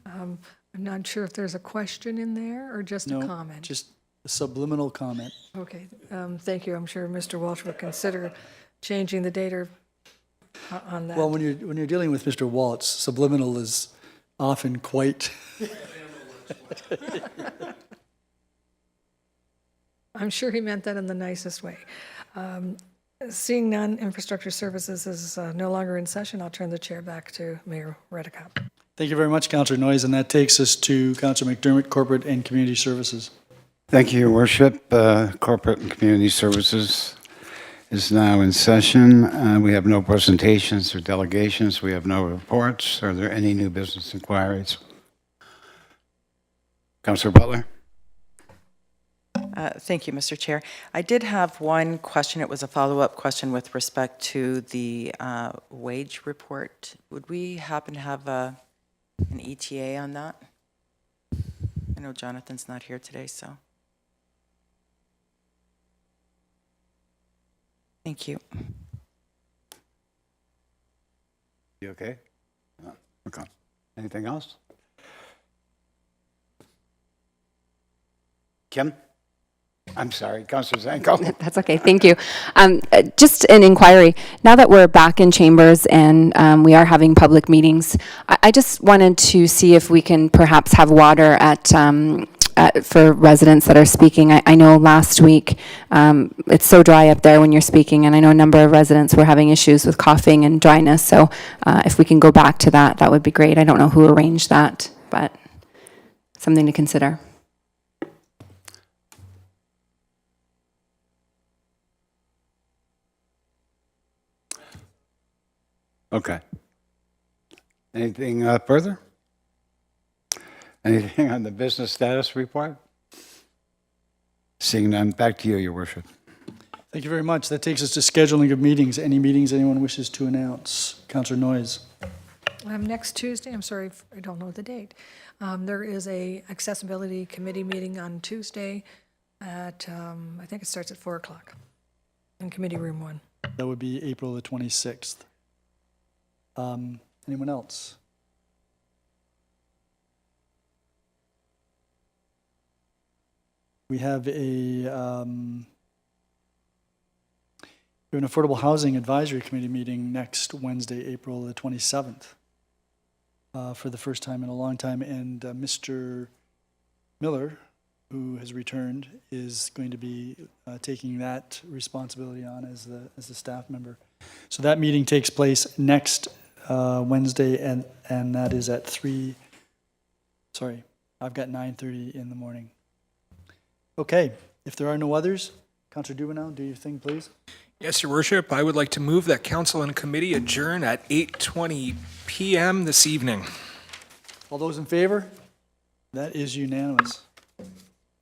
I'm not sure if there's a question in there or just a No, comment. just a subliminal comment. Okay, thank you. I'm sure Mr. Walsh will consider changing the date or on that. Well, when you're dealing with Mr. Waltz, subliminal is often quite. I'm sure he meant that in the nicest way. Seeing none, Infrastructure Services is no longer in session. I'll turn the chair back to Mayor Redekop. Thank you very much, Councillor Noyes, and that takes us to Councillor McDermott, Corporate and Community Services. Thank you, Your Worship. Corporate and Community Services is now in session. We have no presentations or delegations. We have no reports. Are there any new business inquiries? Councillor Butler? Thank you, Mr. Chair. I did have one question. It was a follow-up question with respect to the wage report. Would we happen to have an ETA on that? I know Jonathan's not here today, so. Thank you. You okay? Okay. Anything else? Kim? I'm sorry, Councillor Zanko. That's okay, thank you. Just an inquiry. Now that we're back in chambers and we are having public meetings, I just wanted to see if we can perhaps have water for residents that are speaking. I know last week, it's so dry up there when you're speaking, and I know a number of residents were having issues with coughing and dryness, so if we can go back to that, that would be great. I don't know who arranged that, but something to consider. Okay. Anything further? Anything on the business status report? Seeing none, back to you, Your Worship. Thank you very much. That takes us to scheduling of meetings. Any meetings anyone wishes to announce? Councillor Noyes. Next Tuesday, I'm sorry, I don't know the date. There is a accessibility committee meeting on Tuesday at, I think it starts at 4 o'clock in Committee Room 1. That would be April the 26th. Anyone else? We have an Affordable Housing Advisory Committee meeting next Wednesday, April the 27th, for the first time in a long time, and Mr. Miller, who has returned, is going to be taking that responsibility on as the staff member. So that meeting takes place next Wednesday, and that is at 3. Sorry, I've got 9:30 in the morning. Okay, if there are no others, Councillor Dubanow, do your thing, please. Yes, Your Worship, I would like to move that council and committee adjourn at 8:20 p.m. this evening. All those in favor? That is unanimous.